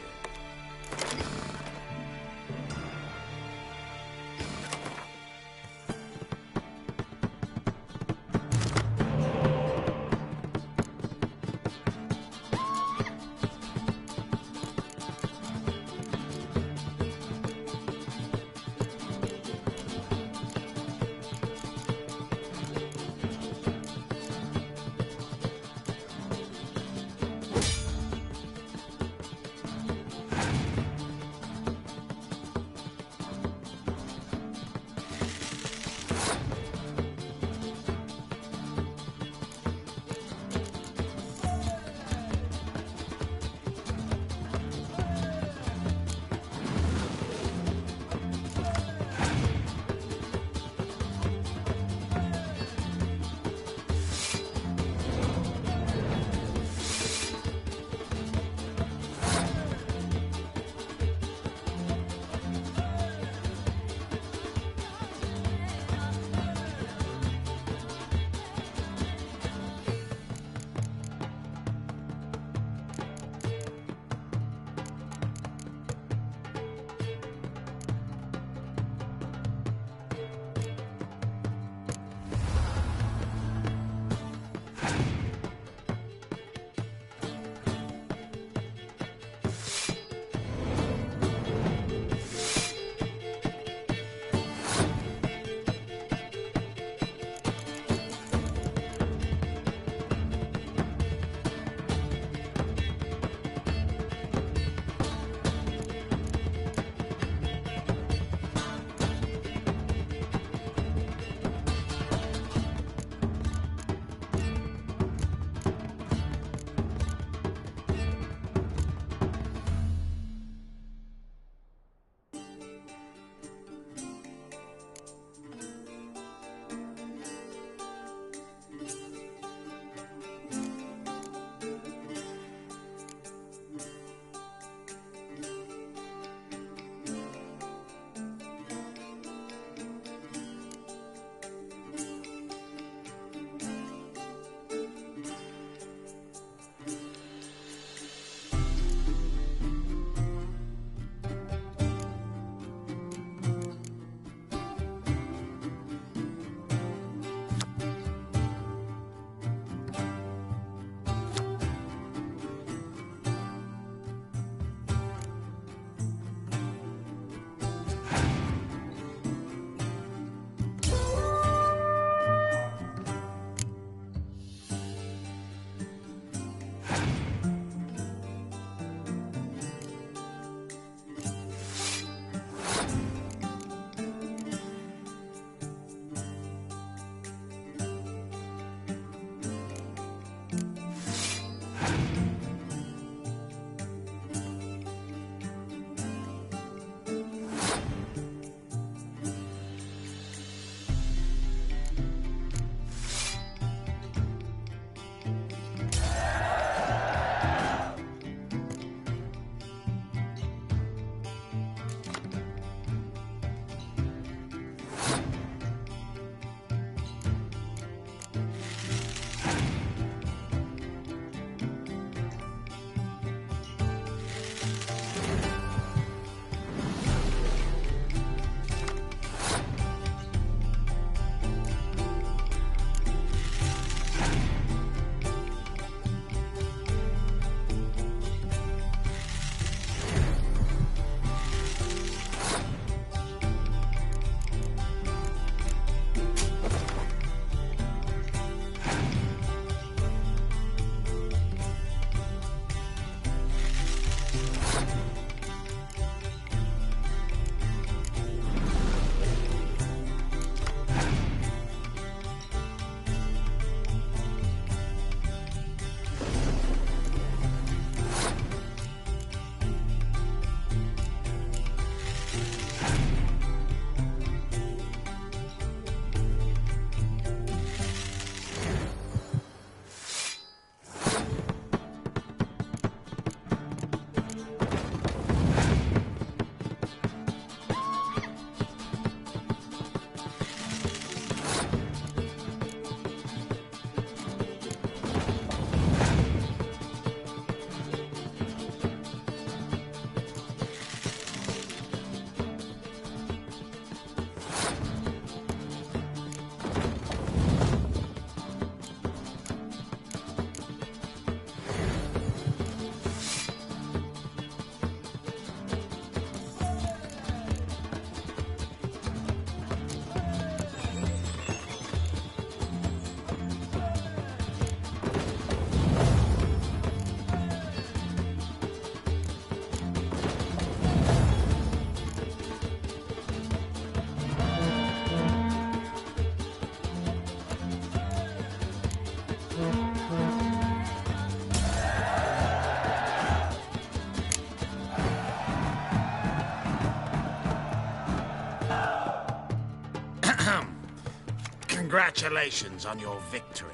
Congratulations on your victory.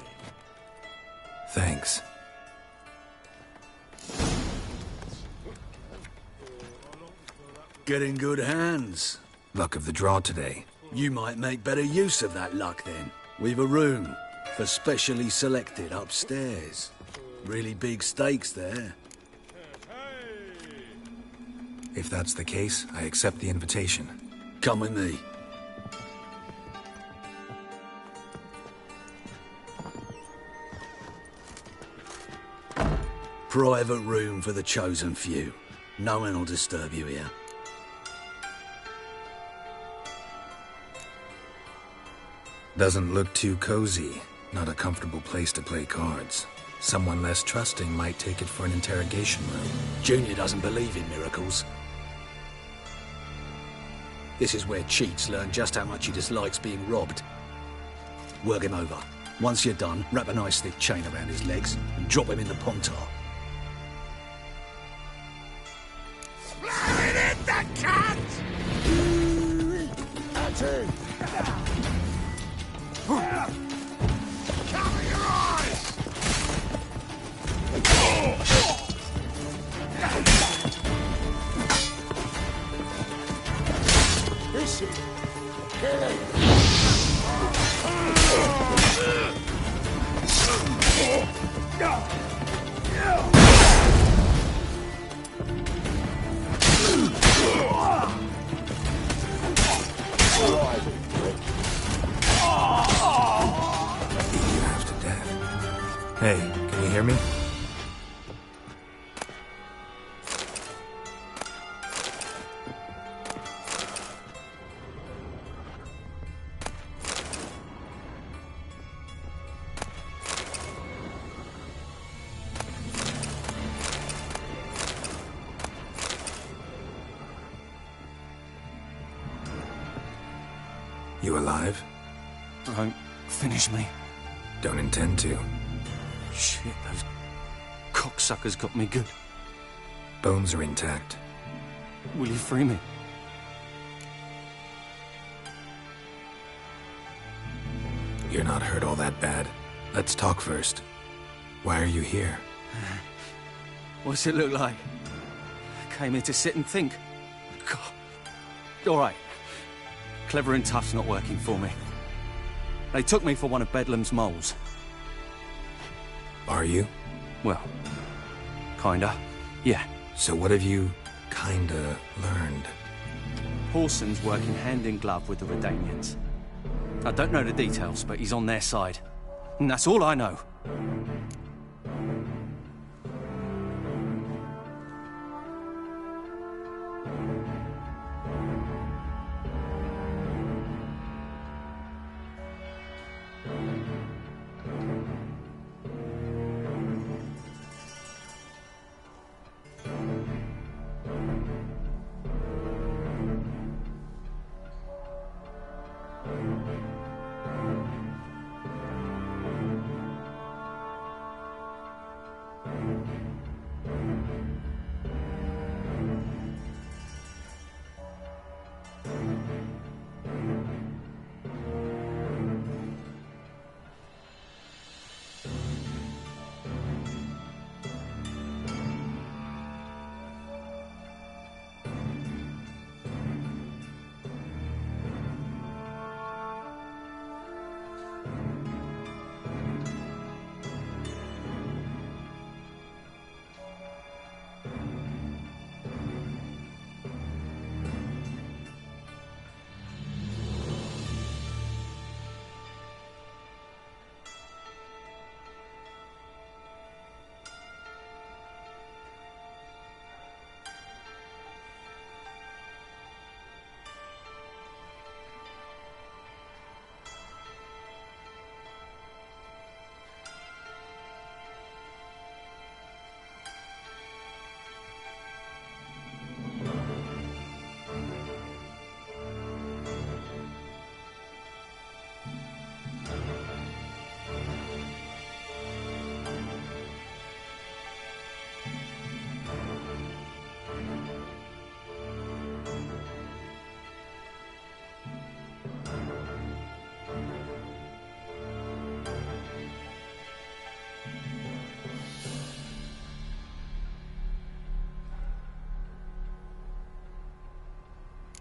Thanks. Get in good hands. Luck of the draw today. You might make better use of that luck then. We've a room for specially selected upstairs. Really big stakes there. If that's the case, I accept the invitation. Come with me. Private room for the chosen few. No one will disturb you here. Doesn't look too cozy. Not a comfortable place to play cards. Someone less trusting might take it for an interrogation room. Junior doesn't believe in miracles. This is where cheats learn just how much he dislikes being robbed. Work him over. Once you're done, wrap a nice thick chain around his legs and drop him in the pontar. Slam it in the cat! That's it! Cover your eyes! This is... Get it! Hey, can you hear me? You alive? Don't finish me. Don't intend to. Shit, those cocksuckers got me good. Bones are intact. Will you free me? You're not hurt all that bad. Let's talk first. Why are you here? What's it look like? Came here to sit and think. God. All right. Clever and tough's not working for me. They took me for one of Bedlam's moles. Are you? Well, kinda. Yeah. So what have you kinda learned? Horson's working hand in glove with the Redanians. I don't know the details, but he's on their side. And that's all I know.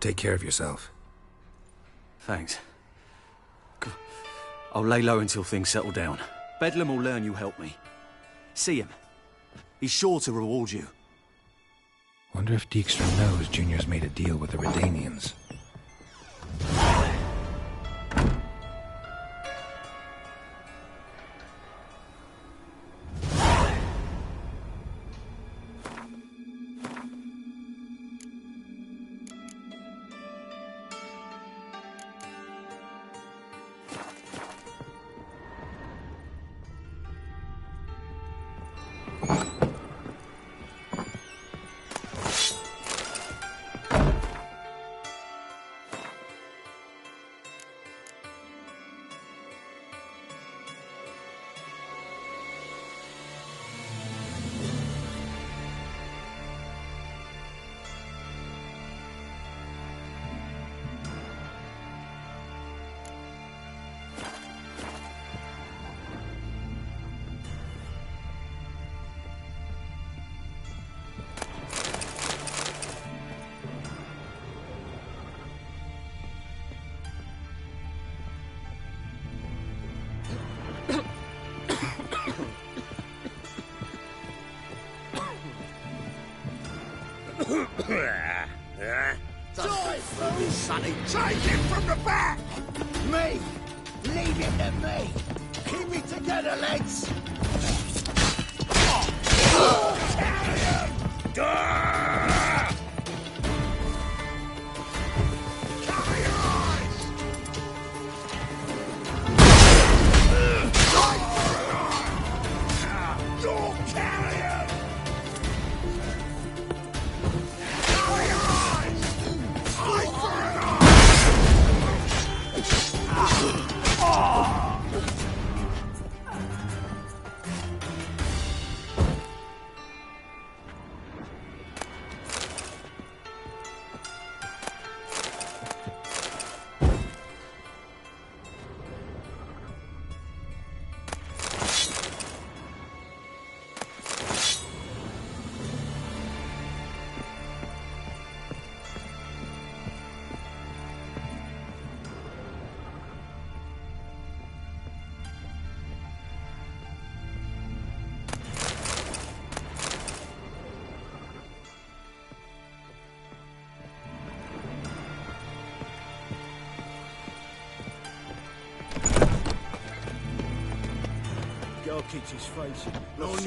Take care of yourself. Thanks. I'll lay low until things settle down. Bedlam will learn you helped me. See him. He's sure to reward you. Wonder if Dijkstra knows Junior's made a deal with the Redanians. Die for me, sonny! Take him from the back! Me! Leave it to me! Keep me together, lads! Carry him! Cover your eyes! Die for an eye! You're carrion! Cover your eyes! Die for an eye! Girl keeps his face in. No, you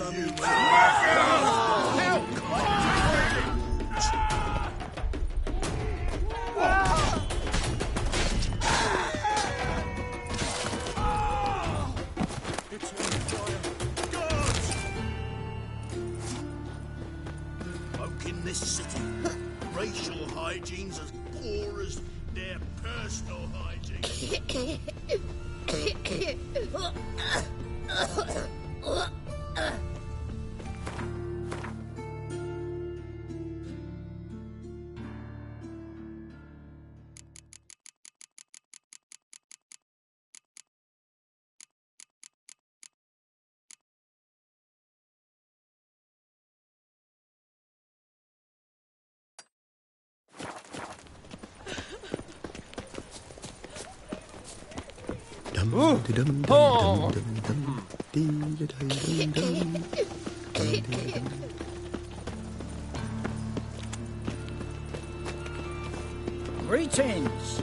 Folk in this city, racial hygiene's as poor as their personal hygiene. Greetings!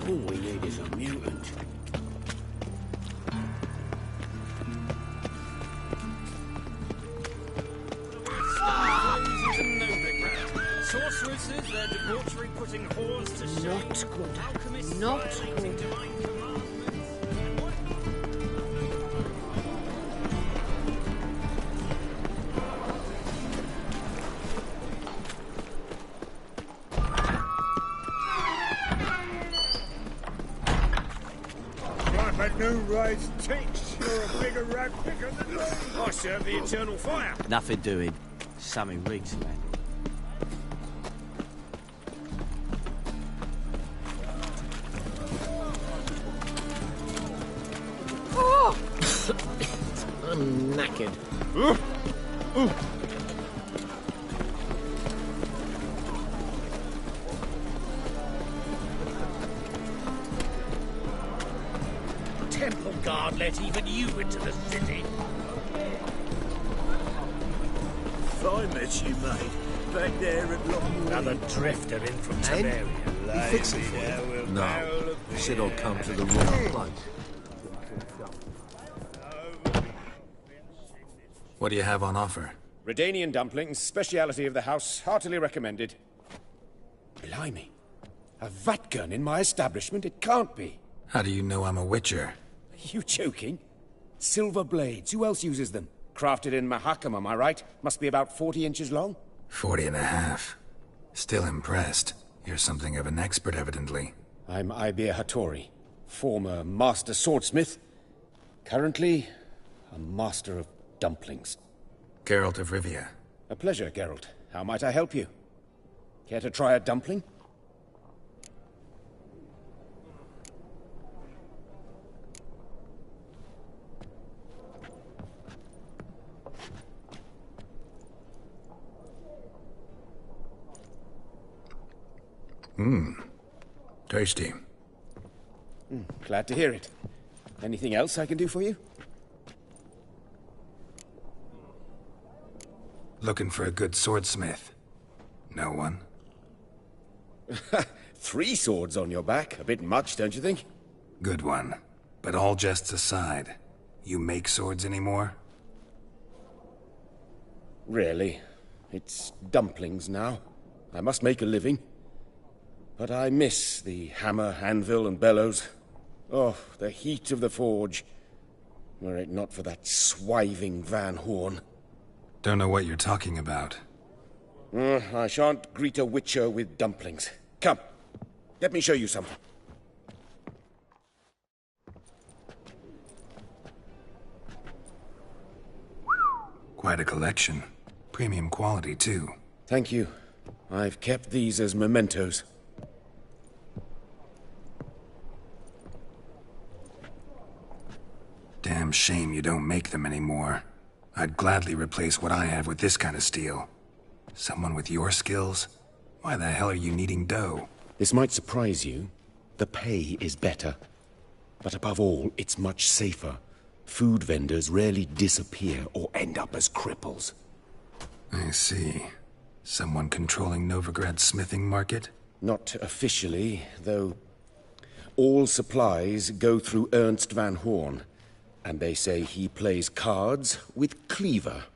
All we need is a mutant. Novigrad. Sorceresses, their debauchery putting whores to shame. Not good. Alchemists Not violating good. divine commandments. Right, but new race tinks. You're a bigger rat picker than me. I serve the eternal fire. Nothing doing. Sammy Riggs, man. Oh! I'm knackered. Temple Guard let even you into the city. I met you, mate. Back there at Long. Another drifter in from Temeria. He fixed it for you? No. He said I'd come to the wrong place. What do you have on offer? Redanian dumplings, speciality of the house, heartily recommended. Blimey. A vat gun in my establishment? It can't be. How do you know I'm a witcher? Are you joking? Silver blades, who else uses them? Crafted in Mahakam, am I right? Must be about 40 inches long? 40 and a half. Still impressed. You're something of an expert, evidently. I'm Ibir Hattori, former master swordsmith. Currently, a master of dumplings. Geralt of Rivia. A pleasure, Geralt. How might I help you? Care to try a dumpling? Tasty. Glad to hear it. Anything else I can do for you? Looking for a good swordsmith. No one? 3 swords on your back. A bit much, don't you think? Good one. But all jests aside, you make swords anymore? Really. It's dumplings now. I must make a living. But I miss the hammer, anvil, and bellows. Oh, the heat of the forge. Were it not for that swiving Van Horn. Don't know what you're talking about. I shan't greet a witcher with dumplings. Come, let me show you something. Quite a collection. Premium quality, too. Thank you. I've kept these as mementos. Damn shame you don't make them anymore. I'd gladly replace what I have with this kind of steel. Someone with your skills? Why the hell are you needing dough? This might surprise you. The pay is better. But above all, it's much safer. Food vendors rarely disappear or end up as cripples. I see. Someone controlling Novigrad's smithing market? Not officially, though all supplies go through Ernst Van Horn. And they say he plays cards with Cleaver.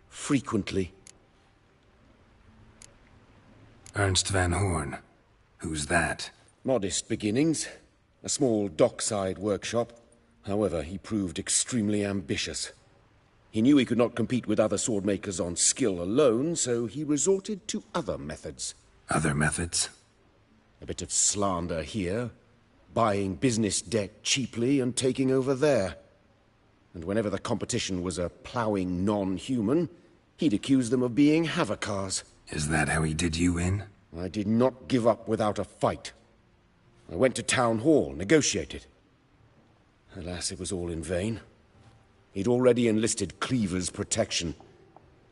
Frequently. Ernst Van Horn. Who's that? Modest beginnings. A small dockside workshop. However, he proved extremely ambitious. He knew he could not compete with other swordmakers on skill alone, so he resorted to other methods. Other methods? A bit of slander here. Buying business debt cheaply and taking over there. And whenever the competition was a ploughing non-human, he'd accuse them of being Havocars. Is that how he did you in? I did not give up without a fight. I went to Town Hall, negotiated. Alas, it was all in vain. He'd already enlisted Cleaver's protection.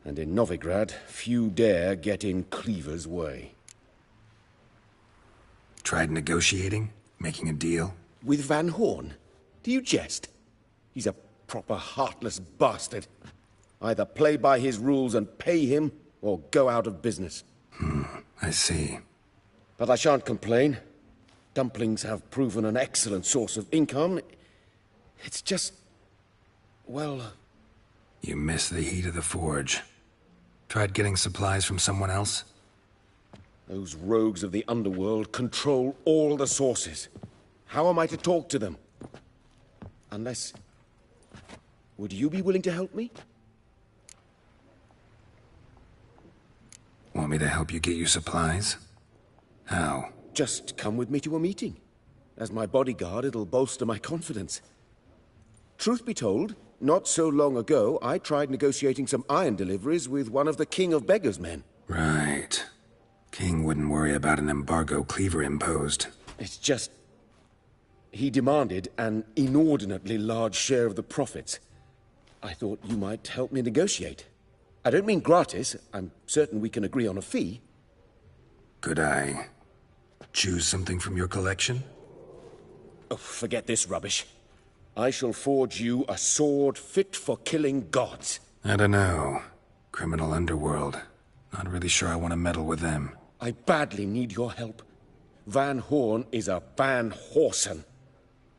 And in Novigrad, few dare get in Cleaver's way. Tried negotiating? Making a deal? With Van Horn? Do you jest? He's a proper heartless bastard. Either play by his rules and pay him, or go out of business. I see. But I shan't complain. Dumplings have proven an excellent source of income. It's just... well... You miss the heat of the forge. Tried getting supplies from someone else? Those rogues of the underworld control all the sources. How am I to talk to them? Unless... Would you be willing to help me? Want me to help you get you supplies? How? Just come with me to a meeting. As my bodyguard, it'll bolster my confidence. Truth be told, Not so long ago, I tried negotiating some iron deliveries with one of the King of Beggars' men. Right. King wouldn't worry about an embargo Cleaver imposed. It's just... he demanded an inordinately large share of the profits. I thought you might help me negotiate. I don't mean gratis. I'm certain we can agree on a fee. Could I choose something from your collection? Oh, forget this rubbish. I shall forge you a sword fit for killing gods. I don't know. Criminal underworld. Not really sure I want to meddle with them. I badly need your help. Van Horn is a Van Horsen.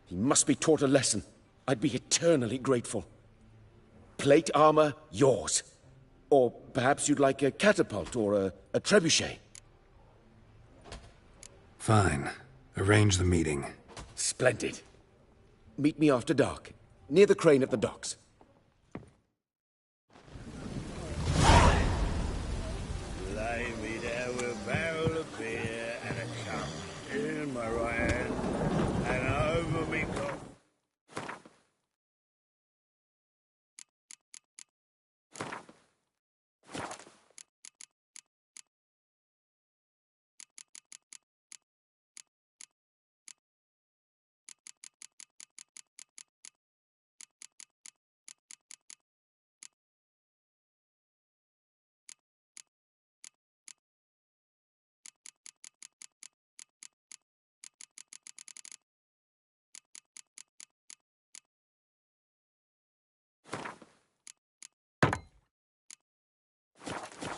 He must be taught a lesson. I'd be eternally grateful. Plate armor, yours. Or perhaps you'd like a catapult or a trebuchet. Fine. Arrange the meeting. Splendid. Meet me after dark, near the crane at the docks. Lay me down with a barrel of beer and a cup in my right hand, and over me coffee.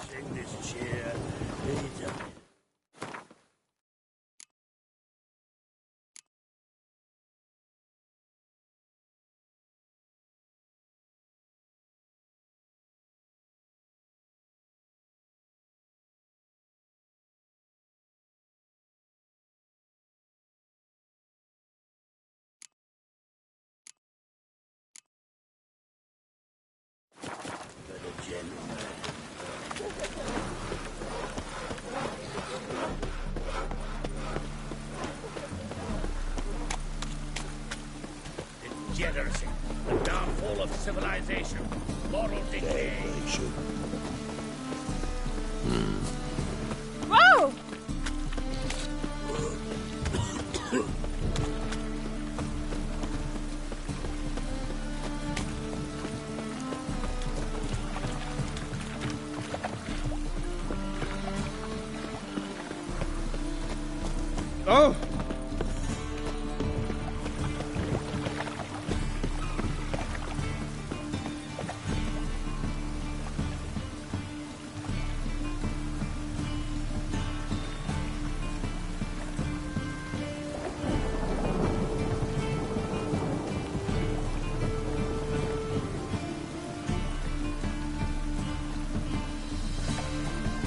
Sing this cheer, he died. Degeneracy, the downfall of civilization, moral decay. Whoa! Oh!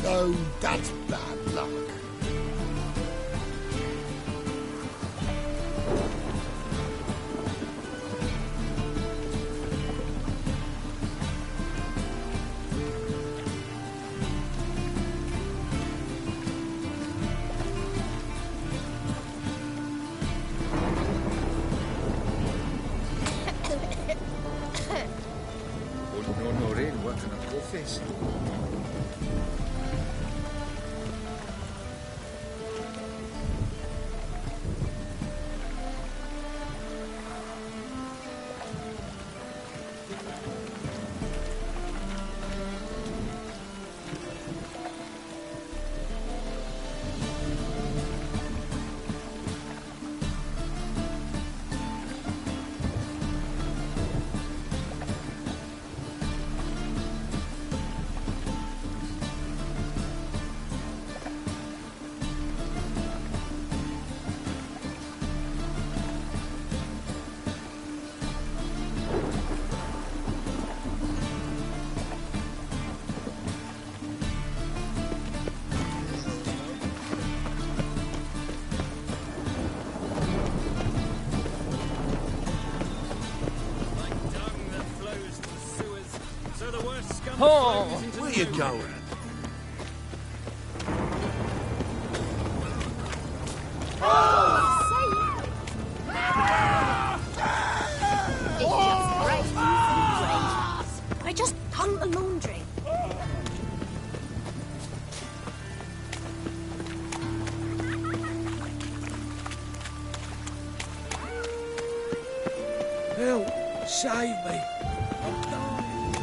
Oh, that's bad luck. No rain working on cold face. Oh, where you going? It's just great. Help! Save me! I'm dying!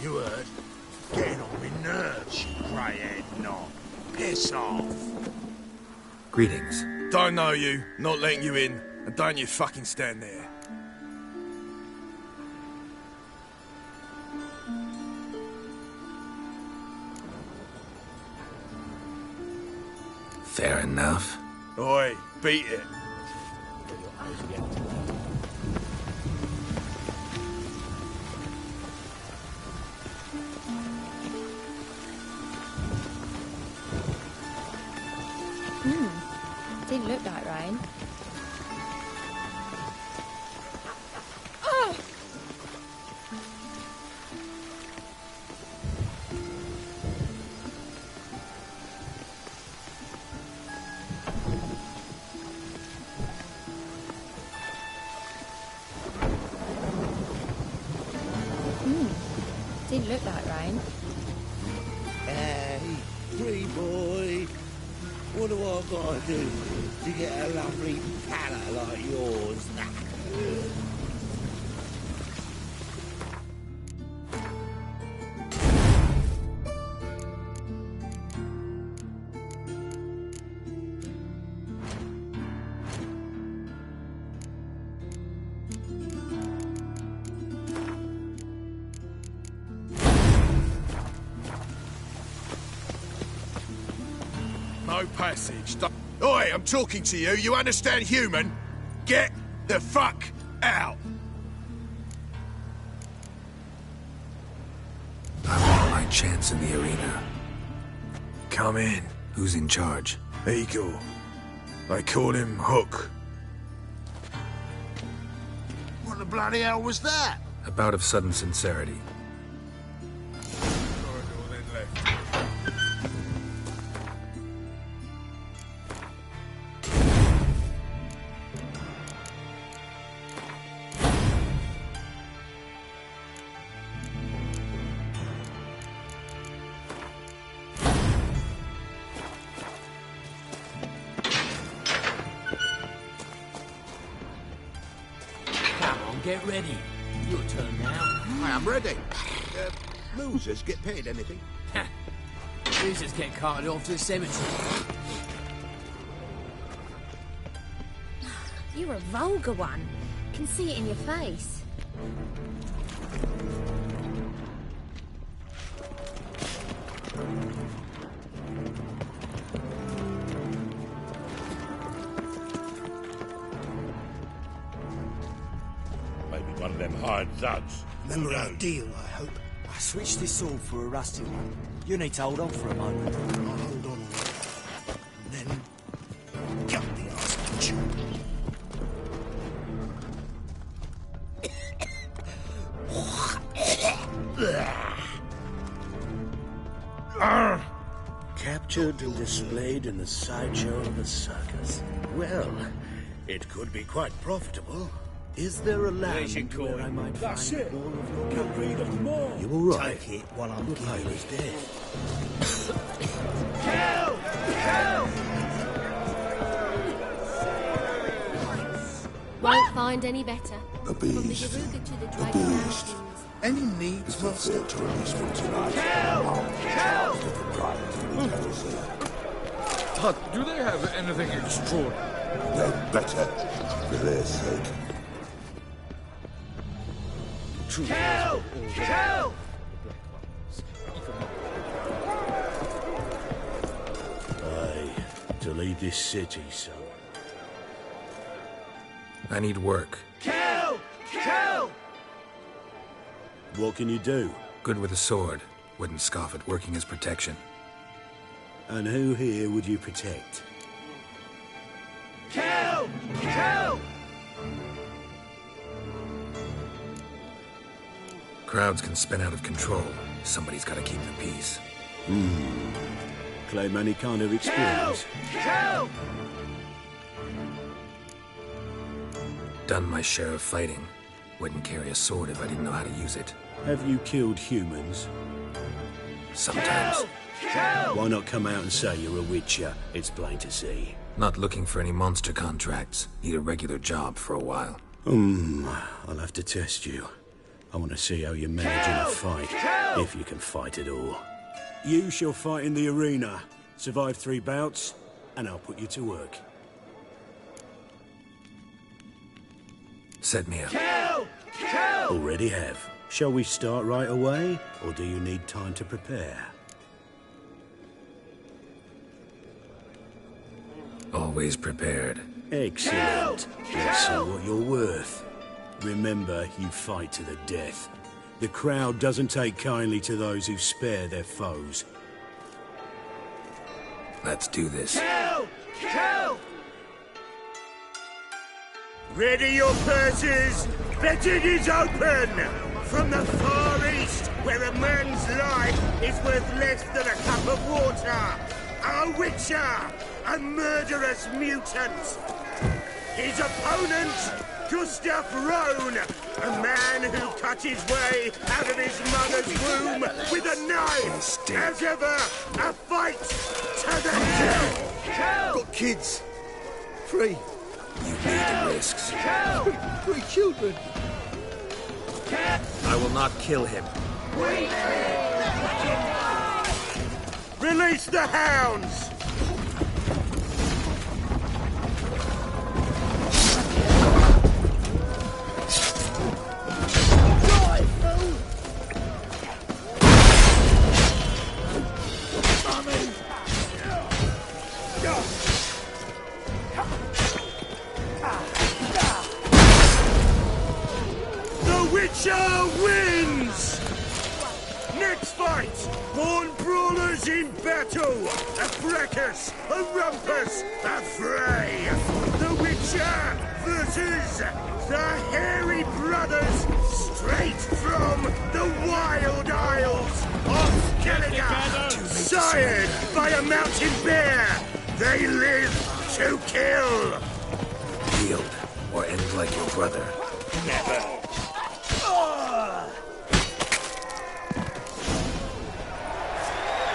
You heard? Getting on me nerves, you grey-haired knob. Piss off. Greetings. Don't know you, not letting you in, and don't you fucking stand there. Fair enough. Oi, beat it. Didn't look like rain. Didn't look like rain. Hey, pretty boy. What do I gotta do to get a lovely pallor like yours? No passage. Oi, I'm talking to you. You understand human? Get the fuck out. I want my chance in the arena. Come in. Who's in charge? Eagle. They call him Hook. What the bloody hell was that? A bout of sudden sincerity. Get ready. Your turn now. I am ready. Losers get paid anything? Losers get carted off to the cemetery. You're a vulgar one. Can see it in your face. One of them hired thugs. Remember our deal, I hope. I switched this sword for a rusty one. You need to hold on for a moment. I'll hold on. And then cut the arse. Captured and displayed in the sideshow of a circus. Well, it could be quite profitable. Is there a land where I might That's find it. all of your Get company? rid of more. You all right? Take it while I'm Your giving pilot's it. dead. Help! Help! Won't find any better. The From the beast. Yaruga to the The Dragon beast. Mountains. Any needs, It's not Master? fair to release one tonight. Help! Help! The proprietors will tell us But do they have anything extraordinary? They're better for their sake. Help! Help! Aye, to lead this city, son. I need work. Help! Help! What can you do? Good with a sword. Wouldn't scoff at working as protection. And who here would you protect? Help! Help! Crowds can spin out of control. Somebody's got to keep the peace. Claim any kind of experience? Help! Done my share of fighting. Wouldn't carry a sword if I didn't know how to use it. Have you killed humans? Sometimes. Why not come out and say you're a witcher? It's plain to see. Not looking for any monster contracts. Need a regular job for a while. I'll have to test you. I want to see how you manage in a fight, if you can fight at all. You shall fight in the arena. Survive 3 bouts, and I'll put you to work. Set me up. Already have. Shall we start right away, or do you need time to prepare? Always prepared. Excellent. Let's see what you're worth. Remember, you fight to the death. The crowd doesn't take kindly to those who spare their foes. Let's do this. Ready your purses! Betting is open! From the Far East, where a man's life is worth less than a cup of water! A witcher! A murderous mutant! His opponent, Gustav Rohn, a man who cut his way out of his mother's womb with a knife! As ever, a fight to the death! Got kids. 3. You need the risks. 3 children. I will not kill him. Release the hounds! The Witcher wins! Next fight! Born brawlers in battle! A fracas! A rumpus! A fray! The Witcher versus the Hairy Brothers, straight from the Wild Isles of Gallagher! Sired by a mountain bear! They live to kill! Yield, or end like your brother. Never!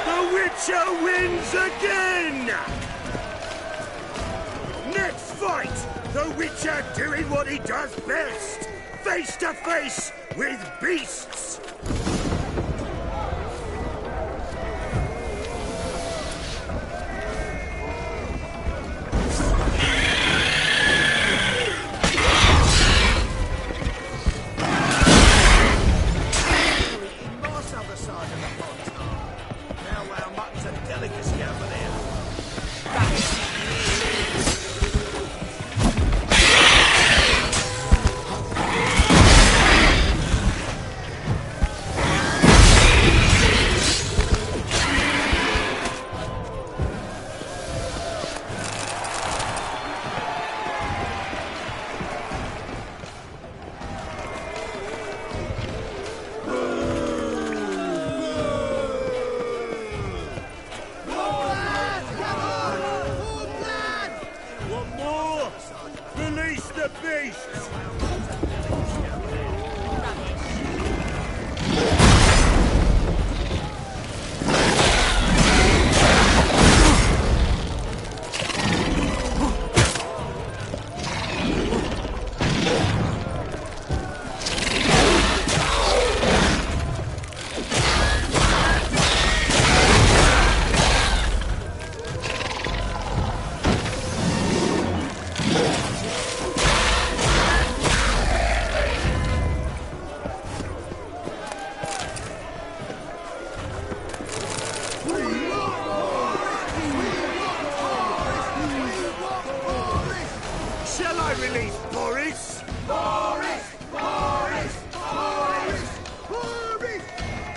The Witcher wins again! Next fight, the Witcher doing what he does best, face to face with beasts!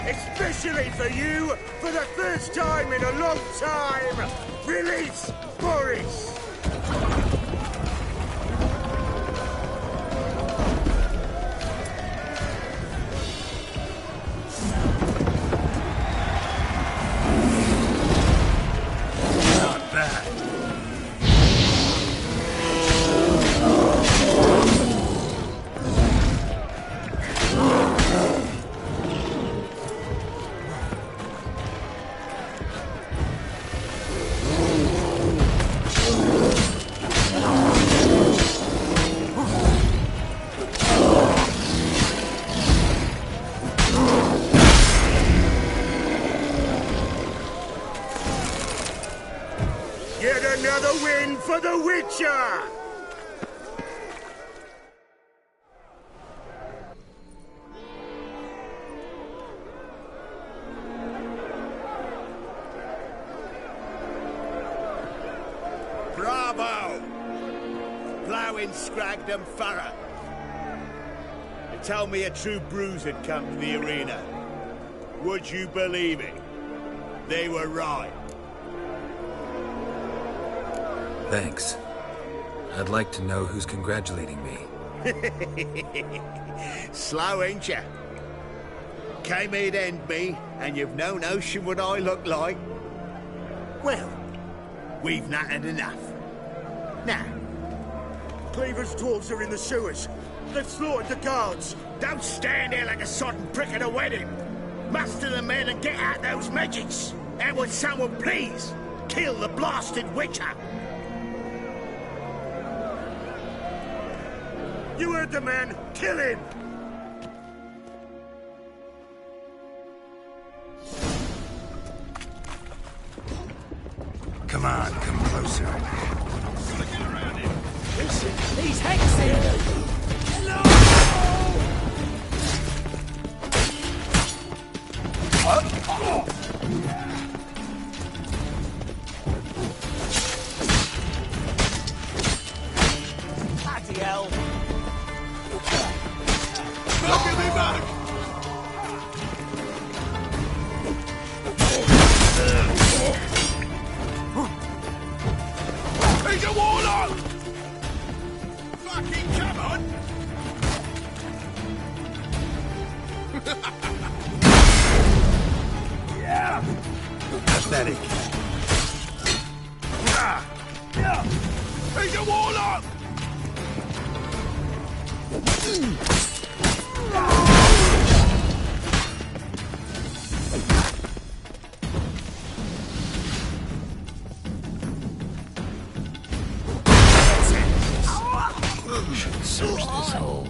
Especially for you, for the first time in a long time, release Boris! Not bad. in for the Witcher! Bravo! Ploughing Scragdom Thorough. They told me a true bruise had come to the arena. Would you believe it? They were right. Thanks. I'd like to know who's congratulating me. Slow, ain't ya? Came here to end me, and you've no notion what I look like? Well, we've nattered enough. Now, Cleaver's dwarves are in the sewers. They've slaughtered the guards. Don't stand there like a sodden prick at a wedding. Muster the men and get out those magics. And would someone please kill the blasted Witcher? You heard the man. Kill him! Come on, come closer. Gotta get around him. Listen, he's hexing! Bloody hell! Give me back! He's a warlock! Fucking come on! Yeah! Pathetic. He's a warlock! Should search this hole.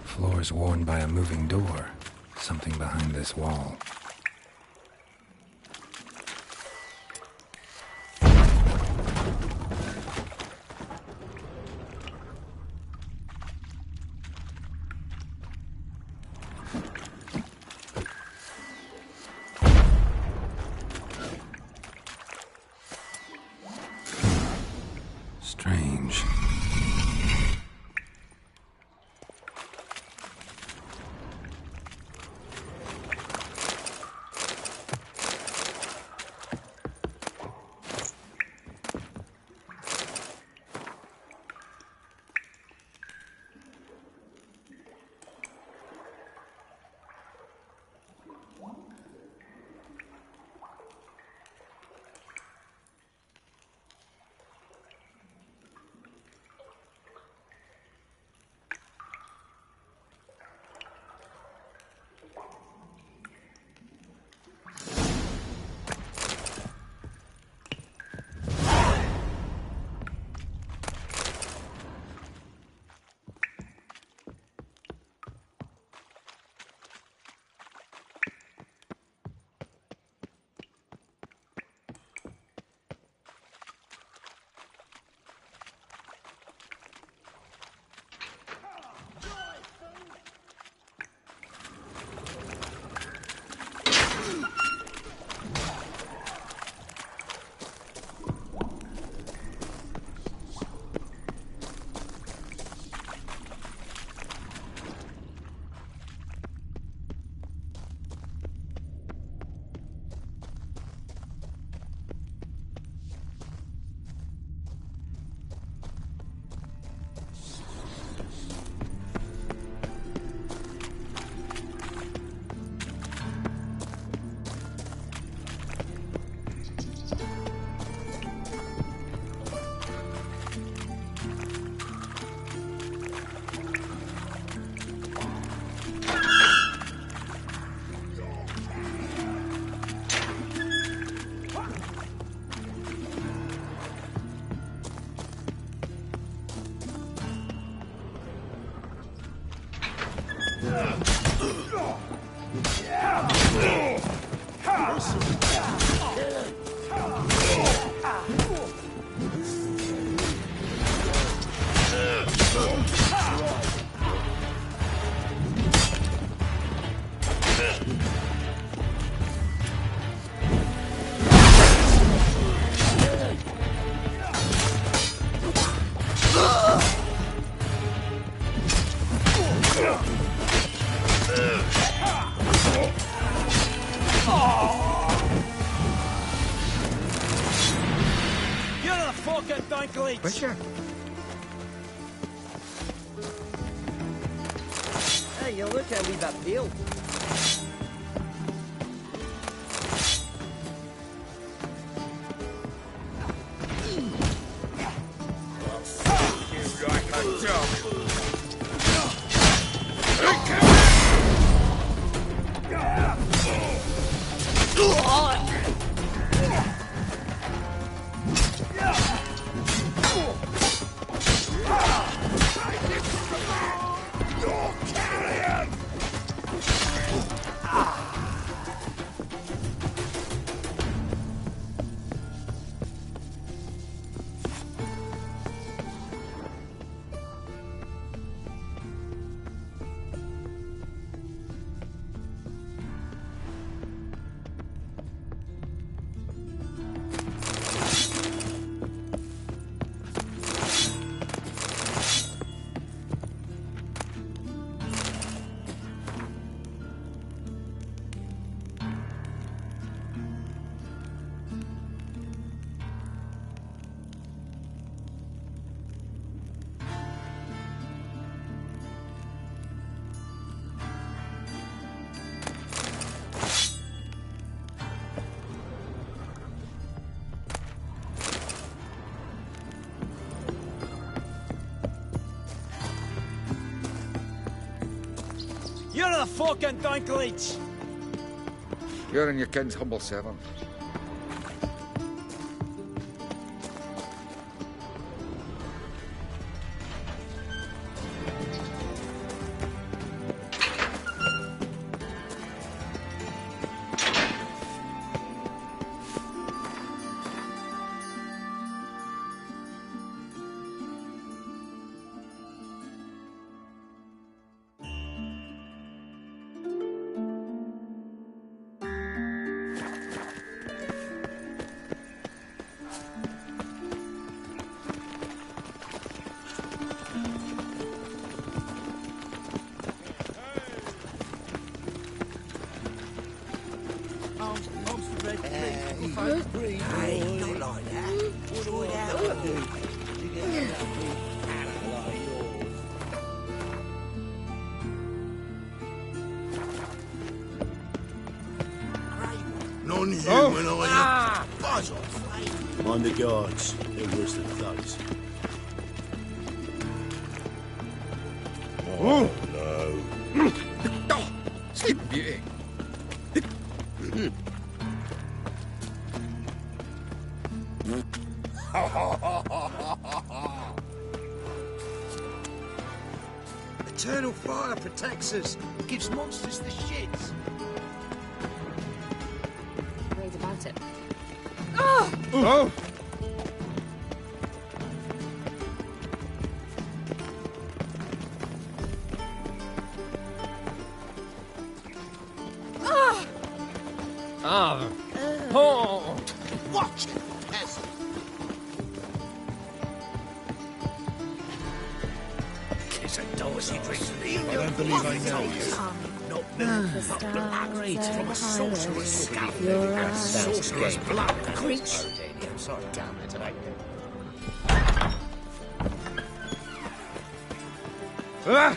Floor's worn by a moving door. Something behind this wall. Strange. Dinklage! Butcher. Hey, you look how we've uphill. You like a dog. You're the fucking Dinklage! You're in your king's humble servant. Hey, not like that. Enjoy that. You get a lovely animal like yours. Non-human, are you? Ah! Buzz off, mate. Mind the guards. They're worse than thugs. Oh, no. Oh, Sleeping Beauty. Eternal fire protects us. Gives monsters the shits. Read about it. Oh! Ah! Oh! Watch it, peasant. It's a dorsey drinks me. I don't believe I know you. Not me. The stars From a of sorcerer's scalp. your A eyes. sorcerer's blood. Creech. I'm sorry, damn it. Ah!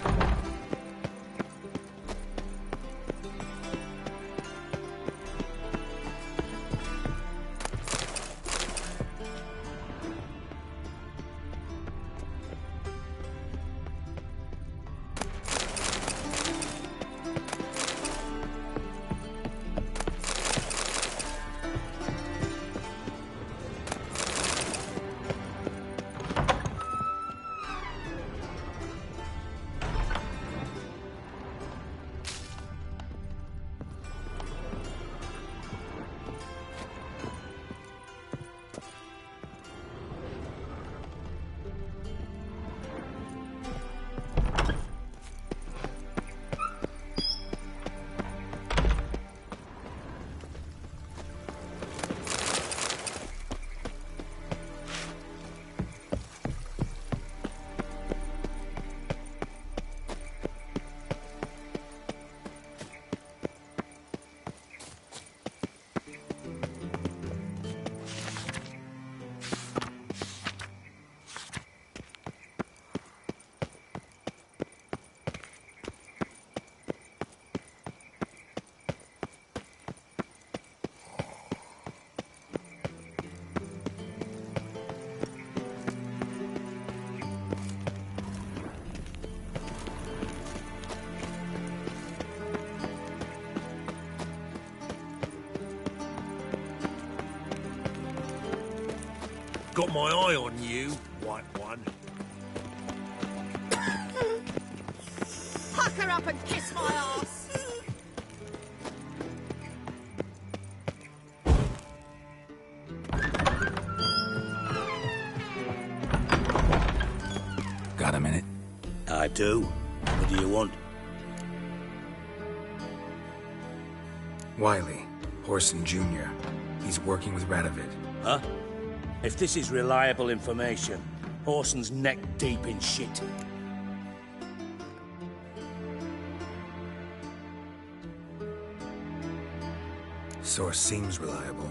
got my eye on you, white one. Pucker up and kiss my ass! Got a minute? I do. What do you want? Wiley, Horson Jr. He's working with Radovid. Huh? If this is reliable information, Horson's neck deep in shit. Source seems reliable.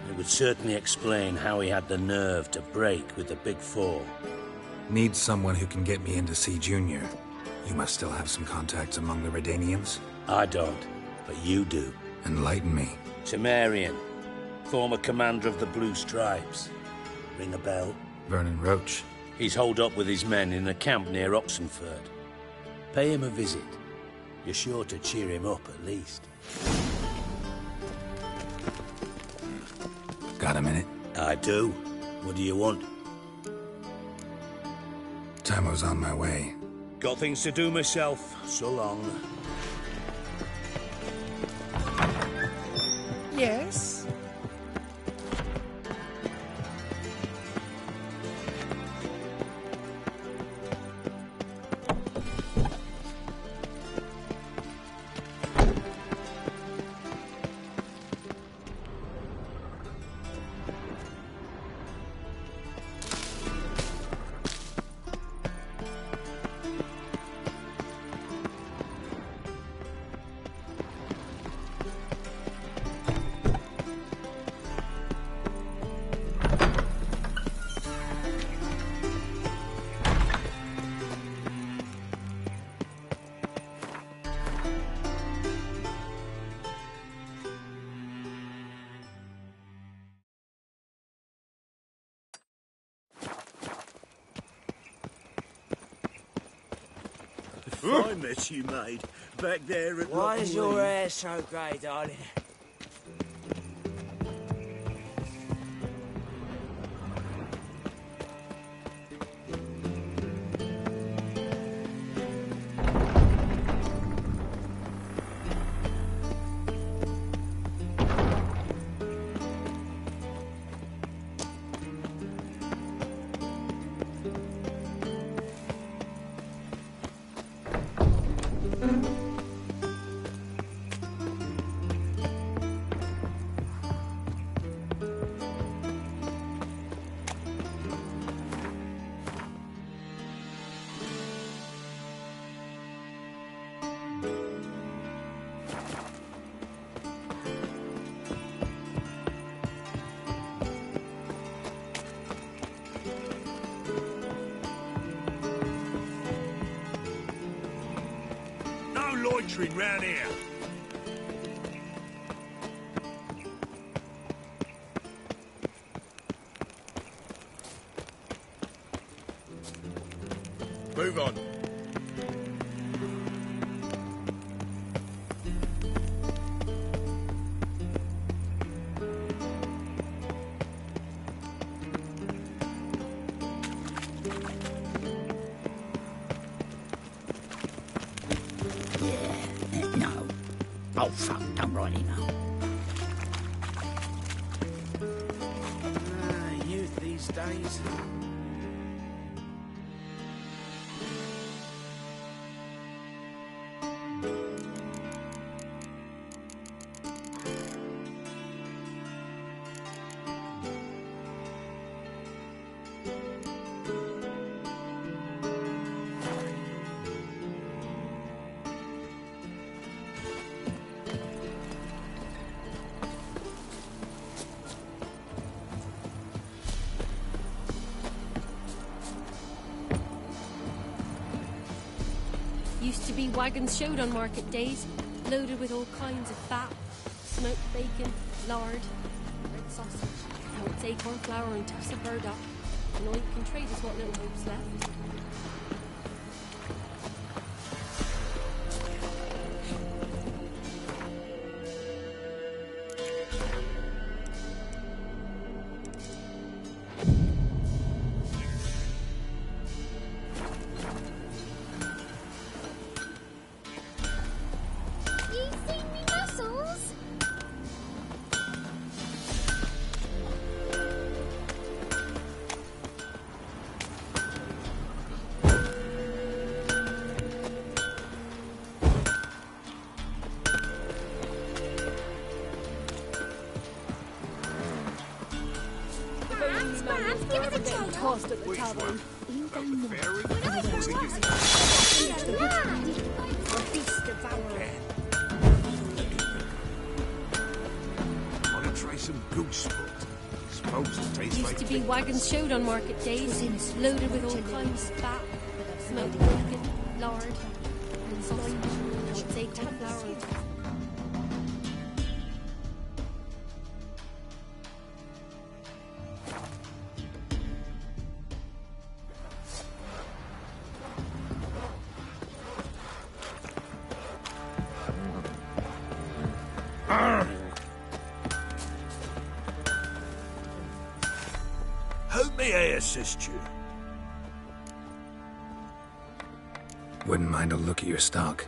It would certainly explain how he had the nerve to break with the Big Four. Need someone who can get me in to see Junior. You must still have some contacts among the Redanians? I don't, but you do. Enlighten me. Temerian, former commander of the Blue Stripes. Ring a bell? Vernon Roach. He's holed up with his men in a camp near Oxenford. Pay him a visit. You're sure to cheer him up, at least. Got a minute? I do. What do you want? Tamo's on my way. Got things to do myself. So long. Yes? I met you, mate. Back there at Why is your Lockwood. hair so grey, darling? No loitering round here. Move on. No. Oh, fuck, don't write it now. Youth these days. Used to be wagons showed on market days, loaded with all kinds of fat, smoked bacon, lard, red sausage. Now it's acorn flour and tufts of burdock, and all you can trade is what little hope's left. getting tossed at the tavern. Want to try some goose foot? Suppose it tastes Used like to be wagons showed on market days, loaded with all kinds of fat, smoked bacon, lard, and sausage. Now it's acorn flour and tough. How may I assist you? Wouldn't mind a look at your stock.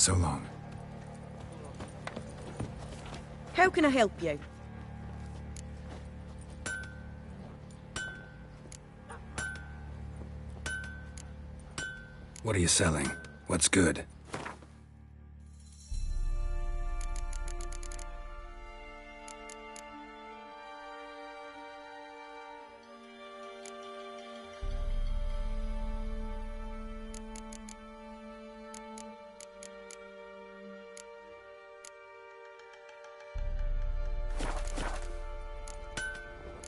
So long. How can I help you? What are you selling? What's good?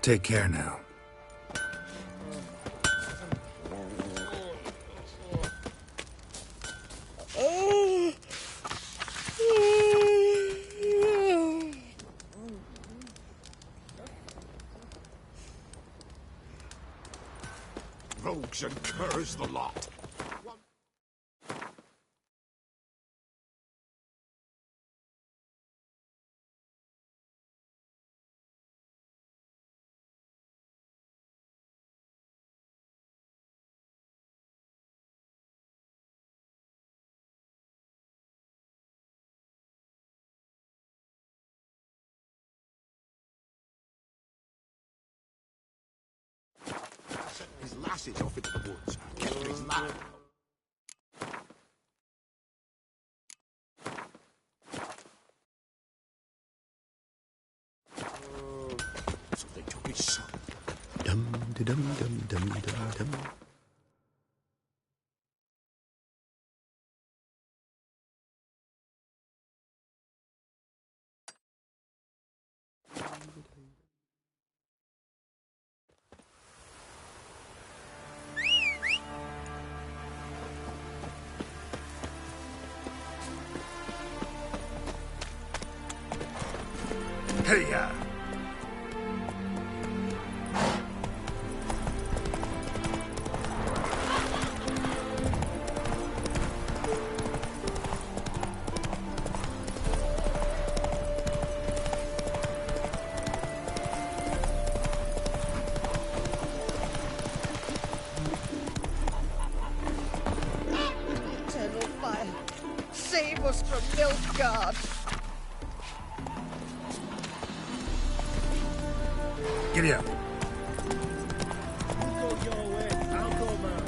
Take care now. Rogues and curs the lot. His lasses off into the woods. Kept his lad. So they took his son. Dum-de-dum-dum-dum-dum-dum. Hey-ya! Eternal fire, save us from Nilfgaard. Giddy up. Go your way, I'll go mine.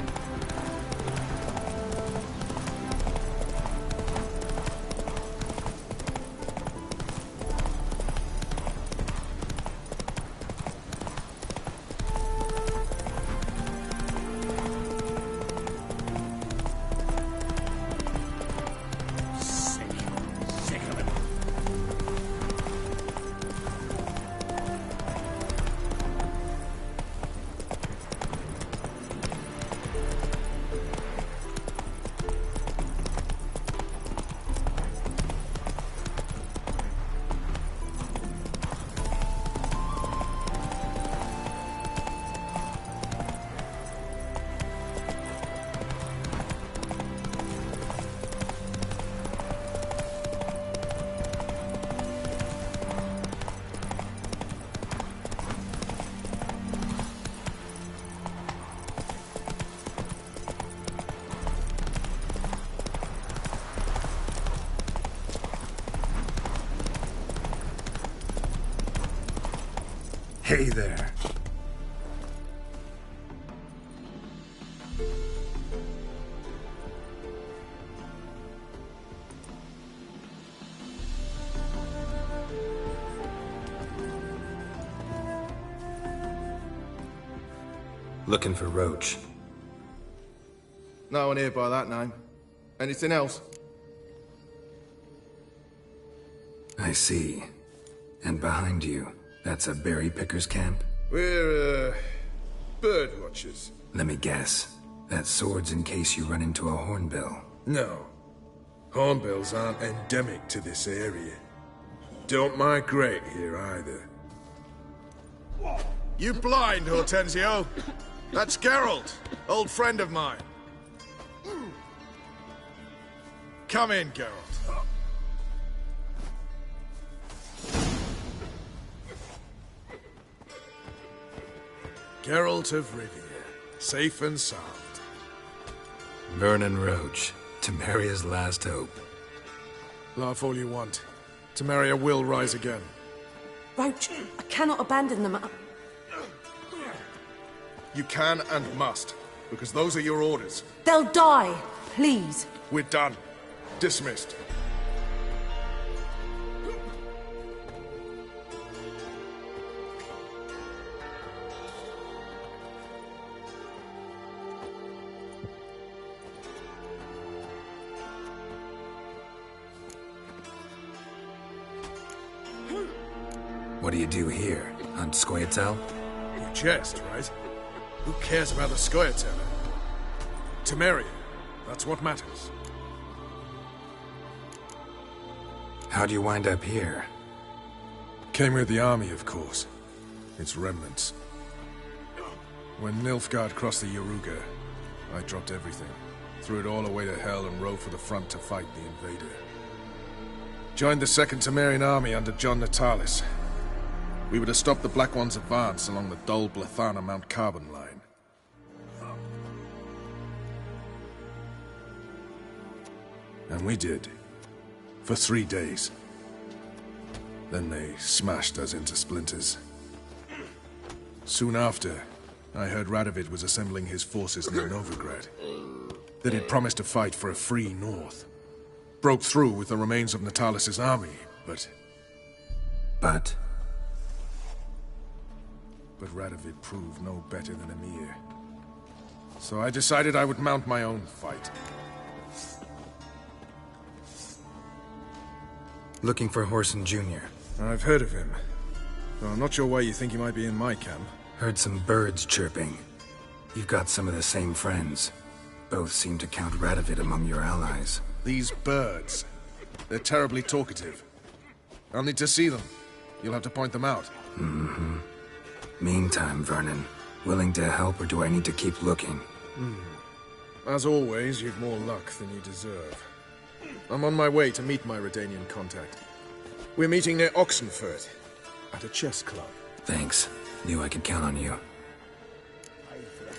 Sick of it. Hey there. Looking for Roach. No one here by that name. Anything else? I see. And behind you, that's a berry picker's camp? We're, bird watchers. Let me guess. That's swords in case you run into a hornbill. No. Hornbills aren't endemic to this area. Don't migrate here either. You blind, Hortensio? That's Geralt, old friend of mine. Come in, Geralt. Geralt of Rivia, safe and sound. Vernon Roach, Temeria's last hope. Laugh all you want. Temeria will rise again. Roach, I cannot abandon them. You can and must, because those are your orders. They'll die, please. We're done. Dismissed. What do you do here? Hunt Scoia'tael? You jest, right? Who cares about the Scoia'tael? Temeria. That's what matters. How'd you wind up here? Came with the army, of course. Its remnants. When Nilfgaard crossed the Yaruga, I dropped everything. Threw it all away to hell and rode for the front to fight the invader. Joined the Second Temerian army under John Natalis. We were to stop the Black One's advance along the Dol Blathana Mount Carbon line. And we did. For 3 days. Then they smashed us into splinters. Soon after, I heard Radovid was assembling his forces near Novigrad. That he'd promised to fight for a free North. Broke through with the remains of Natalis' army, but... But Radovid proved no better than Emir. So I decided I would mount my own fight. looking for Horson Jr. I've heard of him. Though I'm not sure why you think he might be in my camp. Heard some birds chirping. You've got some of the same friends. Both seem to count Radovid among your allies. These birds. They're terribly talkative. I'll need to see them. You'll have to point them out. Mm-hmm. Meantime, Vernon, willing to help or do I need to keep looking? As always, you've more luck than you deserve. I'm on my way to meet my Redanian contact. We're meeting near Oxenfurt, at a chess club. Thanks. Knew I could count on you.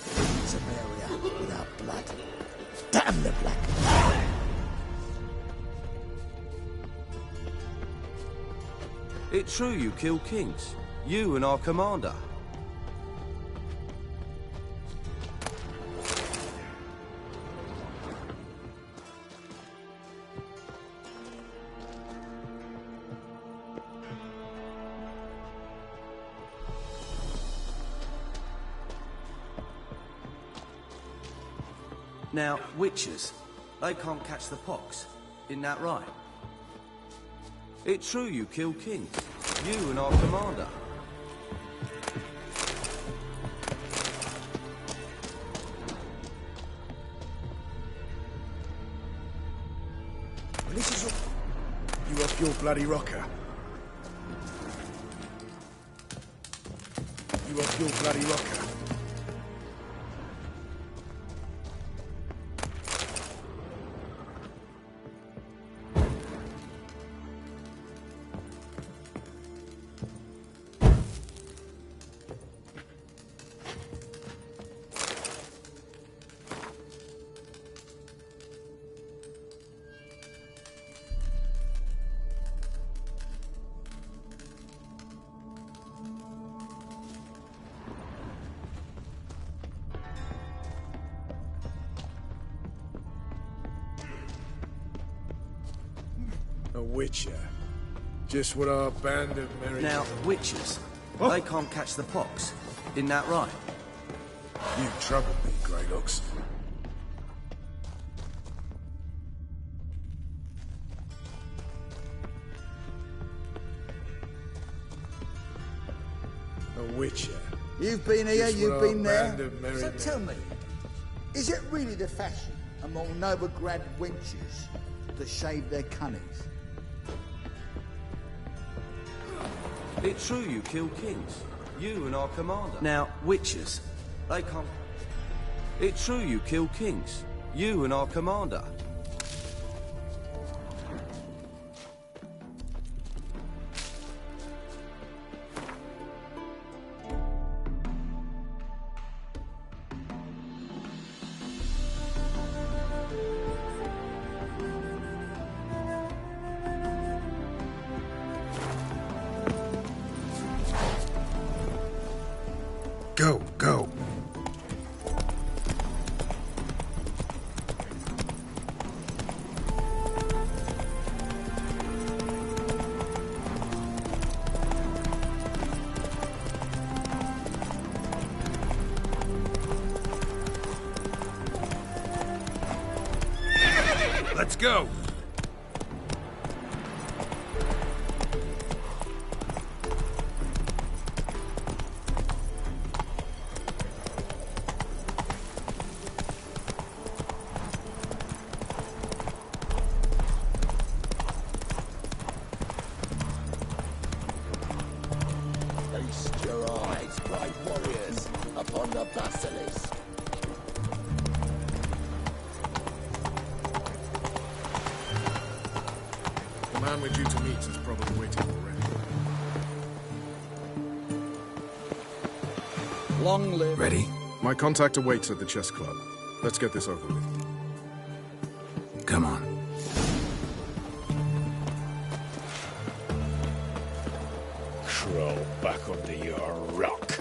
Samaria without blood. Damn the black. It's true you killed kings. You and our commander. Now, witches, they can't catch the pox. Isn't that right? It's true you killed kings. You and our commander. Well, this is your... You off your bloody rocker. You off your bloody rocker. A witcher. Just what our band of merry... Now, witches, they can't catch the pox. Isn't that right? You troubled me, Greylocks. A witcher. You've been here, Just you've what been our there. band of merry So men- tell me, is it really the fashion among Novigrad wenches to shave their cunnies? It's true you killed kings. You and our commander. Now, witches, they can't... It's true you killed kings. You and our commander. Go, go. Let's go. Feast your eyes, brave warriors, upon the basilisk. The man we're due to meet is probably waiting already. Long live. Ready? My contact awaits at the chess club. Let's get this over with. Come on. Crawl back under your rock.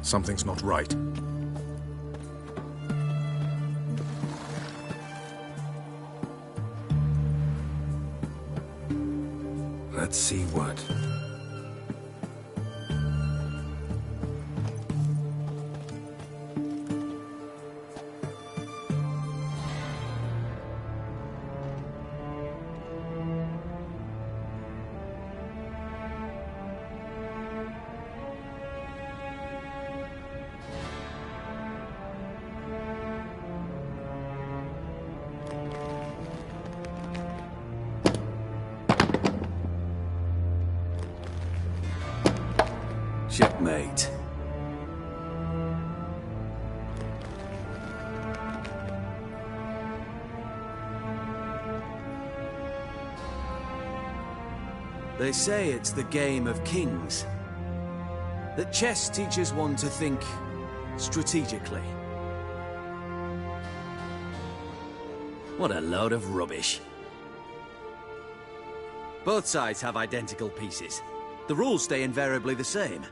Something's not right. Let's see what. Checkmate. They say it's the game of kings. That chess teaches one to think strategically. What a load of rubbish. Both sides have identical pieces. The rules stay invariably the same.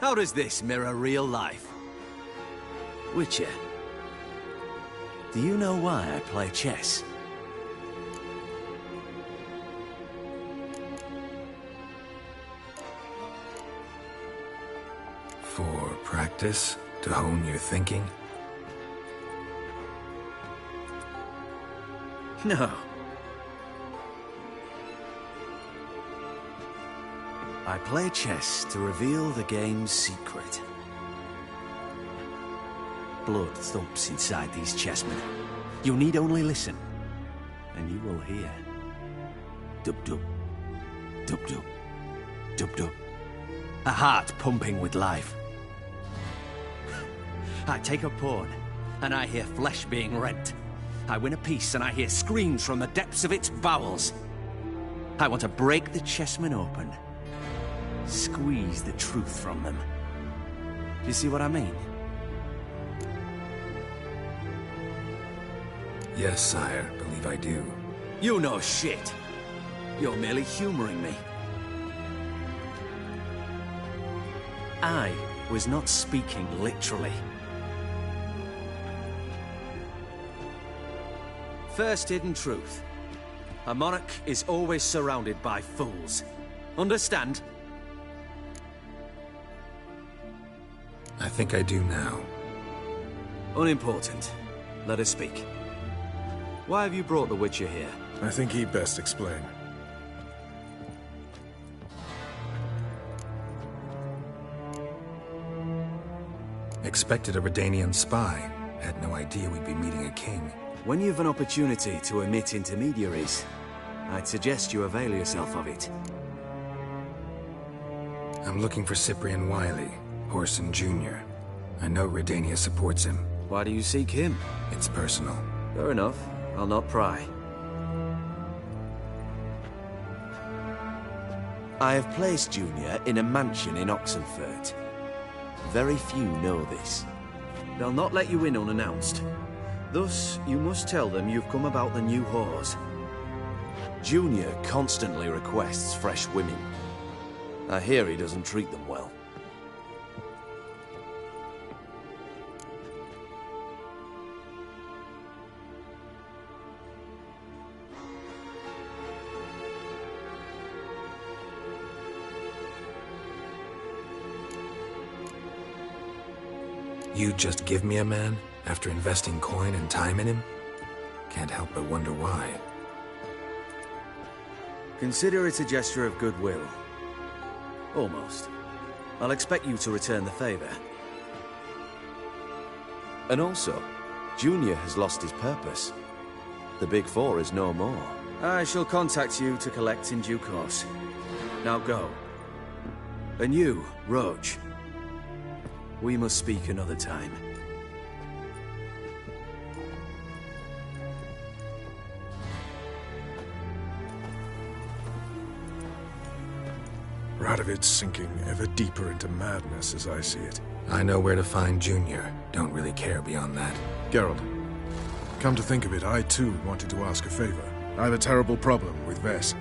How does this mirror real life? Witcher, do you know why I play chess? For practice? To hone your thinking? No. I play chess to reveal the game's secret. Blood thumps inside these chessmen. You need only listen, and you will hear. Dub-dub, dub-dub, dub-dub. A heart pumping with life. I take a pawn, and I hear flesh being rent. I win a piece, and I hear screams from the depths of its bowels. I want to break the chessmen open. Squeeze the truth from them. Do you see what I mean? Yes, sire. Believe I do. You know shit. You're merely humoring me. I was not speaking literally. First hidden truth. A monarch is always surrounded by fools. Understand? I think I do now. Unimportant. Let us speak. Why have you brought the Witcher here? I think he'd best explain. Expected a Redanian spy. Had no idea we'd be meeting a king. When you've an opportunity to omit intermediaries, I'd suggest you avail yourself of it. I'm looking for Cyprian Wiley, Horson Jr. I know Redania supports him. Why do you seek him? It's personal. Fair enough. I'll not pry. I have placed Junior in a mansion in Oxenfurt. Very few know this. They'll not let you in unannounced. Thus, you must tell them you've come about the new whores. Junior constantly requests fresh women. I hear he doesn't treat them well. You just give me a man after investing coin and time in him? Can't help but wonder why. Consider it a gesture of goodwill. Almost. I'll expect you to return the favor. And also, Junior has lost his purpose. The Big Four is no more. I shall contact you to collect in due course. Now go. And you, Roach. We must speak another time. Radovid's sinking ever deeper into madness as I see it. I know where to find Junior. Don't really care beyond that. Geralt, come to think of it, I too wanted to ask a favor. I have a terrible problem with Vess.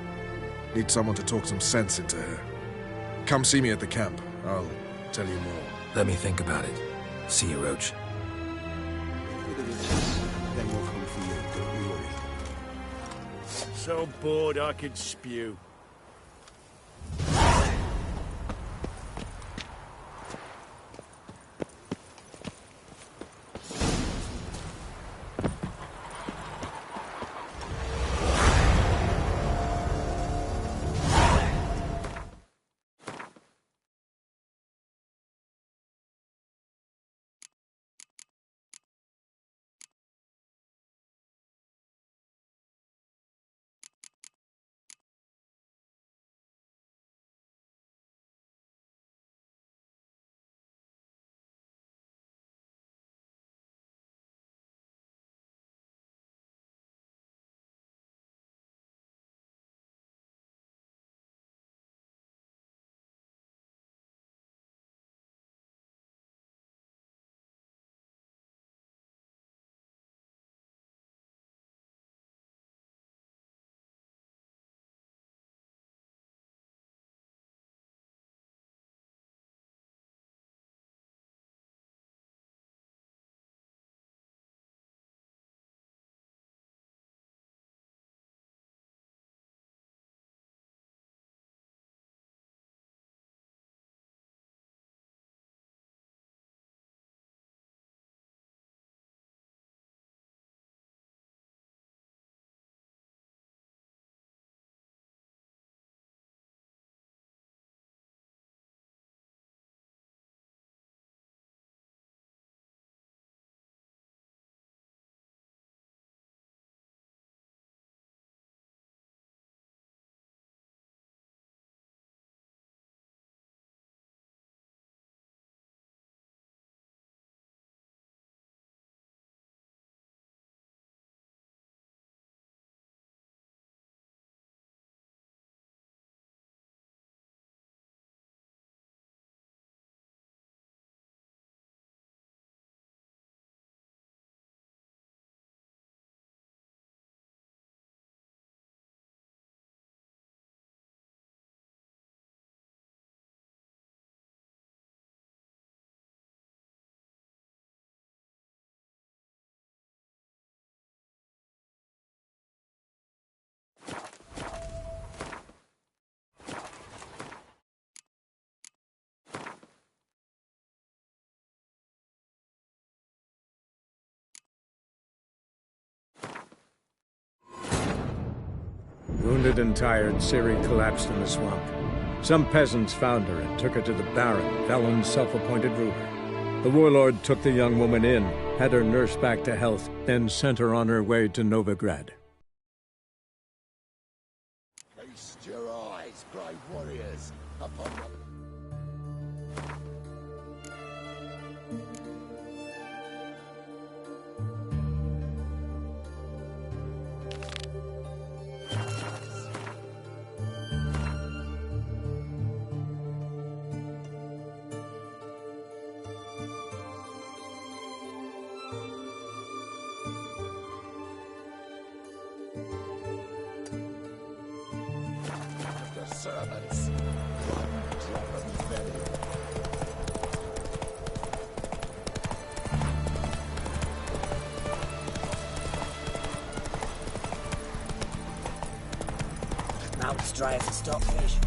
Need someone to talk some sense into her. Come see me at the camp. I'll tell you more. Let me think about it. See you, Roach. Then we'll come for you, don't you worry. So bored I could spew. Wounded and tired, Ciri collapsed in the swamp. Some peasants found her and took her to the Baron, Velen's self-appointed ruler. The warlord took the young woman in, had her nursed back to health, then sent her on her way to Novigrad. Feast your eyes, brave warriors, upon the... servants. One drop of venom. Mount's dry as a stockfish.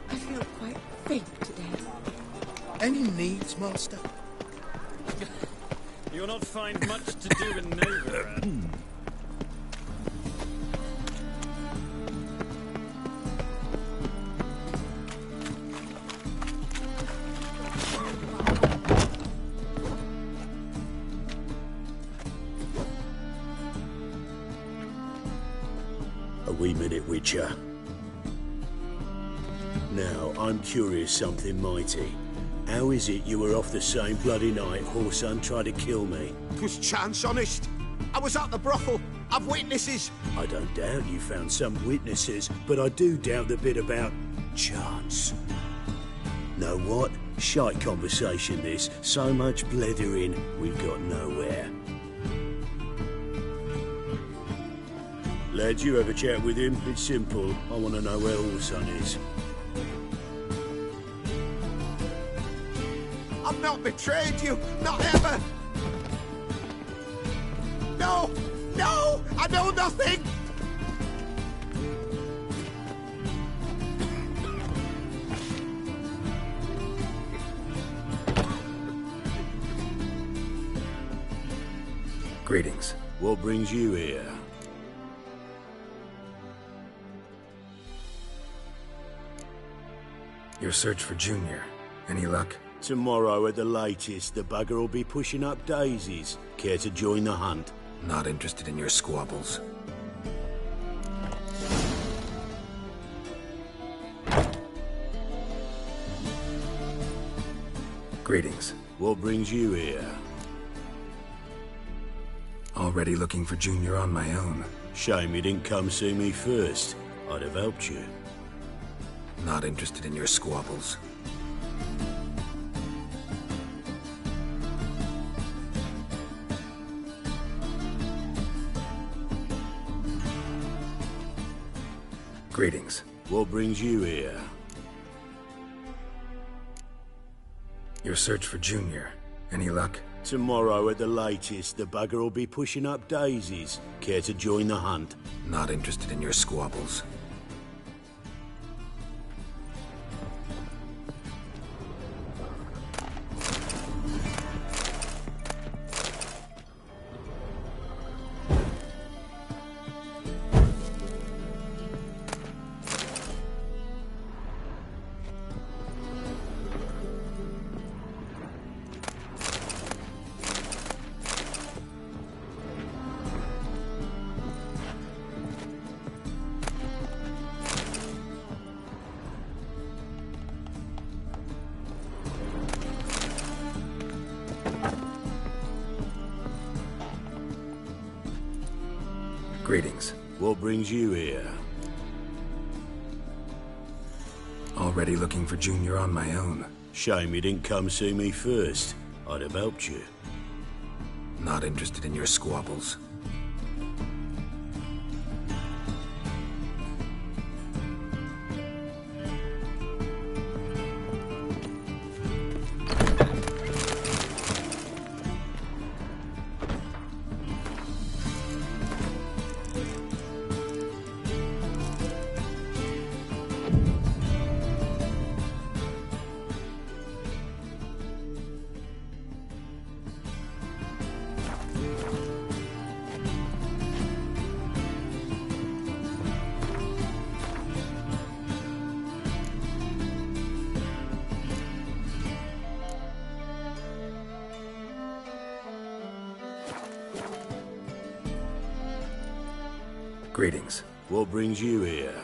I feel quite faint today. Any needs, Master? You'll not find much to do in Novigrad. A wee minute, Witcher. Now, I'm curious something mighty. How is it you were off the same bloody night Whoreson tried to kill me? 'Twas chance, honest. I was at the brothel. I've witnesses. I don't doubt you found some witnesses, but I do doubt the bit about chance. Know what? Shite conversation this. So much blethering, we've got nowhere. Lads, you have a chat with him. It's simple. I want to know where Whoreson is. I've not betrayed you. Not ever. No! No! I know nothing! Greetings. What brings you here? Your search for Junior. Any luck? Tomorrow at the latest, the bugger will be pushing up daisies. Care to join the hunt? Not interested in your squabbles. Greetings. What brings you here? Already looking for Junior on my own. Shame you didn't come see me first. I'd have helped you. Not interested in your squabbles. Greetings. What brings you here? Your search for Junior. Any luck? Tomorrow at the latest, the bugger will be pushing up daisies. Care to join the hunt? Not interested in your squabbles. Greetings. What brings you here? Already looking for Junior on my own. Shame you didn't come see me first. I'd have helped you. Not interested in your squabbles. Greetings. What brings you here?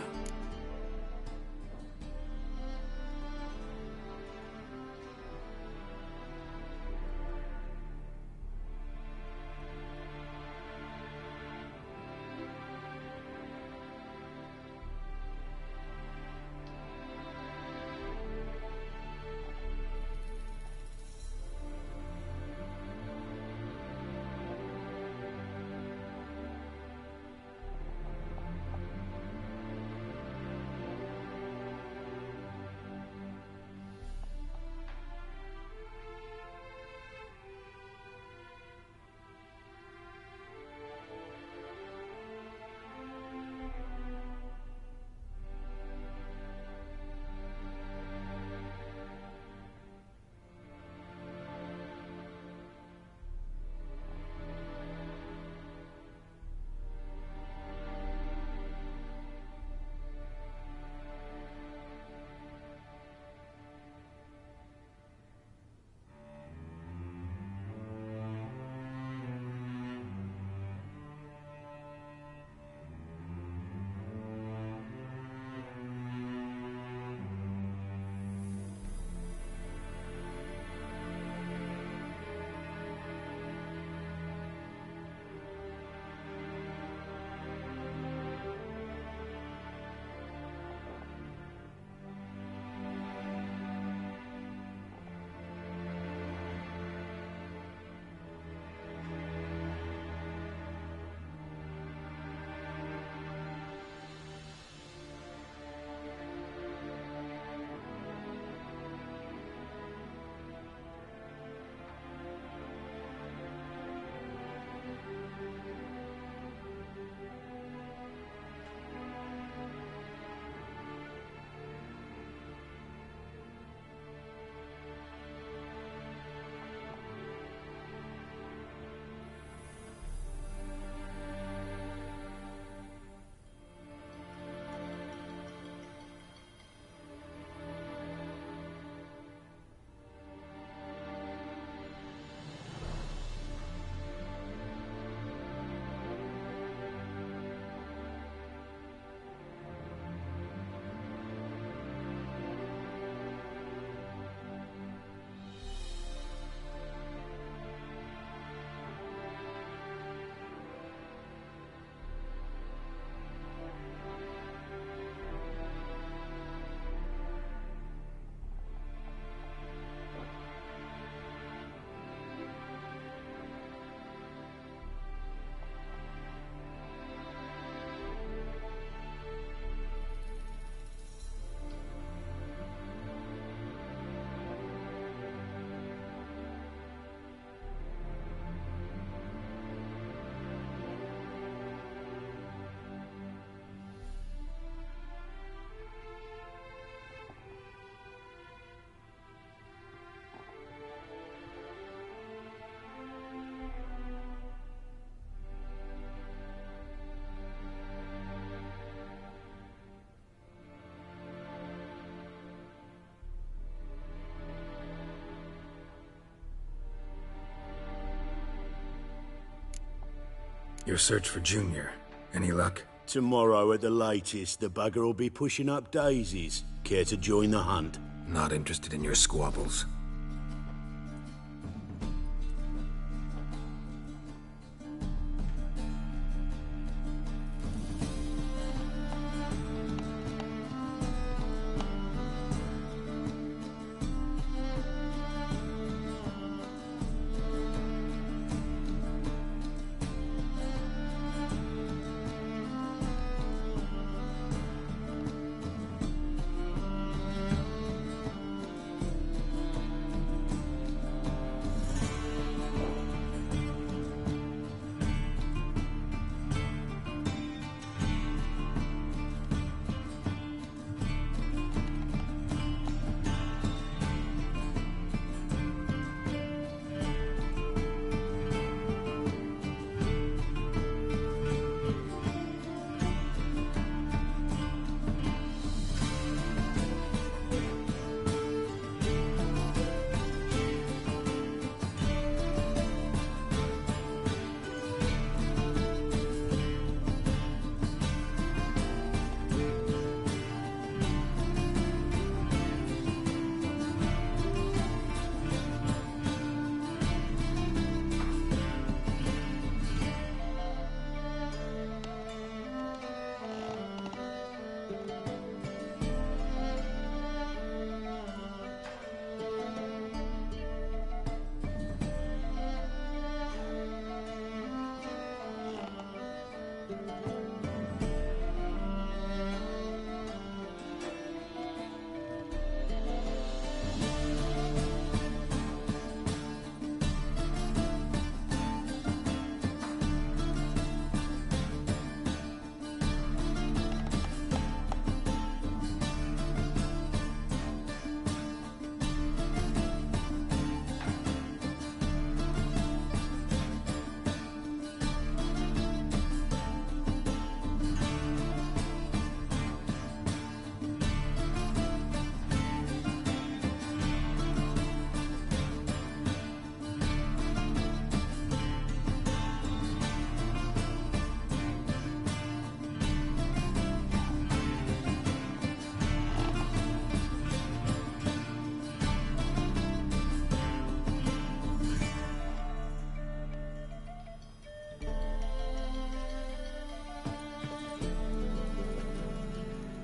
Your search for Junior. Any luck? Tomorrow at the latest, the bugger will be pushing up daisies. Care to join the hunt? Not interested in your squabbles.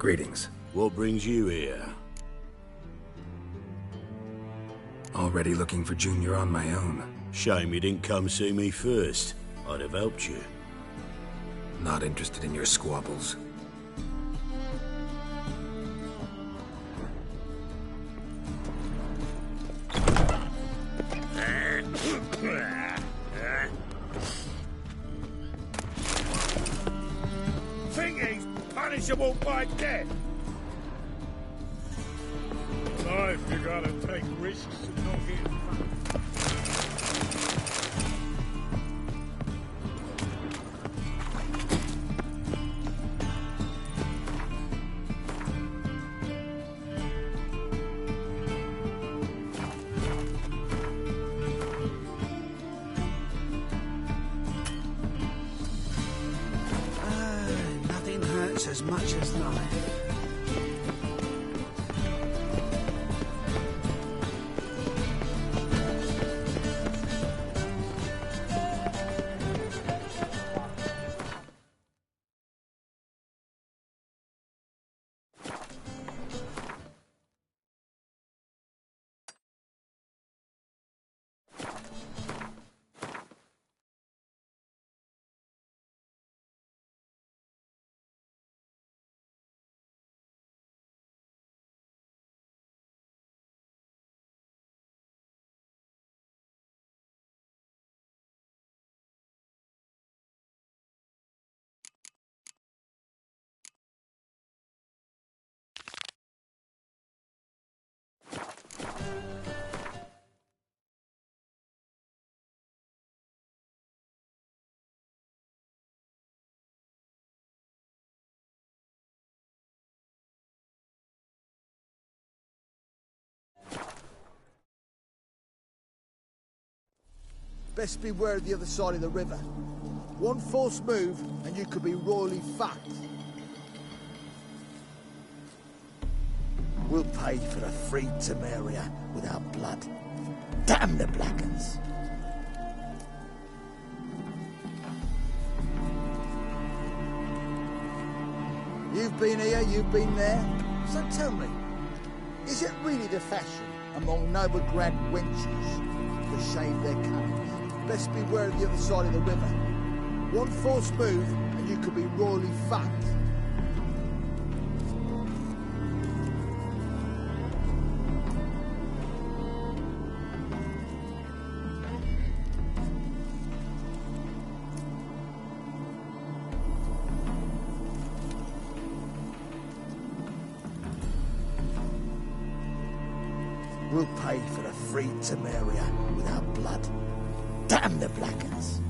Greetings. What brings you here? Already looking for Junior on my own. Shame you didn't come see me first. I'd have helped you. Not interested in your squabbles. Think he's punishable by death. Life, you gotta take risks and not get Nothing hurts as much as life. Best beware of the other side of the river. One false move and you could be royally fucked. We'll pay for the free Temeria without blood. Damn the Blackens! You've been here, you've been there. So tell me, is it really the fashion among Novigrad wenches to shave their cunnies? Best beware of the other side of the river. One false move and you could be royally fucked. We'll pay for the free Temeria without blood. Damn the Blackens!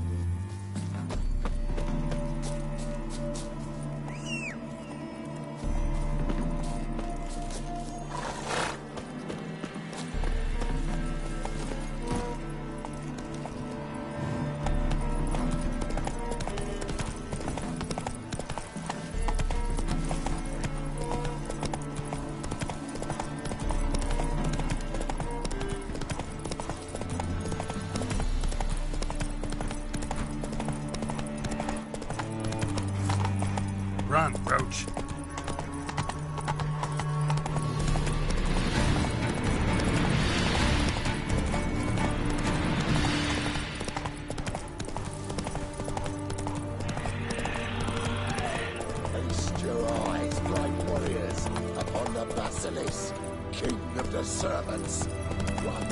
Run, Roach. Feast your eyes, bright warriors, upon the Basilisk, king of the servants. Run.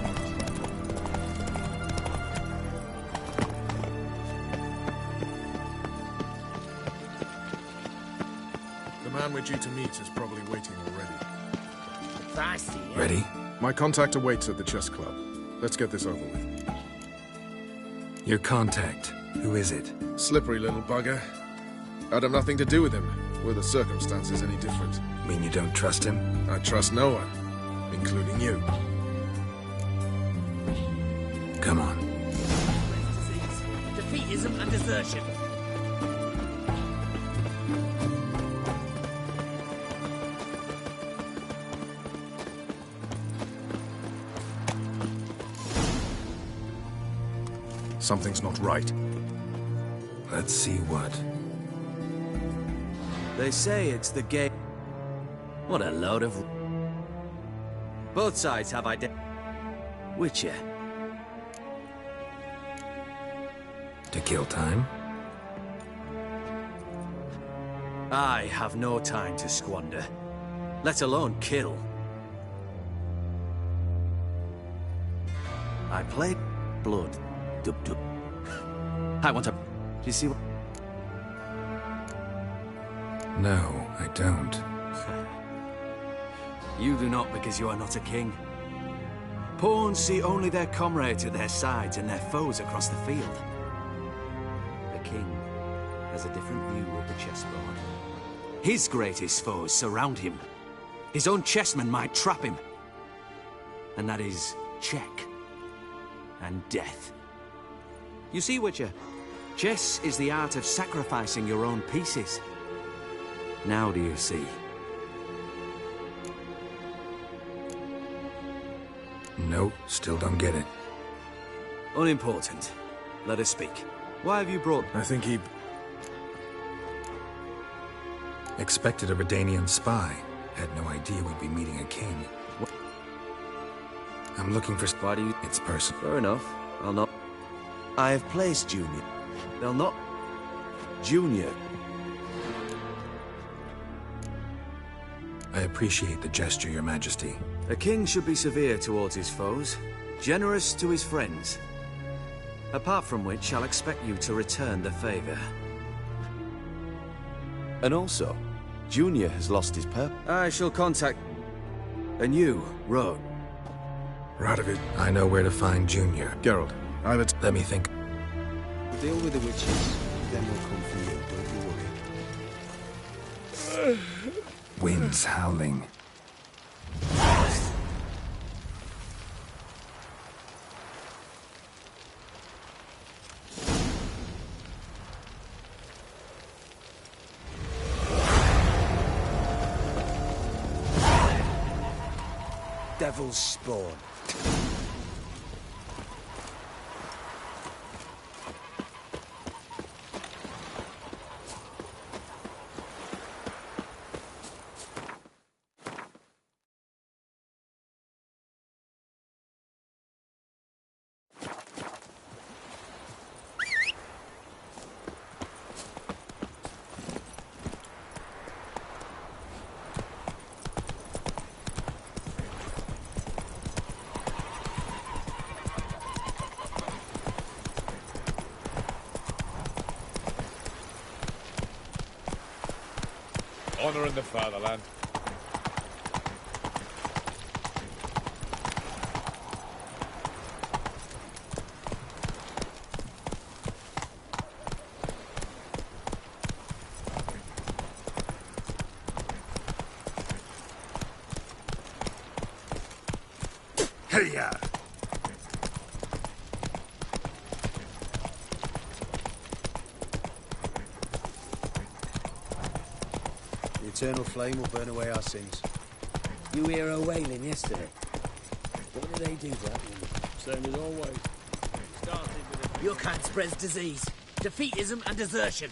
The man we're due to meet is probably waiting already. Thirsty, eh? Ready? My contact awaits at the chess club. Let's get this over with. Your contact. Who is it? Slippery little bugger. I'd have nothing to do with him, were the circumstances any different. Mean you don't trust him? I trust no one, including you. Come on. Defeatism and desertion. Something's not right. Let's see what. They say it's the game. What a load of... Both sides have Witcher. To kill time? I have no time to squander, let alone kill. I played blood. Dub dub. I want to... Do you see what... No, I don't. You do not because you are not a king. Pawns see only their comrades at their sides and their foes across the field. The king has a different view of the chessboard. His greatest foes surround him. His own chessmen might trap him. And that is check and death. You see, Witcher, chess is the art of sacrificing your own pieces. Now do you see? No, still don't get it. Unimportant. Let us speak. Why have you brought... I think he... Expected a Redanian spy. Had no idea we'd be meeting a king. What? I'm looking for... Why do you... It's personal. Fair enough. I'll not... I have placed Junior. They'll not... Junior. I appreciate the gesture, Your Majesty. A king should be severe towards his foes, generous to his friends. Apart from which, I'll expect you to return the favor. And also, Junior has lost his purpose. I shall contact... And you, Road. Radovid, I know where to find Junior. Geralt, I would... Let me think. We'll deal with the witches, then we'll come for you, don't you worry. Winds howling. Devil's spawn. Honor in the fatherland. Hey-ya! The eternal flame will burn away our sins. You hear her wailing yesterday. What did they do to that woman? Same as always. Your kind spreads disease, defeatism and desertion.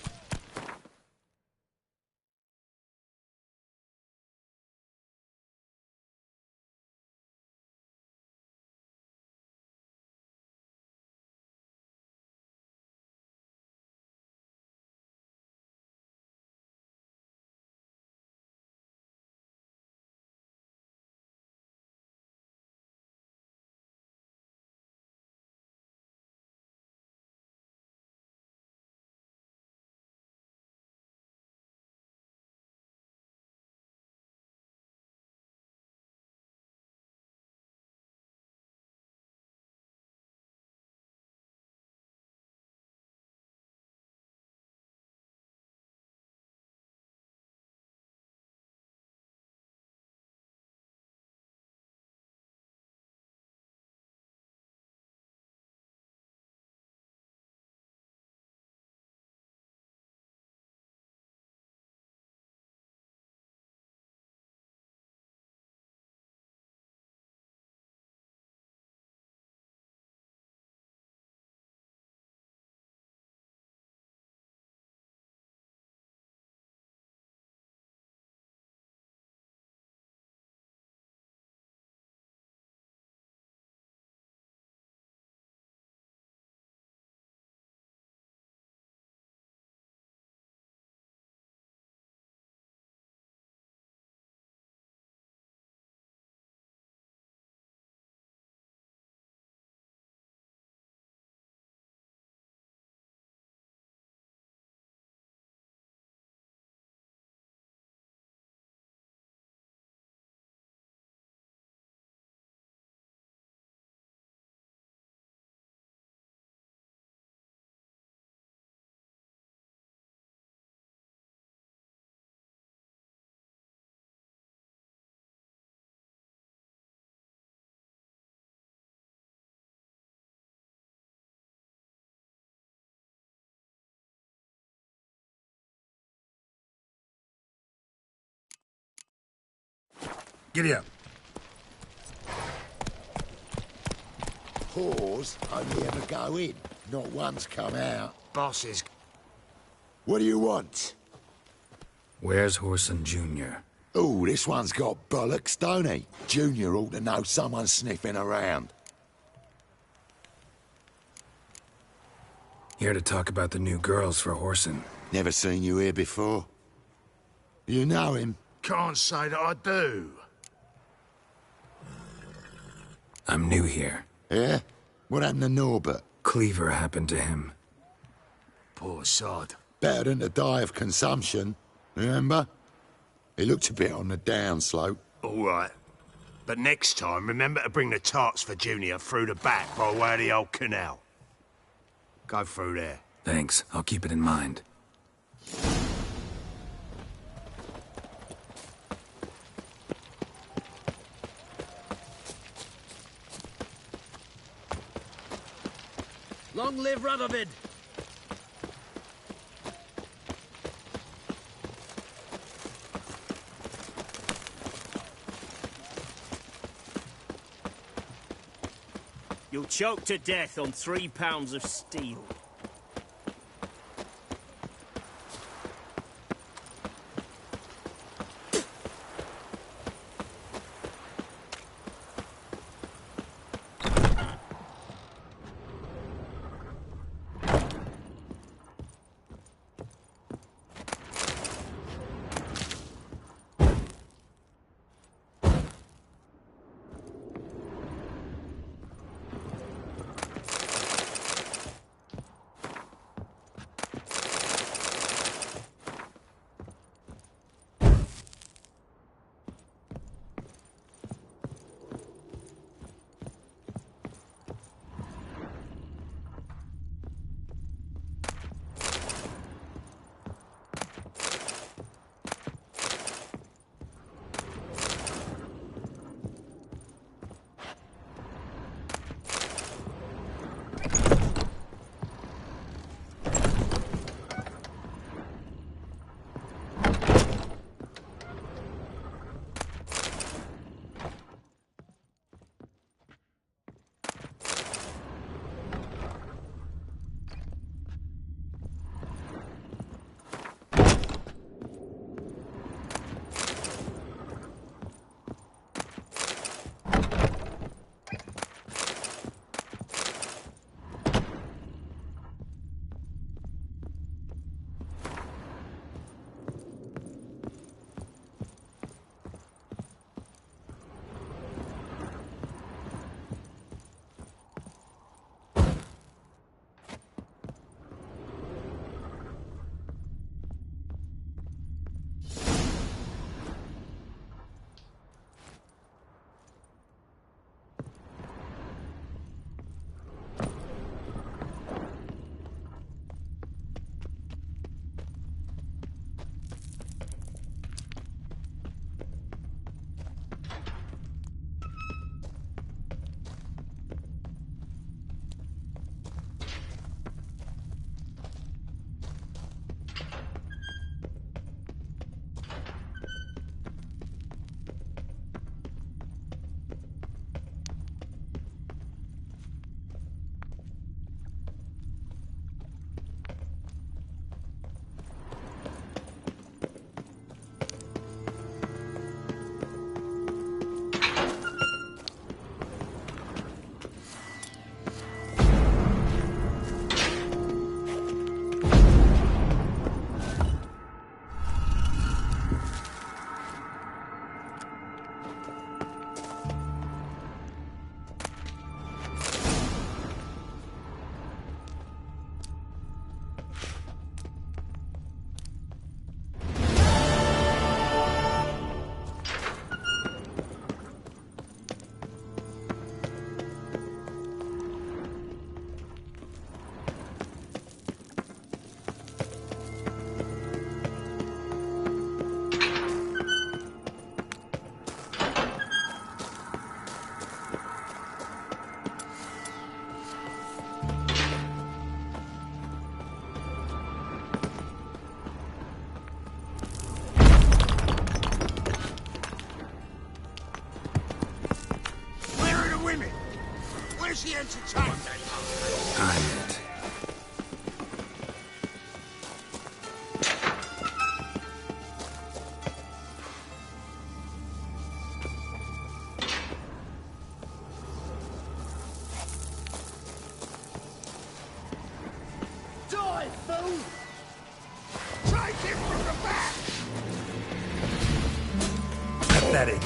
Giddy up. Whores only ever go in, not once come out. Bosses. What do you want? Where's Whoreson Jr.? Oh, this one's got bollocks, don't he? Junior ought to know someone's sniffing around. Here to talk about the new girls for Whoreson. Never seen you here before. You know him? Can't say that I do. I'm new here. Yeah? What happened to Norbert? Cleaver happened to him. Poor sod. Better than to die of consumption, remember? He looked a bit on the downslope. All right. But next time, remember to bring the tarts for Junior through the back by way of the old canal. Go through there. Thanks. I'll keep it in mind. Long live Radovid! You'll choke to death on 3 pounds of steel. I'm it. Die, fool! Take him from the back! Pathetic.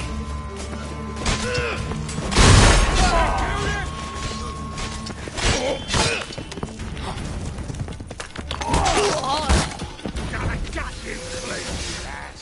Gotta gut you, clean ass!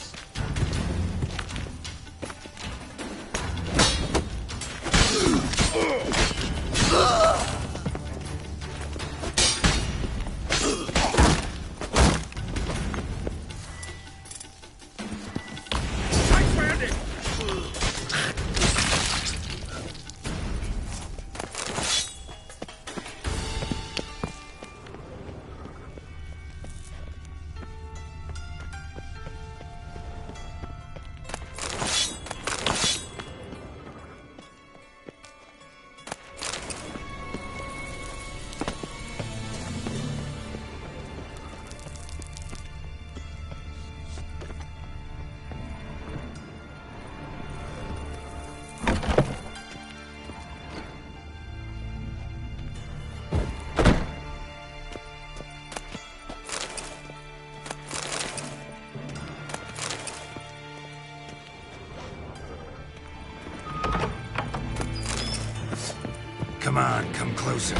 Come on, come closer.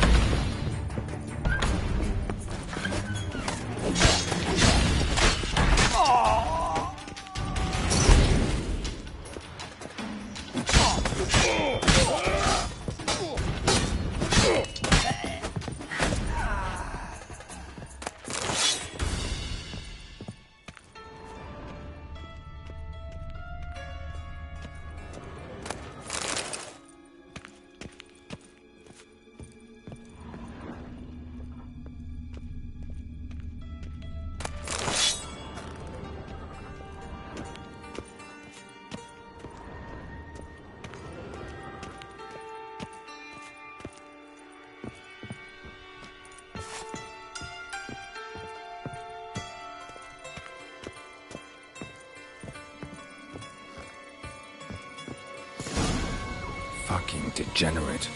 Fucking degenerate.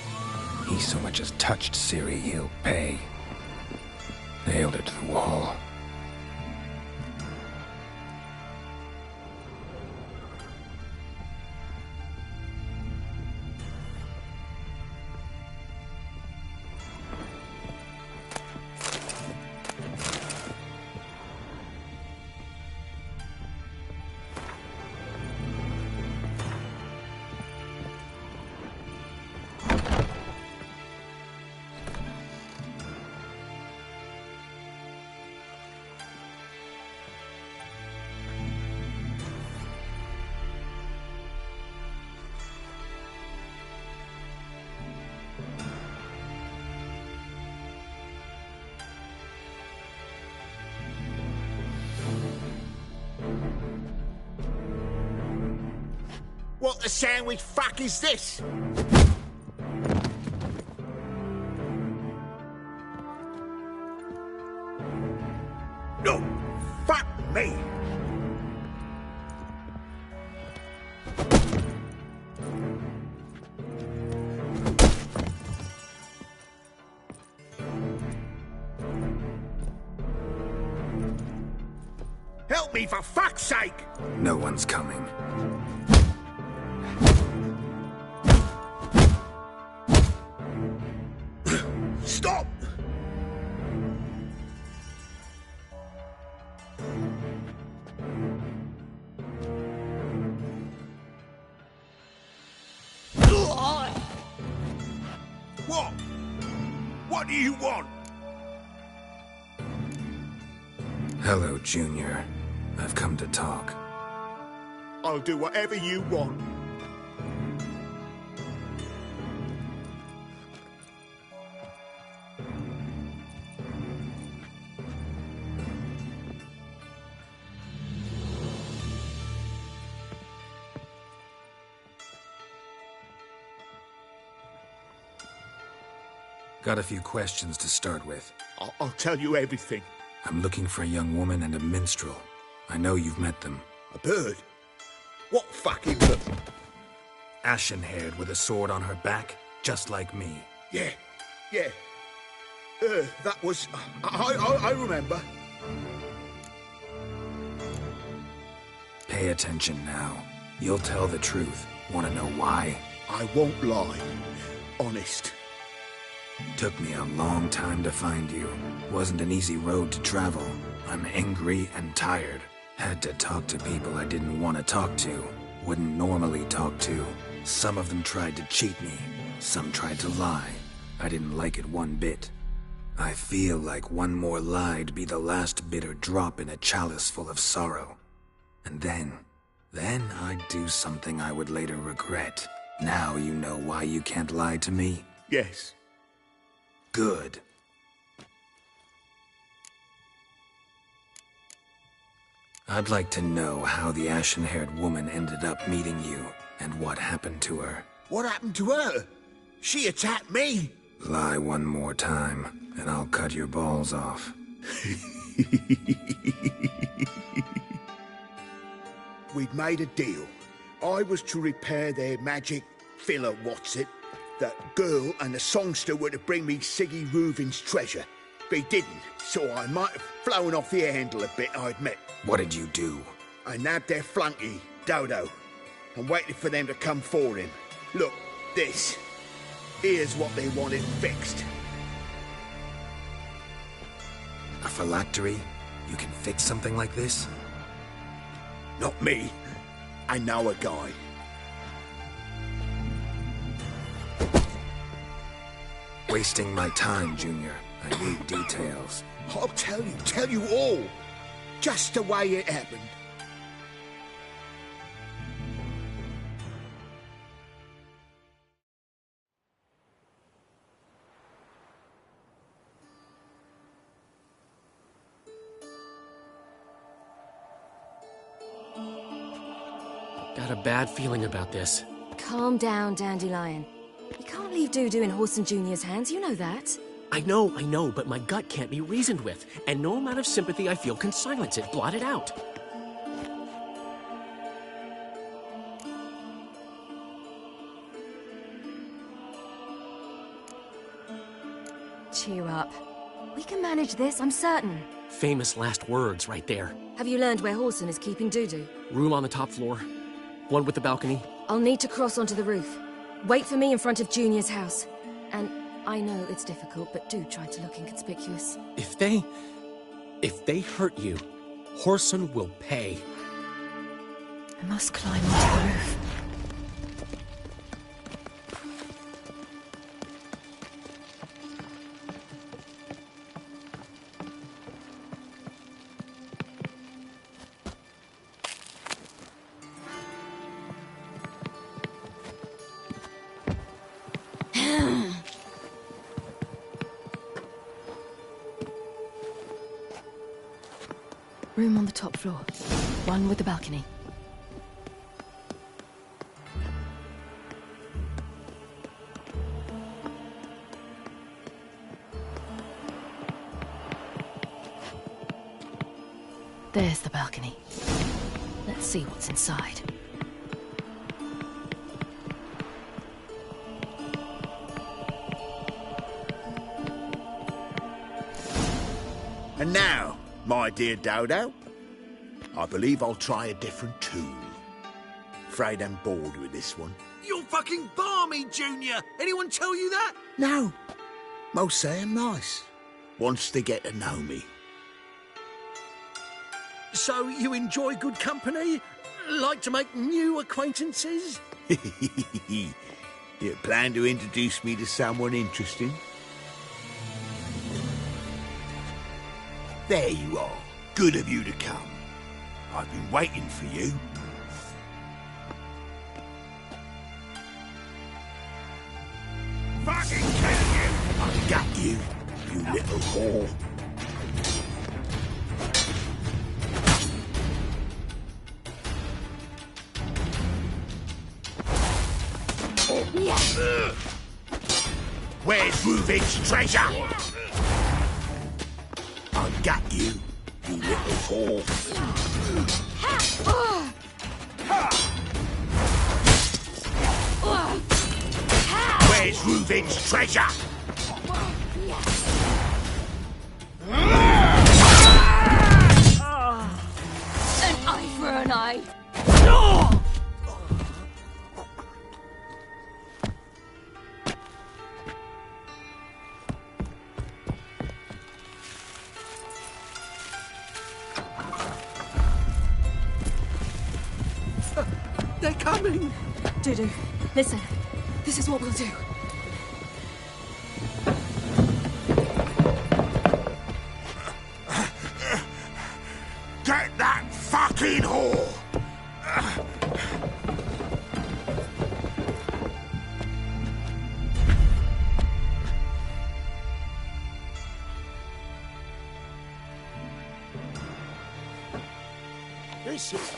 He so much as touched Ciri, he'll pay. Nailed it to the wall. What the sandwich fuck is this? No, fuck me. Help me for fuck's sake! No one's coming. Stop! What? What do you want? Hello, Junior. I've come to talk. I'll do whatever you want. Got a few questions to start with. I'll tell you everything. I'm looking for a young woman and a minstrel. I know you've met them. A bird? What fucking bird? Ashen-haired with a sword on her back, just like me. Yeah. That was... I remember. Pay attention now. You'll tell the truth. Want to know why? I won't lie. Honest. Took me a long time to find you. Wasn't an easy road to travel. I'm angry and tired. Had to talk to people I didn't want to talk to. Wouldn't normally talk to. Some of them tried to cheat me. Some tried to lie. I didn't like it one bit. I feel like one more lie'd be the last bitter drop in a chalice full of sorrow. And then I'd do something I would later regret. Now you know why you can't lie to me? Yes. Good. I'd like to know how the ashen-haired woman ended up meeting you, and what happened to her. What happened to her? She attacked me! Lie one more time, and I'll cut your balls off. We'd made a deal. I was to repair their magic filler, That girl and the songster were to bring me Siggy Reuven's treasure. They didn't, so I might have flown off the handle a bit, I admit. What did you do? I nabbed their flunky, Dodo, and waited for them to come for him. Look, this. Here's what they wanted fixed. A phylactery? You can fix something like this? Not me. I know a guy. Wasting my time, Junior. I need details. I'll tell you all. Just the way it happened. Got a bad feeling about this. Calm down, Dandelion. You can't leave Dudu in Horson Jr.'s hands, you know that. I know, but my gut can't be reasoned with, and no amount of sympathy I feel can silence it, blot it out. Cheer up. We can manage this, I'm certain. Famous last words right there. Have you learned where Horson is keeping Dudu? Room on the top floor. One with the balcony. I'll need to cross onto the roof. Wait for me in front of Junior's house. And I know it's difficult, but do try to look inconspicuous. If they hurt you, Horson will pay. I must climb onto the roof. Room on the top floor. One with the balcony. There's the balcony. Let's see what's inside. And now, my dear Dodo, I believe I'll try a different tool. Afraid I'm bored with this one. You're fucking balmy, Junior! Anyone tell you that? No. Most say I'm nice. Once they get to know me. So you enjoy good company? Like to make new acquaintances? You plan to introduce me to someone interesting? There you are. Good of you to come. I've been waiting for you. Fucking kill you! I got you, you little whore. Where's Reuven's treasure? I got you, you little whore. Where's Reuven's treasure? An eye for an eye. They're coming! Dudu, listen. This is what we'll do. Get that fucking whore! This is...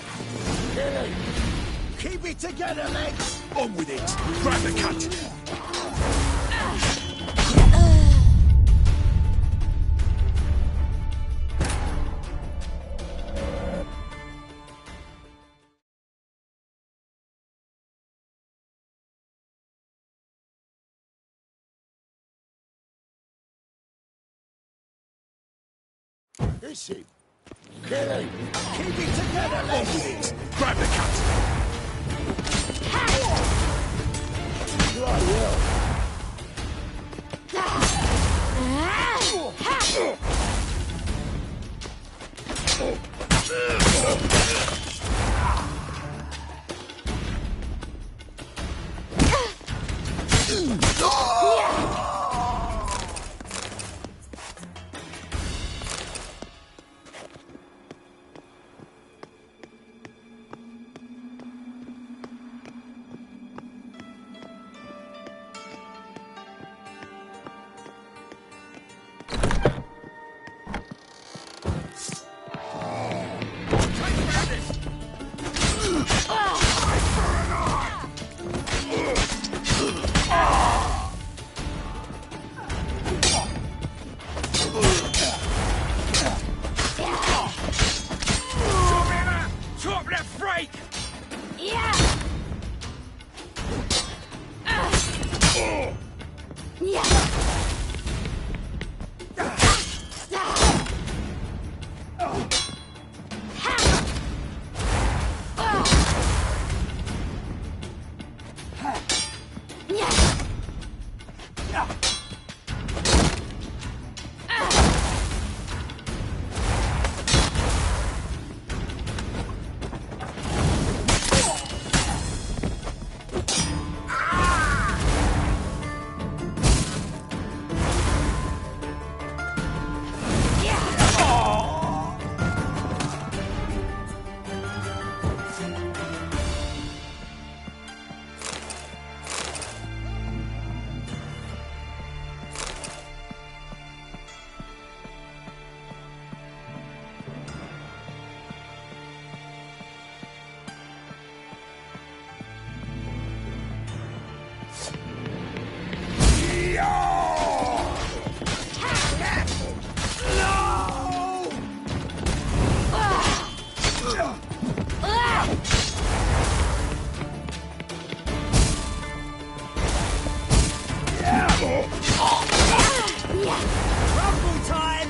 Killy! Keep it together, lads! On with it! Grab the cut! This is... Killy! Keep it together, lads! On with it! Grab the cut! Bloody hell! Rumble time!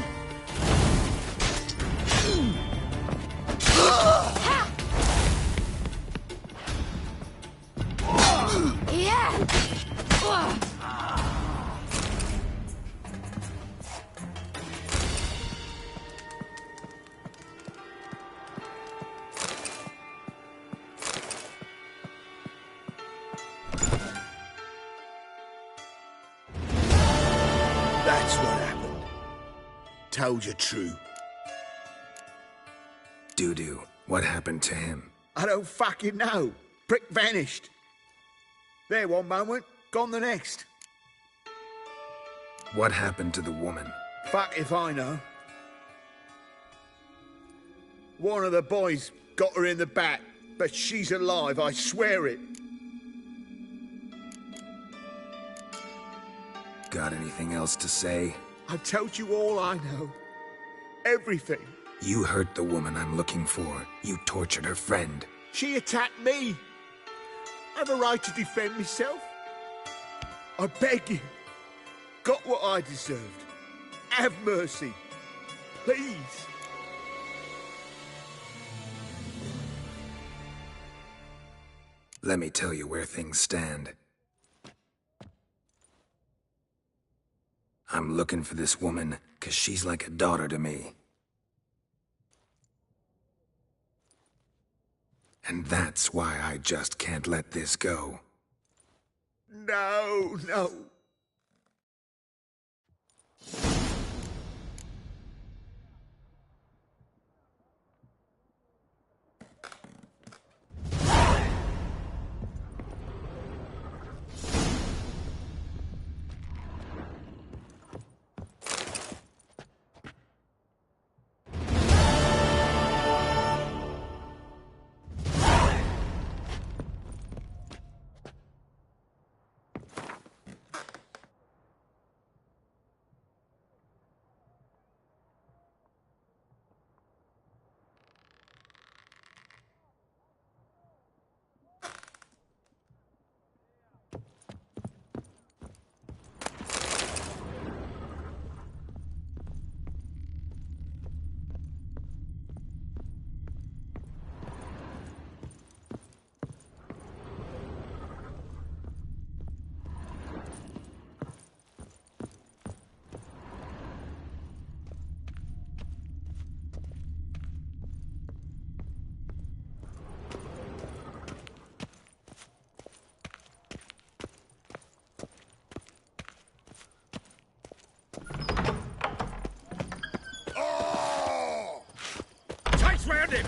That's what happened. Told you true. Dudu, what happened to him? I don't fucking know. Prick vanished. There one moment, gone the next. What happened to the woman? Fuck if I know. One of the boys got her in the back, but she's alive, I swear it. Got got anything else to say? I've told you all I know. Everything. You hurt the woman I'm looking for. You tortured her friend. She attacked me. I have a right to defend myself. I beg you. Got what I deserved. Have mercy. Please. Let me tell you where things stand. I'm looking for this woman, 'cause she's like a daughter to me. And that's why I just can't let this go. No, no. Round him!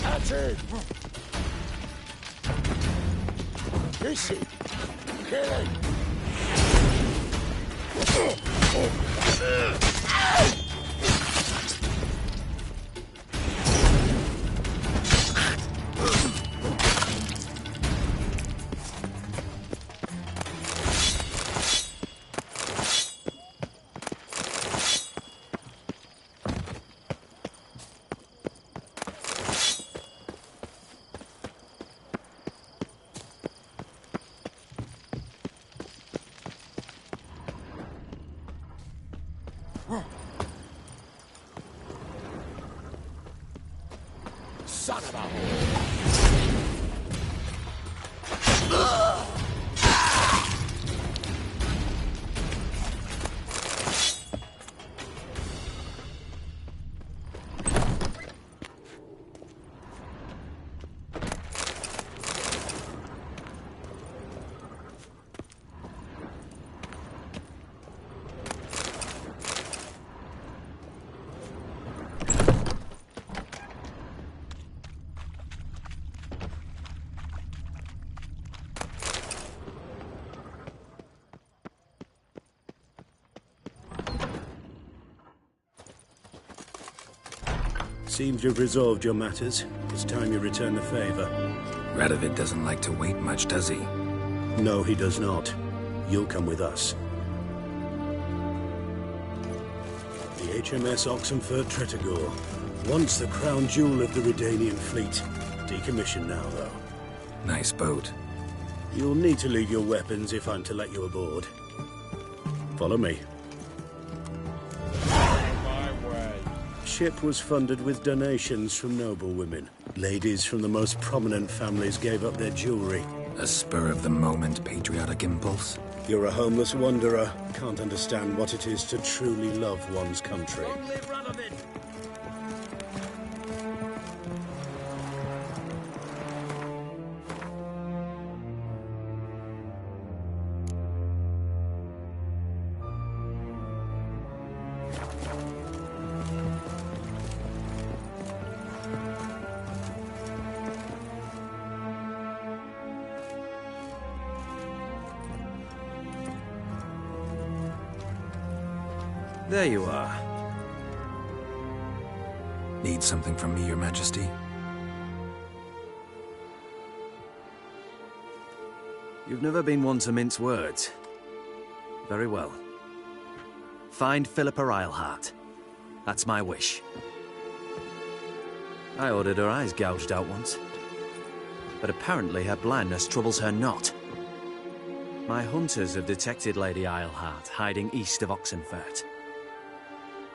That's it. This it. Kill him. Son of a whore! Seems you've resolved your matters. It's time you return the favor. Radovid doesn't like to wait much, does he? No, he does not. You'll come with us. The HMS Oxenford Tretogor. Once the crown jewel of the Redanian fleet. Decommissioned now, though. Nice boat. You'll need to leave your weapons if I'm to let you aboard. Follow me. Ship was funded with donations from noblewomen. Ladies from the most prominent families gave up their jewelry. A spur-of-the-moment patriotic impulse? You're a homeless wanderer. Can't understand what it is to truly love one's country. Long live Radovid! There you are. Need something from me, Your Majesty? You've never been one to mince words. Very well. Find Philippa Eilhart. That's my wish. I ordered her eyes gouged out once. But apparently her blindness troubles her not. My hunters have detected Lady Eilhart hiding east of Oxenfurt.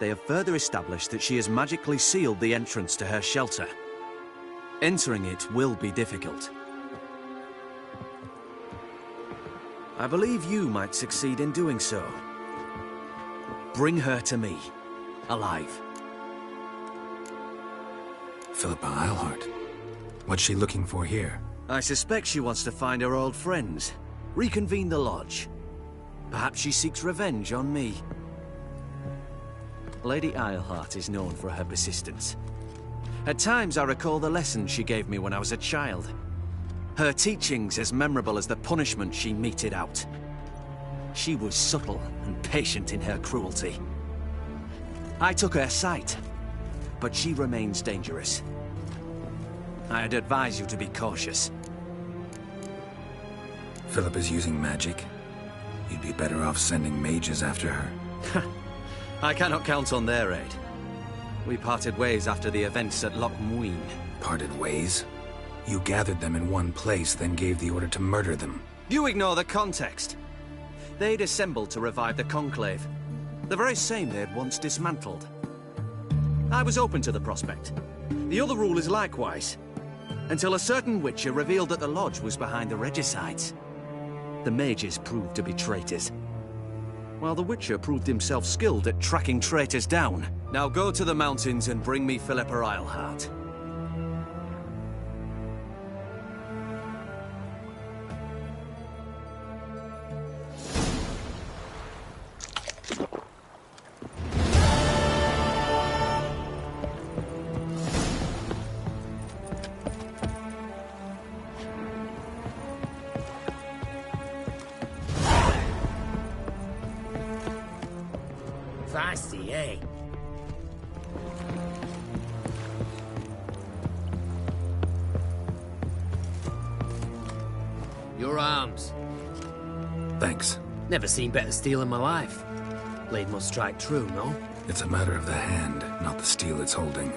They have further established that she has magically sealed the entrance to her shelter. Entering it will be difficult. I believe you might succeed in doing so. Bring her to me, alive. Philippa Eilhart. What's she looking for here? I suspect she wants to find her old friends, reconvene the lodge. Perhaps she seeks revenge on me. Lady Eilhart is known for her persistence. At times I recall the lessons she gave me when I was a child. Her teachings as memorable as the punishment she meted out. She was subtle and patient in her cruelty. I took her sight, but she remains dangerous. I'd advise you to be cautious. Philippa's using magic. You'd be better off sending mages after her. I cannot count on their aid. We parted ways after the events at Loch Muin. Parted ways? You gathered them in one place, then gave the order to murder them. You ignore the context. They'd assembled to revive the Conclave. The very same they had once dismantled. I was open to the prospect. The other rulers likewise. Until a certain Witcher revealed that the Lodge was behind the regicides. The mages proved to be traitors, while the Witcher proved himself skilled at tracking traitors down. Now go to the mountains and bring me Philippa Eilhart. Feisty, eh? Your arms. Thanks. Never seen better steel in my life. Blade must strike true, no? It's a matter of the hand, not the steel it's holding.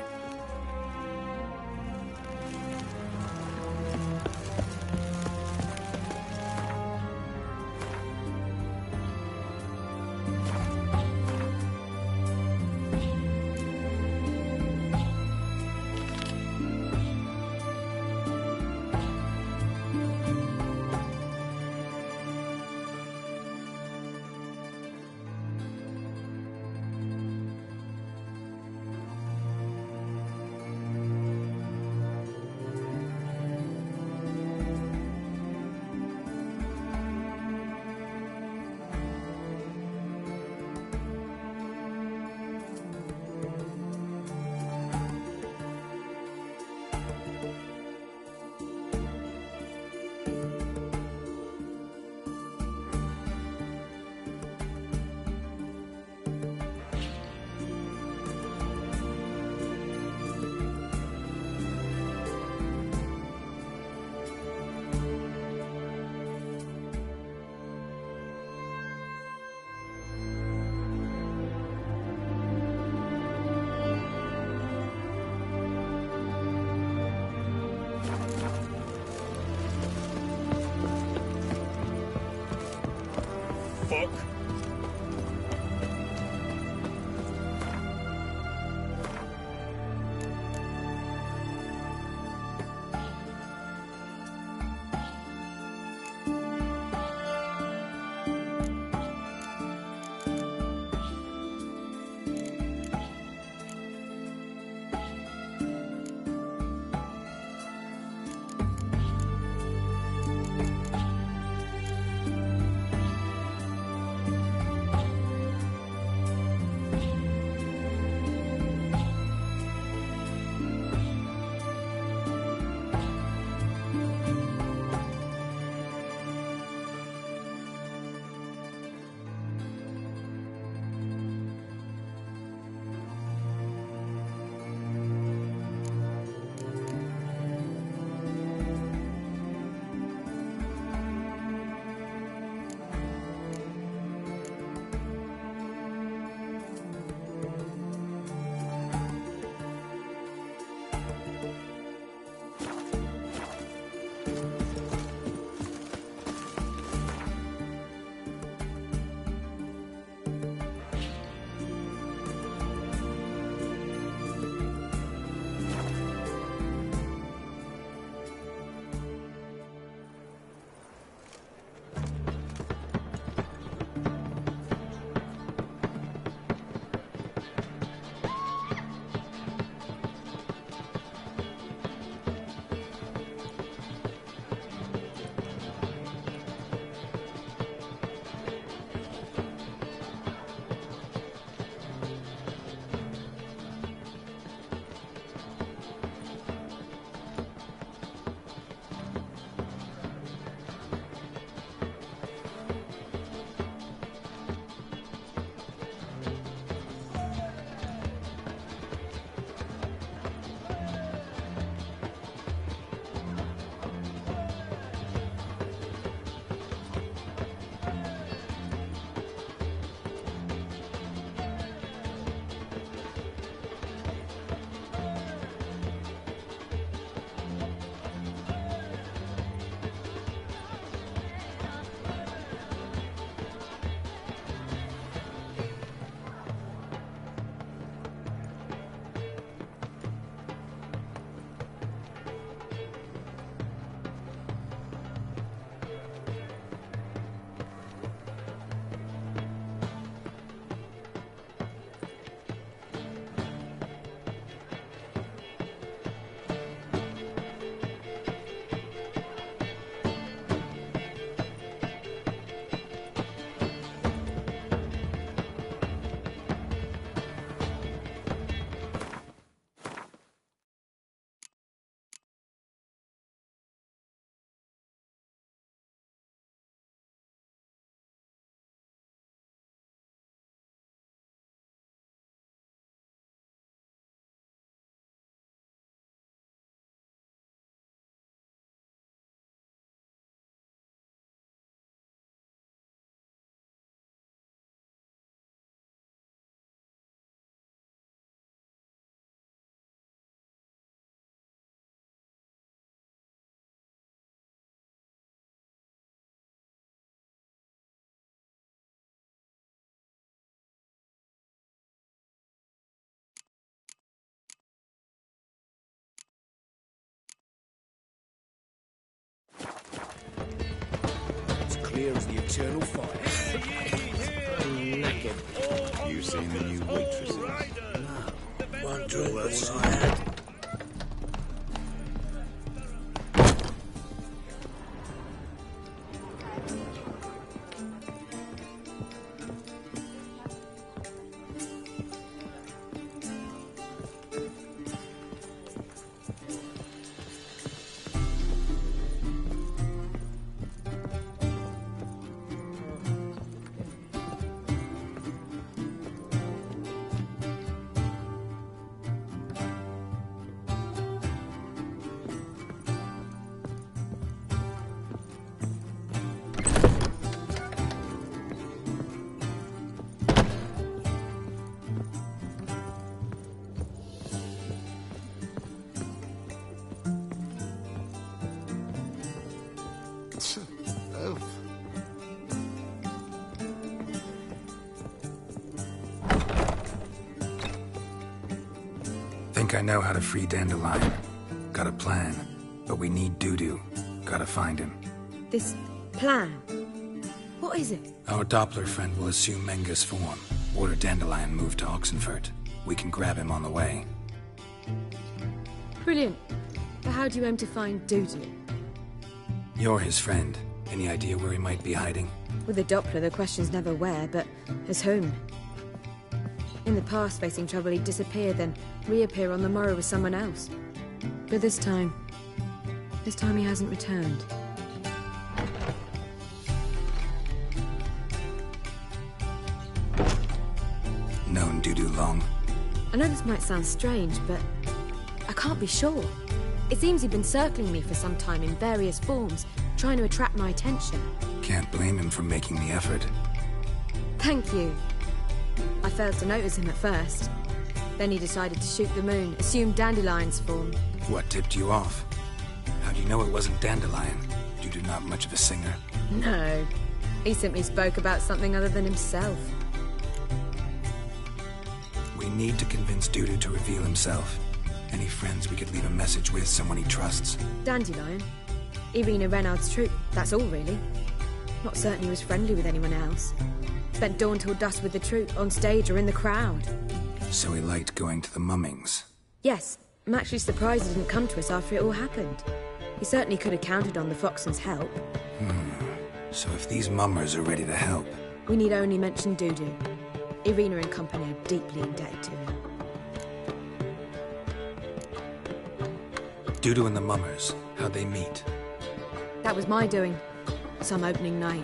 here as the eternal fire. I'm naked. You seen the new waitresses? No. One drink all I had. Think I know how to free Dandelion. Got a plan, but we need Dudu. Gotta find him. This plan? What is it? Our Doppler friend will assume Menga's form. Order Dandelion moved to Oxenfurt. We can grab him on the way. Brilliant. But how do you aim to find Dudu? You're his friend. Any idea where he might be hiding? With the Doppler, the question's never where, but as whom. In the past, facing trouble, he'd disappear, then reappear on the morrow with someone else. But this time he hasn't returned. Known Dudu long? I know this might sound strange, but I can't be sure. It seems he'd been circling me for some time in various forms, trying to attract my attention. Can't blame him for making the effort. Thank you. I failed to notice him at first. Then he decided to shoot the moon, assume Dandelion's form. What tipped you off? How do you know it wasn't Dandelion? Dudu not much of a singer. No. He simply spoke about something other than himself. We need to convince Dudu to reveal himself. Any friends we could leave a message with, someone he trusts? Dandelion? Irina Reynard's troupe, that's all really. Not certain he was friendly with anyone else. Spent dawn till dusk with the troupe, on stage or in the crowd. So he liked going to the mummings? Yes. I'm actually surprised he didn't come to us after it all happened. He certainly could have counted on the Foxton's help. So if these mummers are ready to help... We need only mention Dudu. Irina and company are deeply indebted to him. Dudu and the mummers, how'd they meet? That was my doing. Some opening night.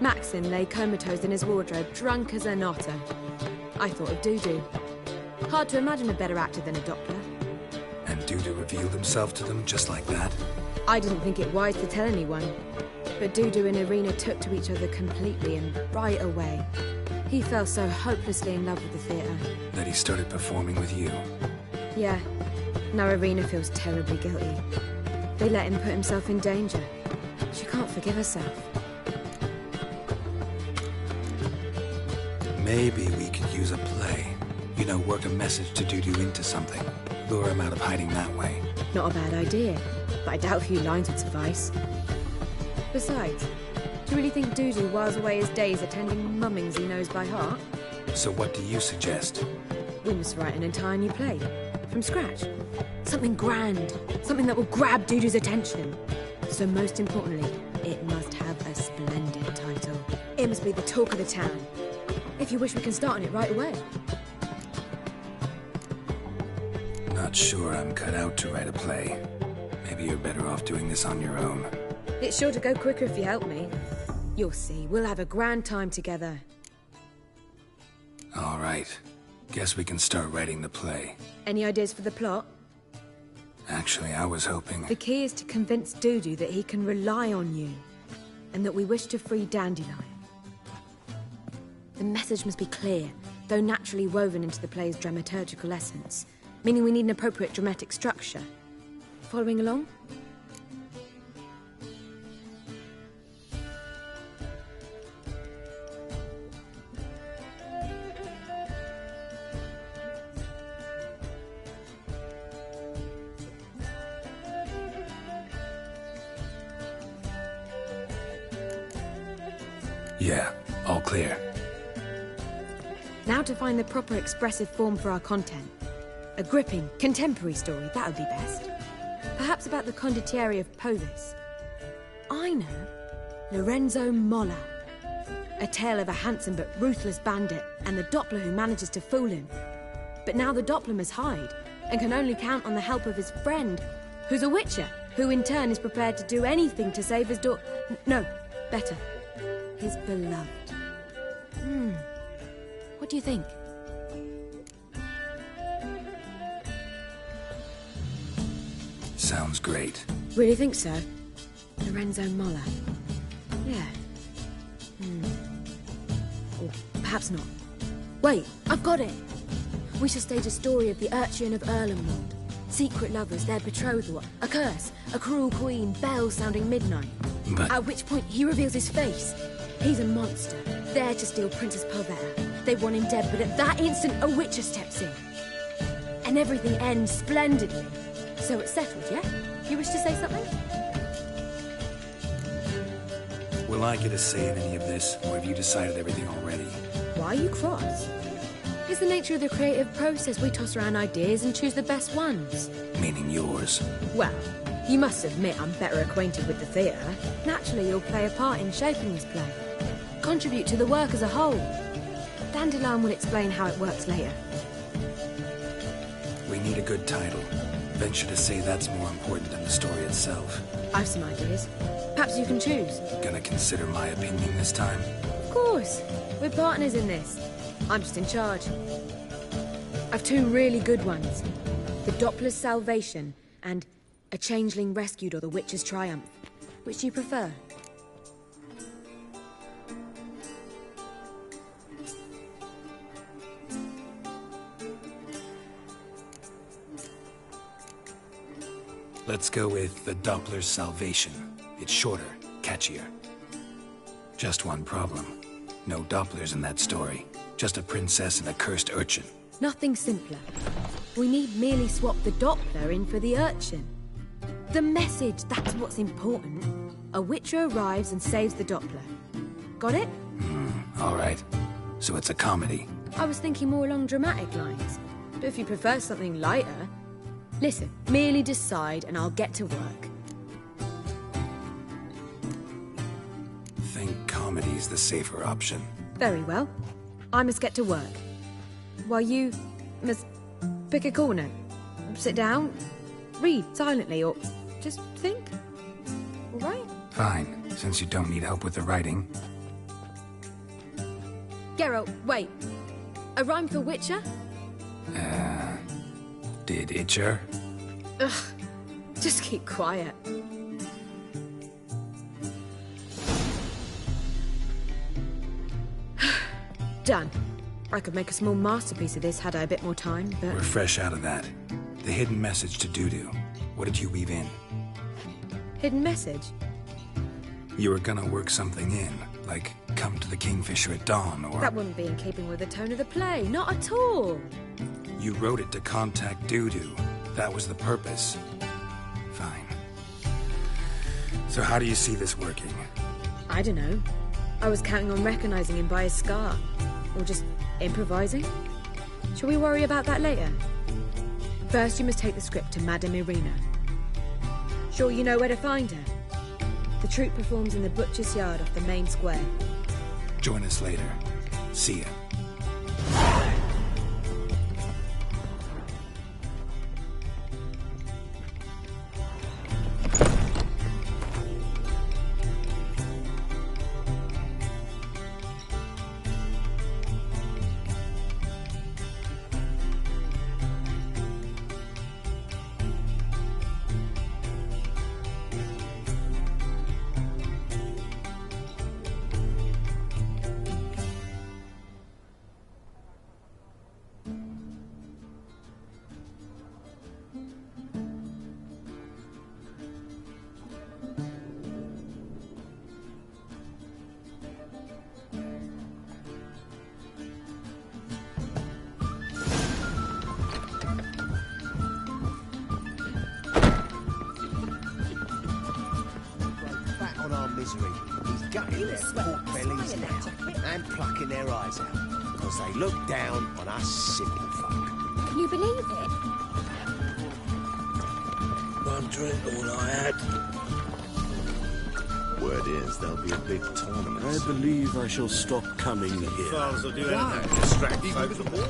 Maxim lay comatose in his wardrobe, drunk as an otter. I thought of Dudu. Hard to imagine a better actor than a Doppler. And Dudu revealed himself to them just like that? I didn't think it wise to tell anyone. But Dudu and Irina took to each other completely and right away. He fell so hopelessly in love with the theatre. That he started performing with you? Yeah. Now Irina feels terribly guilty. They let him put himself in danger. She can't forgive herself. Maybe we could use a play. You know, work a message to Dudu into something. Lure him out of hiding that way. Not a bad idea, but I doubt a few lines would suffice. Besides, do you really think Dudu whiles away his days attending mummings he knows by heart? So what do you suggest? We must write an entire new play. From scratch. Something grand. Something that will grab Dudu's attention. So most importantly, it must have a splendid title. It must be the talk of the town. If you wish, we can start on it right away. Not sure I'm cut out to write a play. Maybe you're better off doing this on your own. It's sure to go quicker if you help me. You'll see, we'll have a grand time together. All right. Guess we can start writing the play. Any ideas for the plot? Actually, I was hoping... The key is to convince Dudu that he can rely on you, and that we wish to free Dandelion. The message must be clear, though naturally woven into the play's dramaturgical essence, meaning we need an appropriate dramatic structure. Following along? Yeah, all clear. Now to find the proper expressive form for our content. A gripping, contemporary story, that would be best. Perhaps about the condottieri of Povis. I know. Lorenzo Molla. A tale of a handsome but ruthless bandit and the Doppler who manages to fool him. But now the Doppler must hide and can only count on the help of his friend, who's a witcher, who in turn is prepared to do anything to save his no, better, his beloved. What do you think? Sounds great. Really think so? Lorenzo Molla. Yeah. Or perhaps not. Wait, I've got it! We shall stage a story of the Urchin of Erlenwald. Secret lovers, their betrothal, a curse, a cruel queen, bells sounding midnight. But... At which point he reveals his face. He's a monster, there to steal Princess Pavetta. They want him dead, but at that instant a witcher steps in. And everything ends splendidly. So it's settled, yeah? You wish to say something? Will I get a say in any of this, or have you decided everything already? Why are you cross? It's the nature of the creative process. We toss around ideas and choose the best ones. Meaning yours. Well, you must admit I'm better acquainted with the theatre. Naturally, you'll play a part in shaping this play. Contribute to the work as a whole. Dandelion will explain how it works later. We need a good title. Venture to say that's more important than the story itself. I've some ideas. Perhaps you can choose. Gonna consider my opinion this time? Of course. We're partners in this. I'm just in charge. I've two really good ones. The Doppler's Salvation and A Changeling Rescued or the Witcher's Triumph. Which do you prefer? Let's go with The Doppler's Salvation. It's shorter, catchier. Just one problem. No Dopplers in that story. Just a princess and a cursed urchin. Nothing simpler. We need merely swap the Doppler in for the urchin. The message, that's what's important. A witcher arrives and saves the Doppler. Got it? All right. So it's a comedy. I was thinking more along dramatic lines. But if you prefer something lighter... Listen, merely decide and I'll get to work. Think comedy's the safer option. Very well. I must get to work. While you must pick a corner. Sit down, read silently, or just think. All right? Fine, since you don't need help with the writing. Geralt, wait. A rhyme for Witcher? Did Itcher? Ugh. Just keep quiet. Done. I could make a small masterpiece of this had I a bit more time, but... We're fresh out of that. The hidden message to Dudu. What did you weave in? Hidden message? You were gonna work something in, like come to the Kingfisher at dawn, or... That wouldn't be in keeping with the tone of the play, not at all. You wrote it to contact Dudu. That was the purpose. Fine. So how do you see this working? I don't know. I was counting on recognizing him by his scar. Or just improvising? Shall we worry about that later? First, you must take the script to Madame Irina. Sure you know where to find her? The troupe performs in the butcher's yard off the main square. Join us later. See ya. gutting their pork bellies now and plucking their eyes out because they look down on us simple folk. Can you believe it? One drink, all I had. Word is there'll be a big tournament. I believe I shall stop coming here. Files will do anything to distract folk from war.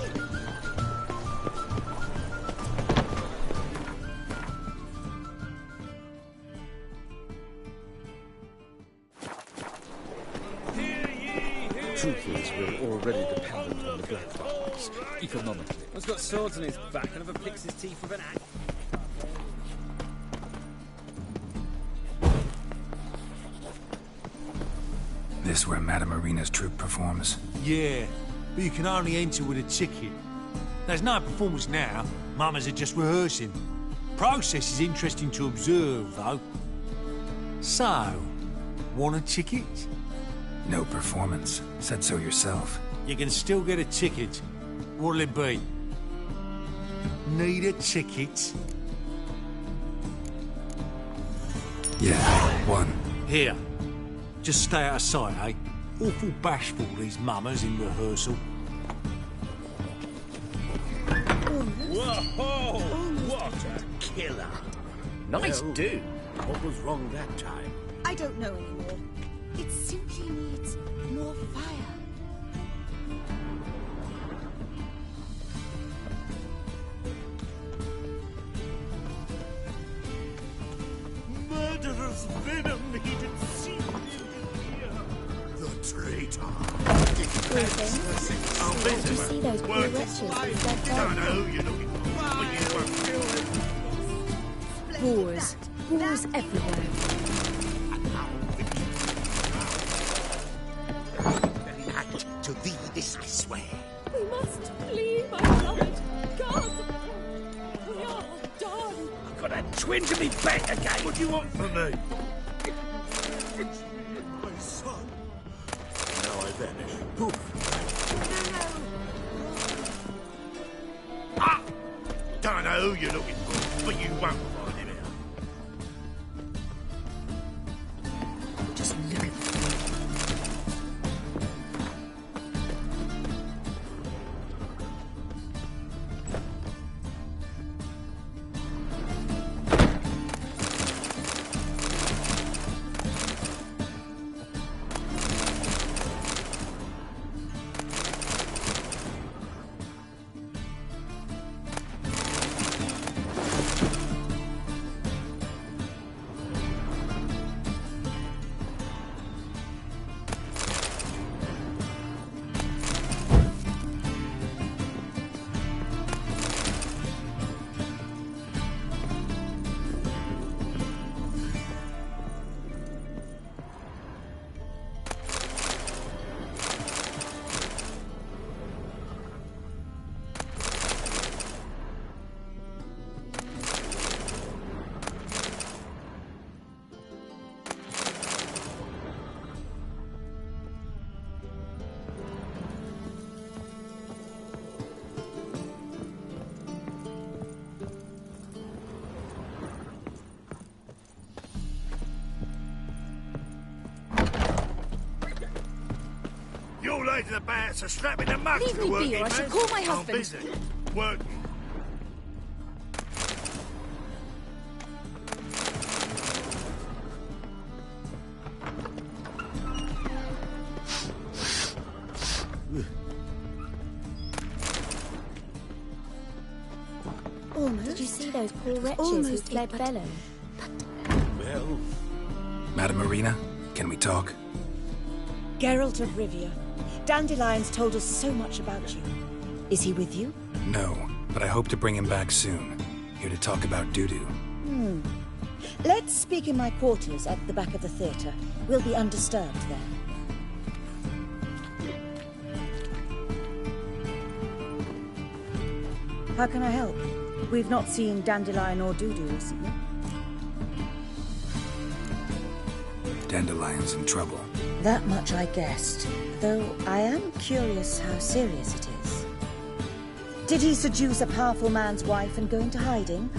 Truth is, we're already dependent on the black markets, economically. One's got swords in his back and never picks his teeth with an axe. This where Madame Marina's troupe performs? Yeah, but you can only enter with a ticket. There's no performance now. Mamas are just rehearsing. Process is interesting to observe, though. So, want a ticket? No performance. Said so yourself. You can still get a ticket. What'll it be? Need a ticket? Yeah, one. Here. Just stay out of sight, eh? Awful bashful, these mamas in rehearsal. Whoa! What a killer! Nice Well, dude. What was wrong that time? I don't know anymore. It simply needs more fire. Murderous venom needed seed in here. The traitor. Did you see those poor wretches with their I know you're looking for, but you won't kill them. Boars. Boars everywhere. To thee this I swear. We must flee, my beloved. God! We are done. I've got a twin to be back again. What do you want from me? My son. Now I vanish. Poof. Ah! Don't know who you're looking for, but you won't find him out. Just look at them. Your lady the bats are strapping the mugs Leave to the me be, working or I shall man. call my I'm husband. busy. Working. Almost. Did you see those poor wretches who fled Velen? Well, Madame Marina, can we talk? Geralt of Rivia. Dandelion's told us so much about you. Is he with you? No, but I hope to bring him back soon. Here to talk about Dudu. Let's speak in my quarters at the back of the theatre. We'll be undisturbed there. How can I help? We've not seen Dandelion or Dudu recently. Dandelion's in trouble. That much I guessed, though I am curious how serious it is. Did he seduce a powerful man's wife and go into hiding?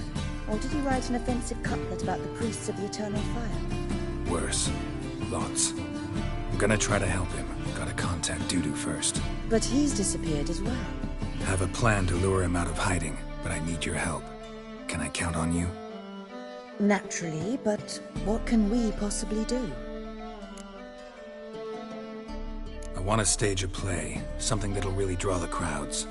Or did he write an offensive couplet about the priests of the eternal fire? Worse. Lots. gonna try to help him. Gotta contact Dudu first. But he's disappeared as well. Have a plan to lure him out of hiding, but I need your help. Can I count on you? Naturally, but what can we possibly do? I want to stage a play, something that'll really draw the crowds.